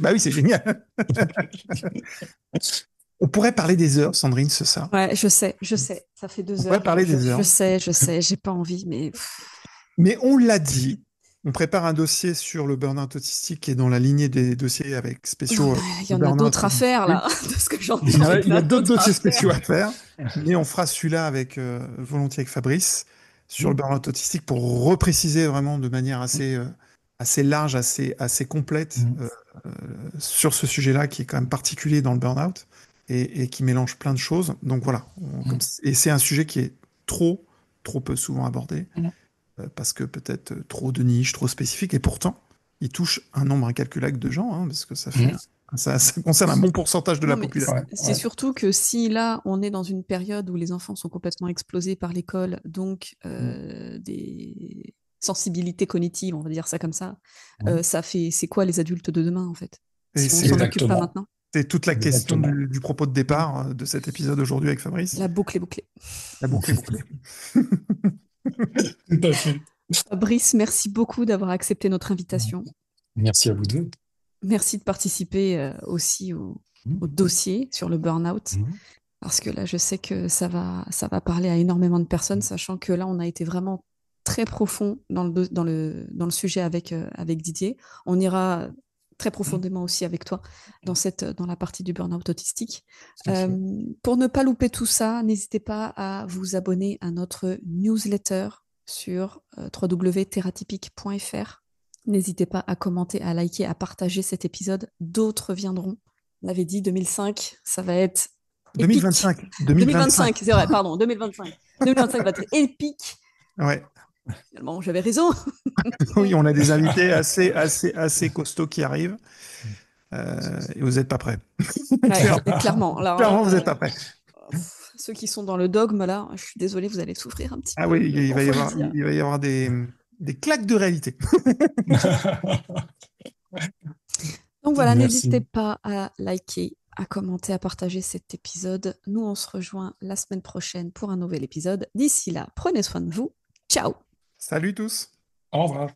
Bah oui, c'est génial. On pourrait parler des heures, Sandrine, c'est ça. Ouais, je sais. Ça fait 2 On pourrait heures. parler des heures. Je sais, j'ai pas envie, mais Mais on l'a dit, on prépare un dossier sur le burn-out autistique qui est dans la lignée des dossiers avec spéciaux. il y en a burn-out d'autres à autistique. faire là, de ce que j'entends. Il y a d'autres dossiers à faire. spéciaux à faire, mais on fera celui-là avec volontiers avec Fabrice sur le burn-out autistique pour repréciser vraiment de manière assez large, assez complète sur ce sujet-là qui est quand même particulier dans le burn-out et qui mélange plein de choses. Donc voilà, et c'est un sujet qui est trop peu souvent abordé parce que peut-être trop de niche, trop spécifique, et pourtant il touche un nombre incalculable de gens, hein, parce que ça concerne un bon pourcentage de la Non, mais population. c'est surtout que si là, on est dans une période où les enfants sont complètement explosés par l'école, donc des sensibilités cognitives, on va dire ça comme ça, c'est quoi les adultes de demain en fait? Et Si on s'en occupe pas maintenant. C'est toute la question Exactement. du propos de départ de cet épisode aujourd'hui avec Fabrice. La boucle est bouclée. La boucle est bouclée. Tout à fait. Fabrice, merci beaucoup d'avoir accepté notre invitation. Merci à vous deux. Merci de participer aussi au dossier sur le burn-out. Parce que là, je sais que ça va parler à énormément de personnes, sachant que là, on a été vraiment très profond dans le sujet avec Didier. On ira très profondément aussi avec toi dans la partie du burn-out autistique. Pour ne pas louper tout ça, n'hésitez pas à vous abonner à notre newsletter sur www.theratypique.fr. N'hésitez pas à commenter, à liker, à partager cet épisode. D'autres viendront. On l'avait dit, 2005, ça va être 2025. 2025, c'est vrai, pardon, 2025. 2025 va être épique. Ouais. Finalement, j'avais raison. Oui, on a des invités assez costauds qui arrivent. Et vous n'êtes pas prêts. Ouais, clairement. Alors, Clairement, vous n'êtes pas prêts. Ceux qui sont dans le dogme, là, je suis désolée, vous allez souffrir un petit peu. Ah oui, il va y avoir des claques de réalité. Donc voilà, Merci. n'hésitez pas à liker, à commenter, à partager cet épisode. Nous, on se rejoint la semaine prochaine pour un nouvel épisode. D'ici là, prenez soin de vous. Ciao. Salut tous. Au revoir.